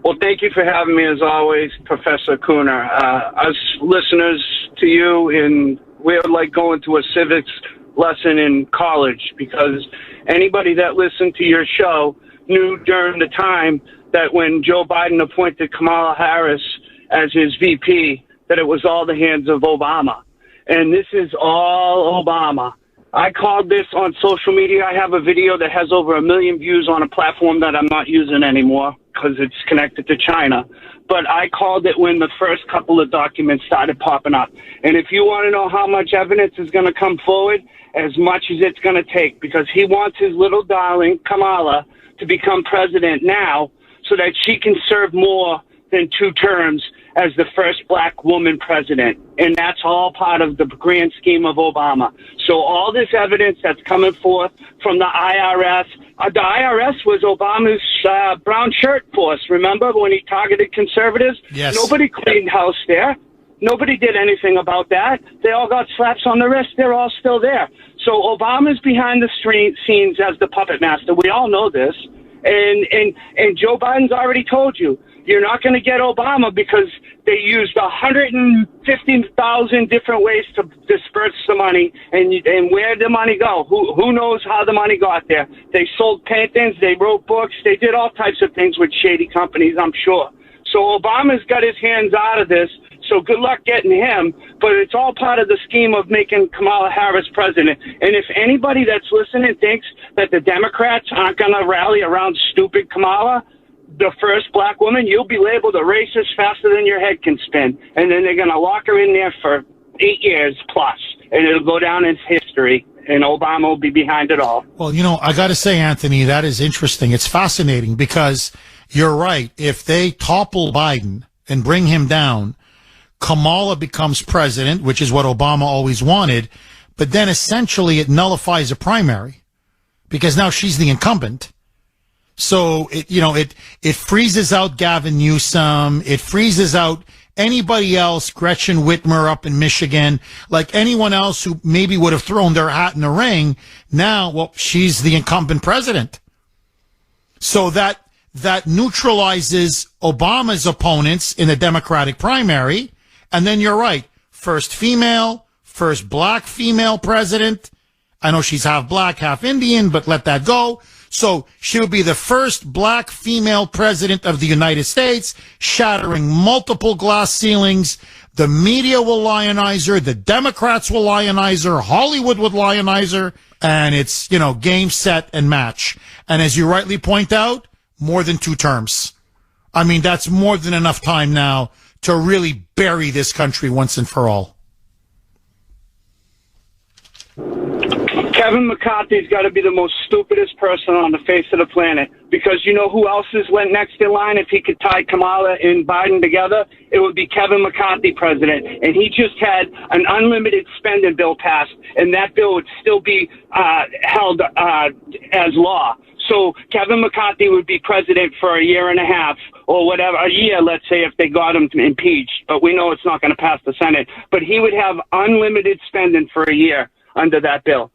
Well, thank you for having me, as always, Professor Kuhner. Us listeners to you, we're like going to a civics lesson in college, because anybody that listened to your show knew during the time that when Joe Biden appointed Kamala Harris as his VP, that it was all the hands of Obama. And this is all Obama. I called this on social media. I have a video that has over 1 million views on a platform that I'm not using anymore because it's connected to China. But I called it when the first couple of documents started popping up. And if you want to know how much evidence is going to come forward, as much as it's going to take, because he wants his little darling, Kamala, to become president now so that she can serve more than 2 terms as the first black woman president. And that's all part of the grand scheme of Obama. So all this evidence that's coming forth from the IRS, the IRS was Obama's brown shirt force, remember, when he targeted conservatives? Yes. Nobody cleaned house there. Nobody did anything about that. They all got slaps on the wrist. They're all still there. So Obama's behind the scenes as the puppet master. We all know this. And Joe Biden's already told you, you're not going to get Obama because they used 150,000 different ways to disperse the money. And where did the money go? Who knows how the money got there? They sold paintings. They wrote books. They did all types of things with shady companies, I'm sure. So Obama's got his hands out of this. So good luck getting him. But it's all part of the scheme of making Kamala Harris president. And if anybody that's listening thinks that the Democrats aren't going to rally around stupid Kamala, the first black woman, you'll be labeled a racist faster than your head can spin. And then they're going to lock her in there for 8 years plus. And it'll go down in history. And Obama will be behind it all. Well, I got to say, Anthony, that is interesting. It's fascinating because you're right. If they topple Biden and bring him down, Kamala becomes president, which is what Obama always wanted. But then essentially it nullifies a primary because now she's the incumbent. So it freezes out Gavin Newsom. It freezes out anybody else, Gretchen Whitmer up in Michigan, like anyone else who maybe would have thrown their hat in the ring. Now, well, she's the incumbent president. So that neutralizes Obama's opponents in the Democratic primary. And then you're right. First female, first black female president. I know she's half black, half Indian, but let that go. So she'll be the first black female president of the United States, shattering multiple glass ceilings. The media will lionize her. The Democrats will lionize her. Hollywood would lionize her. And it's, game, set, and match. And as you rightly point out, more than 2 terms. I mean, that's more than enough time now to really bury this country once and for all. Kevin McCarthy's got to be the most stupidest person on the face of the planet. Because you know who else went next in line if he could tie Kamala and Biden together? It would be Kevin McCarthy, president. And he just had an unlimited spending bill passed, and that bill would still be held as law. So Kevin McCarthy would be president for a year and a half or whatever, a year, let's say, if they got him impeached. But we know it's not going to pass the Senate. But he would have unlimited spending for a year under that bill.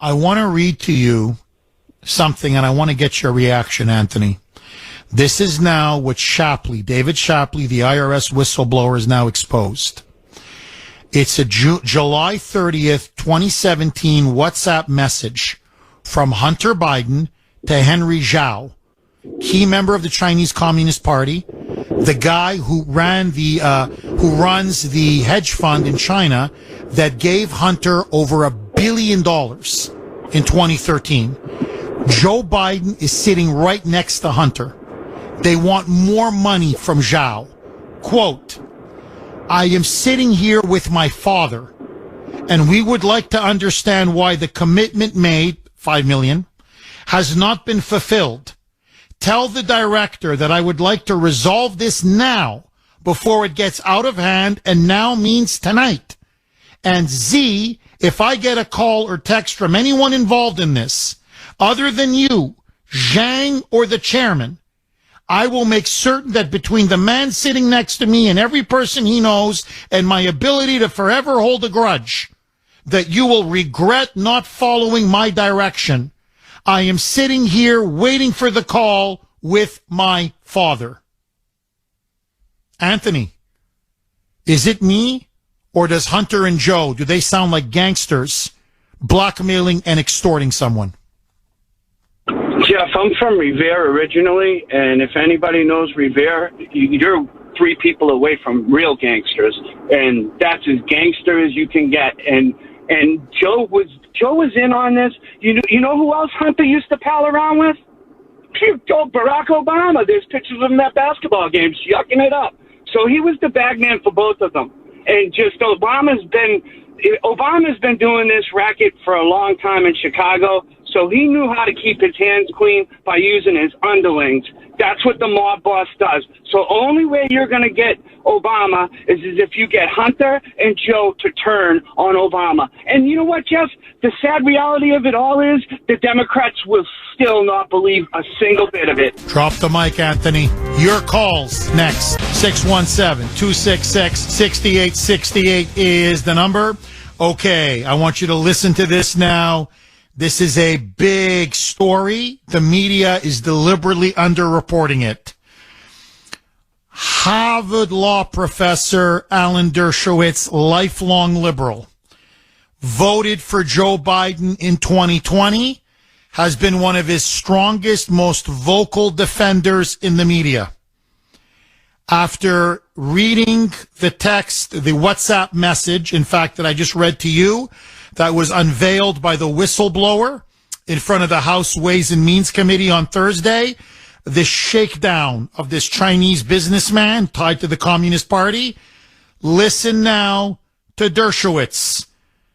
I want to read to you something, and I want to get your reaction, Anthony. This is now what David Shapley, the IRS whistleblower, is now exposed. It's a July 30th, 2017 WhatsApp message from Hunter Biden to Henry Zhao, key member of the Chinese Communist Party, the guy who runs the hedge fund in China that gave Hunter over $1 billion in 2013. Joe Biden is sitting right next to Hunter. They want more money from Zhao. Quote, I am sitting here with my father, and we would like to understand why the commitment made, $5 million, has not been fulfilled. Tell the director that I would like to resolve this now before it gets out of hand, and now means tonight. And Z, if I get a call or text from anyone involved in this, other than you, Zhang, or the chairman, I will make certain that between the man sitting next to me and every person he knows and my ability to forever hold a grudge, that you will regret not following my direction. I am sitting here waiting for the call with my father. Anthony, is it me, or does Hunter and Joe, do they sound like gangsters blackmailing and extorting someone? Jeff, I'm from Revere originally, and if anybody knows Revere, you're 3 people away from real gangsters, and that's as gangster as you can get. And Joe was in on this. You know who else Hunter used to pal around with? Barack Obama. There's pictures of him at basketball games yucking it up. So he was the bag man for both of them. And just Obama's been doing this racket for a long time in Chicago. So he knew how to keep his hands clean by using his underlings. That's what the mob boss does. So only way you're going to get Obama is if you get Hunter and Joe to turn on Obama. And you know what, Jeff? The sad reality of it all is the Democrats will still not believe a single bit of it. Drop the mic, Anthony. Your calls next. 617-266-6868 is the number. Okay, I want you to listen to this now. This is a big story. The media is deliberately underreporting it. Harvard law professor Alan Dershowitz, lifelong liberal, voted for Joe Biden in 2020, has been one of his strongest, most vocal defenders in the media. After reading the text, the WhatsApp message, in fact, that I just read to you, that was unveiled by the whistleblower in front of the House Ways and Means Committee on Thursday, this shakedown of this Chinese businessman tied to the Communist Party. Listen now to Dershowitz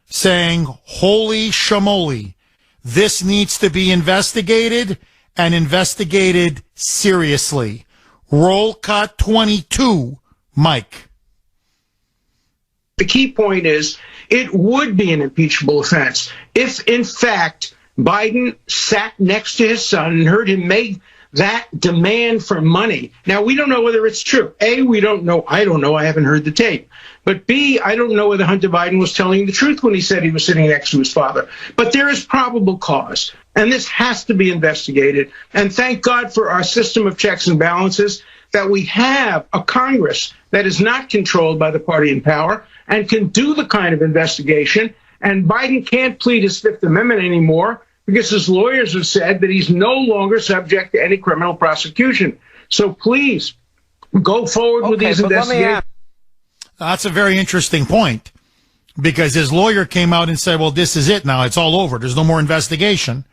saying, holy shamoly, this needs to be investigated and investigated seriously. Roll cut 22, Mike. The key point is it would be an impeachable offense if, in fact, Biden sat next to his son and heard him make that demand for money. Now, we don't know whether it's true. A, we don't know. I don't know. I haven't heard the tape. But B, I don't know whether Hunter Biden was telling the truth when he said he was sitting next to his father. But there is probable cause, and this has to be investigated. And thank God for our system of checks and balances, that we have a Congress that is not controlled by the party in power and can do the kind of investigation. And Biden can't plead his Fifth Amendment anymore because his lawyers have said that he's no longer subject to any criminal prosecution. So please go forward with these investigations. That's a very interesting point, because his lawyer came out and said, well, this is it now. It's all over. There's no more investigation.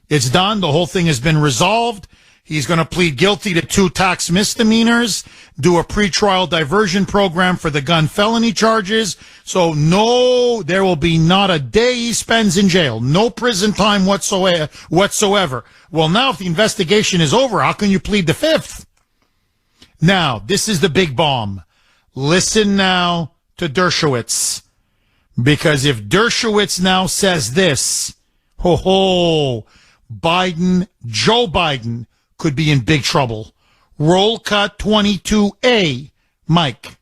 It's done. The whole thing has been resolved. He's going to plead guilty to 2 tax misdemeanors, do a pretrial diversion program for the gun felony charges. So no, there will be not a day he spends in jail. No prison time whatsoever. Well, now if the investigation is over, how can you plead the 5th? Now, this is the big bomb. Listen now to Dershowitz. Because if Dershowitz now says this, Joe Biden could be in big trouble. Roll cut 22A, Mike.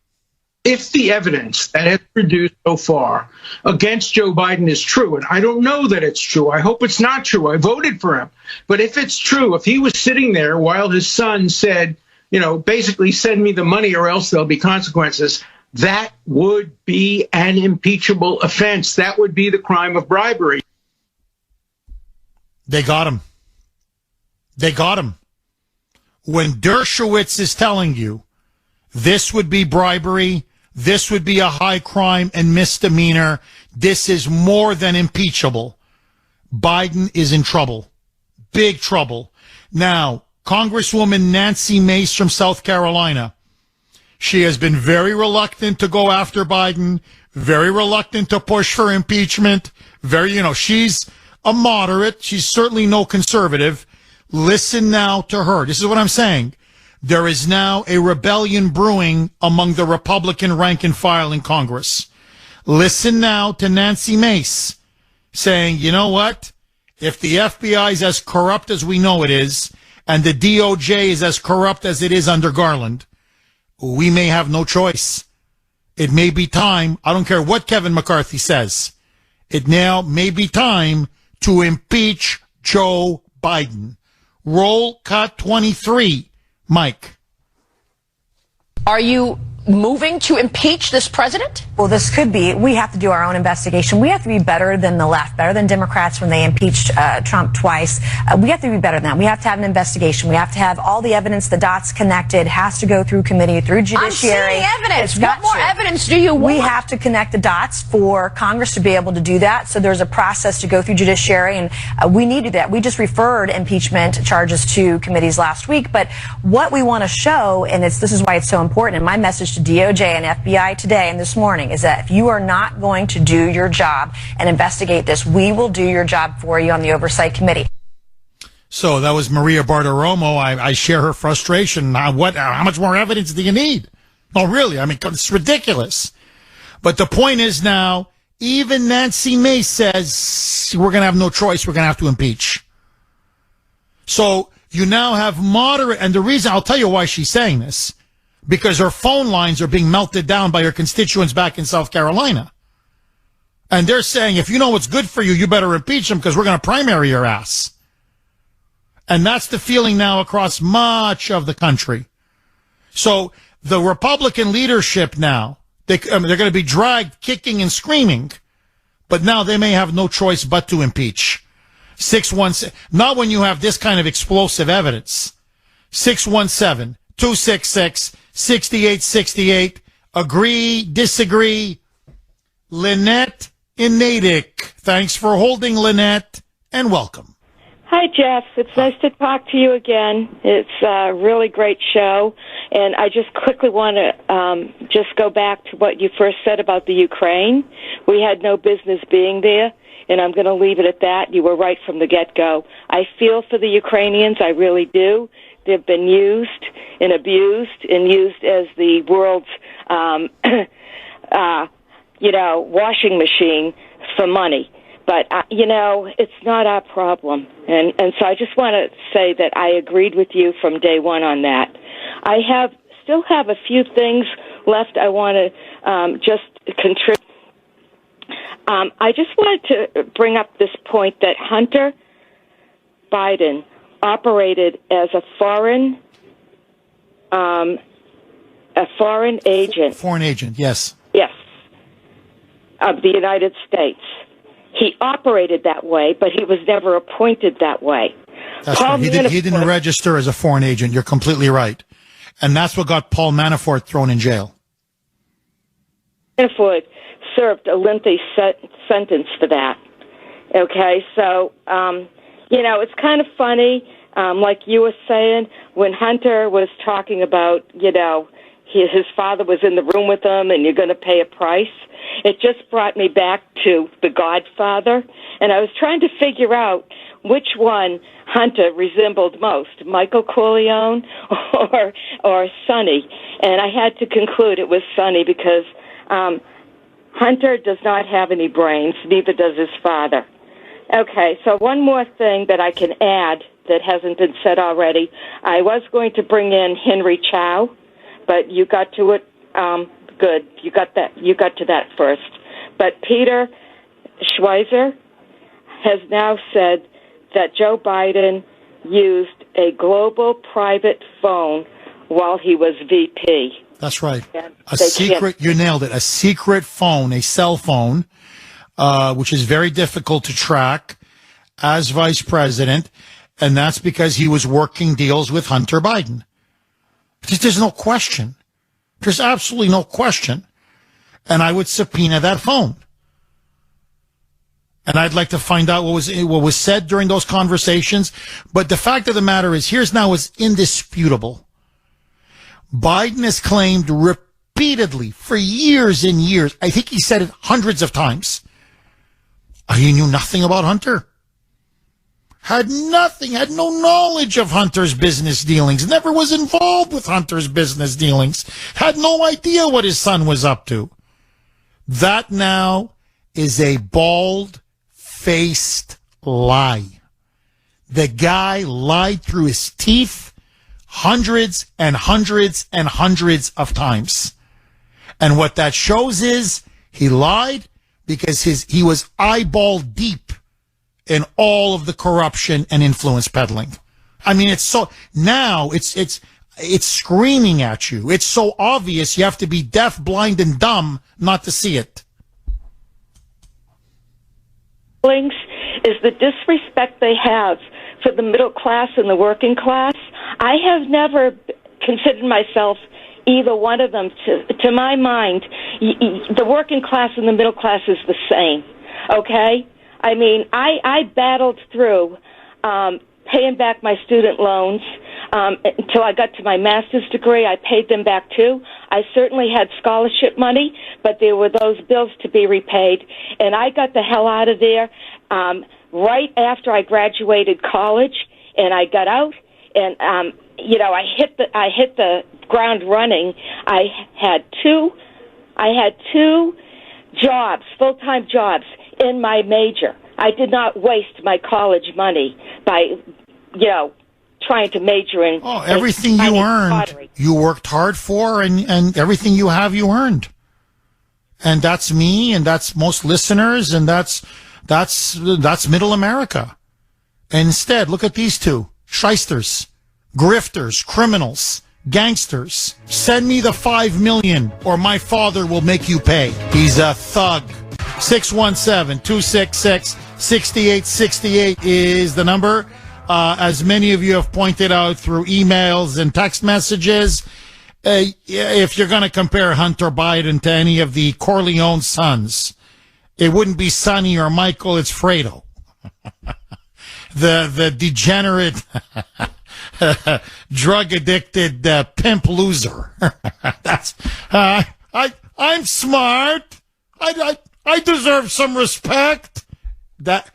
If the evidence that has produced so far against Joe Biden is true, and I don't know that it's true, I hope it's not true, I voted for him, but if it's true, if he was sitting there while his son said, basically send me the money or else there'll be consequences, that would be an impeachable offense. That would be the crime of bribery. They got him. They got him. When Dershowitz is telling you this would be bribery, this would be a high crime and misdemeanor, this is more than impeachable, Biden is in trouble. Big trouble. Now, Congresswoman Nancy Mace from South Carolina, she has been very reluctant to go after Biden, very reluctant to push for impeachment, she's a moderate. She's certainly no conservative. Listen now to her. This is what I'm saying. There is now a rebellion brewing among the Republican rank and file in Congress. Listen now to Nancy Mace saying, you know what? If the FBI is as corrupt as we know it is, and the DOJ is as corrupt as it is under Garland, we may have no choice. It may be time, I don't care what Kevin McCarthy says, it now may be time to impeach Joe Biden. Roll cut 23, Mike. Are you moving to impeach this president? Well, this could be. We have to do our own investigation. We have to be better than the left, better than Democrats when they impeached Trump twice. We have to be better than that. We have to have an investigation. We have to have all the evidence, the dots connected, has to go through committee, through judiciary. I'm seeing evidence. What more evidence do you want? We have to connect the dots for Congress to be able to do that. So there's a process to go through judiciary, and we need to do that. We just referred impeachment charges to committees last week. But what we want to show, and this is why it's so important, and my message to DOJ and FBI today and this morning is that if you are not going to do your job and investigate this, we will do your job for you on the Oversight Committee. So that was Maria Bartiromo. I share her frustration. How much more evidence do you need? Oh, really? I mean, it's ridiculous. But the point is now, even Nancy Mace says we're going to have no choice. We're going to have to impeach. So you now have moderate, and the reason, I'll tell you why she's saying this, because her phone lines are being melted down by her constituents back in South Carolina. And they're saying, if you know what's good for you, you better impeach him because we're going to primary your ass. And that's the feeling now across much of the country. So the Republican leadership now, they're going to be dragged kicking and screaming, but now they may have no choice but to impeach. 617, not when you have this kind of explosive evidence. 617-266-6868. Agree, disagree. Lynette in Natick. Thanks for holding, Lynette, and welcome. Hi, Jeff. It's nice to talk to you again. It's a really great show. And I just quickly want to just go back to what you first said about the Ukraine. We had no business being there, and I'm going to leave it at that. You were right from the get-go. I feel for the Ukrainians. I really do. They've been used and abused and used as the world's, washing machine for money. But, it's not our problem. And so I just want to say that I agreed with you from day one on that. I still have a few things left I want to just contribute. I just wanted to bring up this point that Hunter Biden operated as a foreign agent. Foreign agent, yes. Yes, of the United States. He operated that way, but he was never appointed that way. That's right. He didn't register as a foreign agent. You're completely right. And that's what got Paul Manafort thrown in jail. Manafort served a lengthy sentence for that. Okay, so, it's kind of funny. like you were saying, when Hunter was talking about, his father was in the room with him and you're going to pay a price, it just brought me back to The Godfather. And I was trying to figure out which one Hunter resembled most, Michael Corleone or Sonny. And I had to conclude it was Sonny because Hunter does not have any brains, neither does his father. Okay, so one more thing that I can add that hasn't been said already. I was going to bring in Henry Chow, but you got to it. Good, you got to that first. But Peter Schweizer has now said that Joe Biden used a global private phone while he was VP. That's right. A secret, you nailed it, a secret phone, a cell phone, which is very difficult to track as vice president, and that's because he was working deals with Hunter Biden. There's no question. There's absolutely no question. And I would subpoena that phone. And I'd like to find out what was said during those conversations. But the fact of the matter is, here's now what's indisputable. Biden has claimed repeatedly for years and years, I think he said it hundreds of times, he knew nothing about Hunter. Had no knowledge of Hunter's business dealings, never was involved with Hunter's business dealings, had no idea what his son was up to. That now is a bald-faced lie. The guy lied through his teeth hundreds and hundreds and hundreds of times. And what that shows is he lied because he was eyeball deep in all of the corruption and influence peddling. I mean, it's so, now it's screaming at you. It's so obvious you have to be deaf, blind, and dumb not to see it. Is the disrespect they have for the middle class and the working class. I have never considered myself either one of them. To my mind, the working class and the middle class is the same, okay? I mean, I battled through paying back my student loans until I got to my master's degree. I paid them back too. I certainly had scholarship money, but there were those bills to be repaid, and I got the hell out of there right after I graduated college, and I got out, and I hit the ground running. I had two jobs, full-time jobs in my major. I did not waste my college money by, trying to major in. Oh, everything you earned, pottery. You worked hard for, and everything you have, you earned. And that's me, and that's most listeners, and that's middle America. And instead, look at these two. Shysters, grifters, criminals, gangsters. Send me the $5 million, or my father will make you pay. He's a thug. 617-266-6868 is the number. As many of you have pointed out through emails and text messages, if you're going to compare Hunter Biden to any of the Corleone sons, it wouldn't be Sonny or Michael, it's Fredo. the degenerate, drug-addicted pimp loser. That's I'm smart. I deserve some respect. That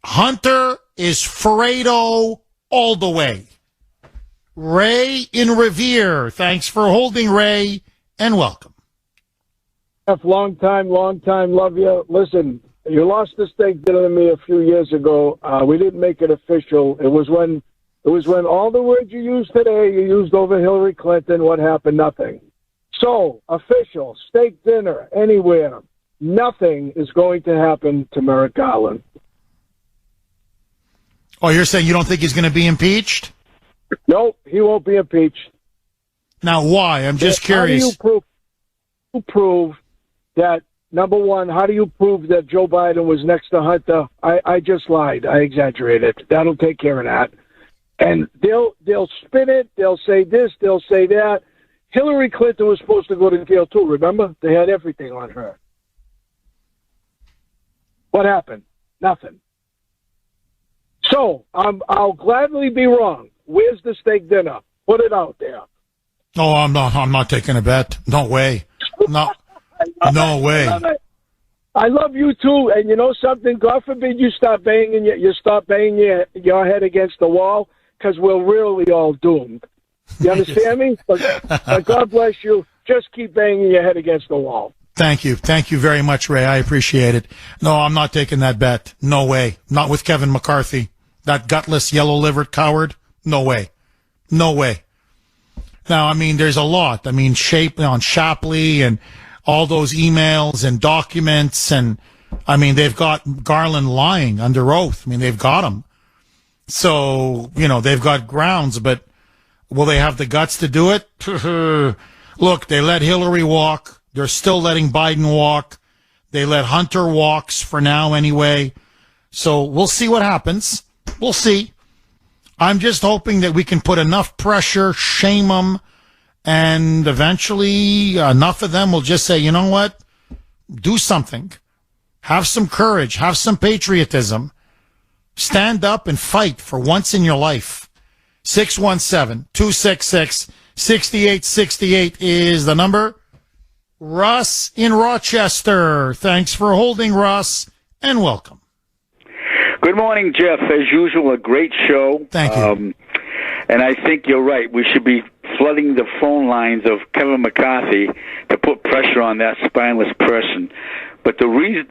Hunter is Fredo all the way. Ray in Revere. Thanks for holding, Ray, and welcome. Long time, love you. Listen, you lost the steak dinner to me a few years ago. We didn't make it official. It was when all the words you used today, you used over Hillary Clinton. What happened? Nothing. So, official, steak dinner, anywhere. Nothing is going to happen to Merrick Garland. Oh, you're saying you don't think he's going to be impeached? Nope, he won't be impeached. Now, why? I'm just curious. How do you prove that, number one, how do you prove that Joe Biden was next to Hunter? I just lied. I exaggerated. That'll take care of that. And they'll spin it. They'll say this. They'll say that. Hillary Clinton was supposed to go to jail, too, remember? They had everything on her. What happened? Nothing. So I'll gladly be wrong. Where's the steak dinner? Put it out there. Oh, I'm not taking a bet. No way. No way. I love you too, and you know something? God forbid you start banging your head against the wall, because we're really all doomed. You understand me? But God bless you. Just keep banging your head against the wall. Thank you very much, Ray. I appreciate it. No, I'm not taking that bet. No way. Not with Kevin McCarthy, that gutless, yellow-livered coward. No way. No way. Now, I mean, there's a lot. I mean, on Shapley and all those emails and documents, and I mean, they've got Garland lying under oath. I mean, they've got him. So, they've got grounds, but will they have the guts to do it? Look, they let Hillary walk. They're still letting Biden walk. They let Hunter walks for now anyway. So we'll see what happens. We'll see. I'm just hoping that we can put enough pressure, shame them, and eventually enough of them will just say, you know what? Do something. Have some courage. Have some patriotism. Stand up and fight for once in your life. 617-266-6868 is the number. Russ in Rochester. Thanks for holding, Russ, and welcome. Good morning, Jeff. As usual, a great show. Thank you. And I think you're right. We should be flooding the phone lines of Kevin McCarthy to put pressure on that spineless person. But the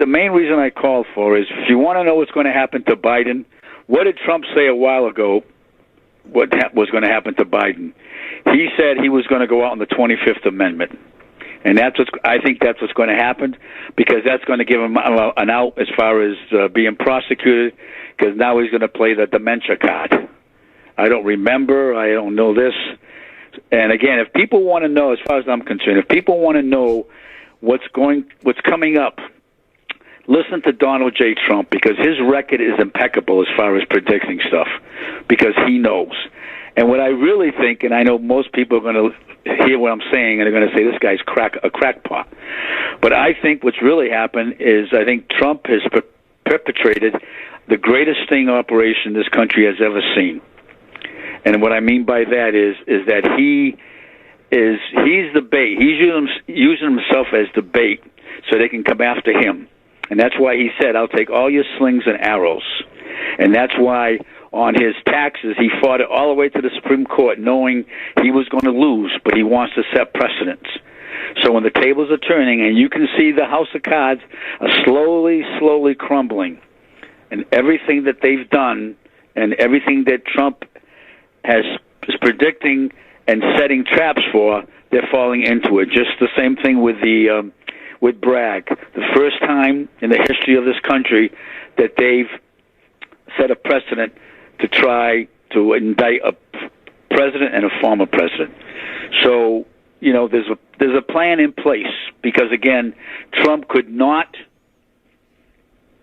main reason I called for is, if you want to know what's going to happen to Biden, what did Trump say a while ago? What was going to happen to Biden? He said he was going to go out on the 25th Amendment. And I think that's what's going to happen, because that's going to give him an out as far as being prosecuted, because now he's going to play the dementia card. I don't remember. I don't know this. And again, if people want to know, as far as I'm concerned, if people want to know what's coming up, listen to Donald J. Trump, because his record is impeccable as far as predicting stuff, because he knows. And what I really think, and I know most people are going to hear what I'm saying, and they're going to say this guy's a crackpot. But I think what's really happened is, I think Trump has perpetrated the greatest sting operation this country has ever seen. And what I mean by that is that he's the bait. He's using himself as the bait so they can come after him. And that's why he said, I'll take all your slings and arrows. And that's why on his taxes, he fought it all the way to the Supreme Court, knowing he was going to lose, but he wants to set precedents. So when the tables are turning, and you can see the house of cards are slowly crumbling, and everything that they've done and everything that Trump is predicting and setting traps for, they're falling into it. Just the same thing with Bragg. The first time in the history of this country that they've set a precedent to try to indict a president and a former president. So, there's a plan in place, because, again, Trump could not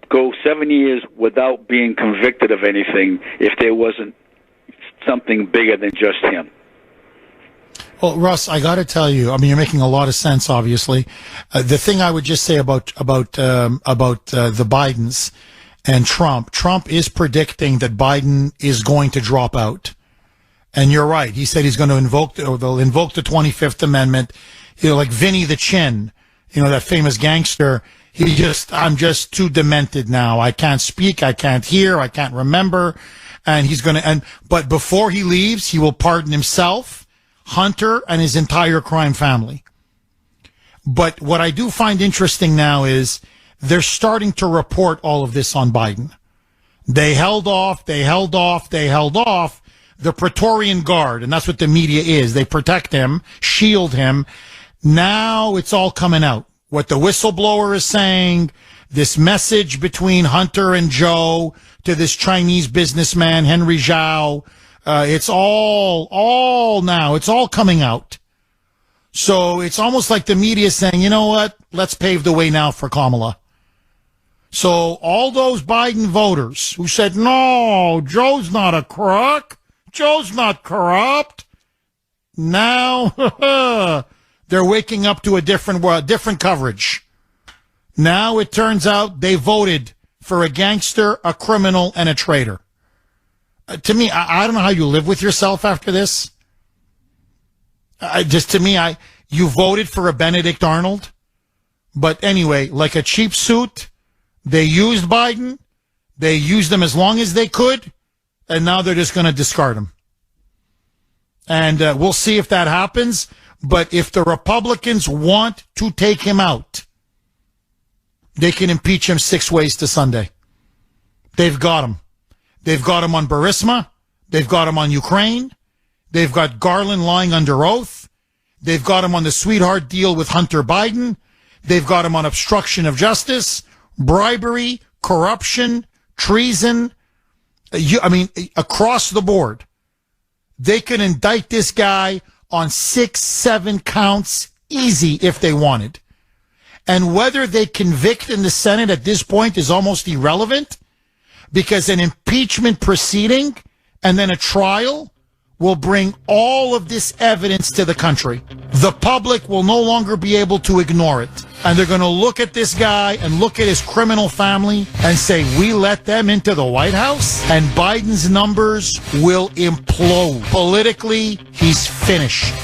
go 7 years without being convicted of anything if there wasn't something bigger than just him. Well, Russ, I got to tell you, I mean, you're making a lot of sense, obviously. The thing I would just say about the Bidens and Trump is predicting that Biden is going to drop out. And you're right. He said he's going to they'll invoke the 25th Amendment. Like Vinny the Chin, that famous gangster. I'm just too demented now. I can't speak. I can't hear. I can't remember. And but before he leaves, he will pardon himself, Hunter, and his entire crime family. But what I do find interesting now is they're starting to report all of this on Biden. They held off. The Praetorian Guard, and that's what the media is. They protect him, shield him. Now it's all coming out. What the whistleblower is saying, this message between Hunter and Joe to this Chinese businessman, Henry Zhao, it's all now. It's all coming out. So it's almost like the media is saying, you know what? Let's pave the way now for Kamala. So all those Biden voters who said, no, Joe's not a crook, Joe's not corrupt, now they're waking up to a different coverage. Now it turns out they voted for a gangster, a criminal, and a traitor. To me, I don't know how you live with yourself after this. You voted for a Benedict Arnold. But anyway, like a cheap suit, they used Biden. They used him as long as they could. And now they're just going to discard him. And we'll see if that happens. But if the Republicans want to take him out, they can impeach him 6 ways to Sunday. They've got him. They've got him on Burisma. They've got him on Ukraine. They've got Garland lying under oath. They've got him on the sweetheart deal with Hunter Biden. They've got him on obstruction of justice, bribery, corruption, treason. Across the board. They can indict this guy on 6-7 counts easy if they wanted. And whether they convict in the Senate at this point is almost irrelevant, because an impeachment proceeding and then a trial will bring all of this evidence to the country. The public will no longer be able to ignore it. And they're going to look at this guy and look at his criminal family and say, we let them into the White House? And Biden's numbers will implode. Politically, he's finished.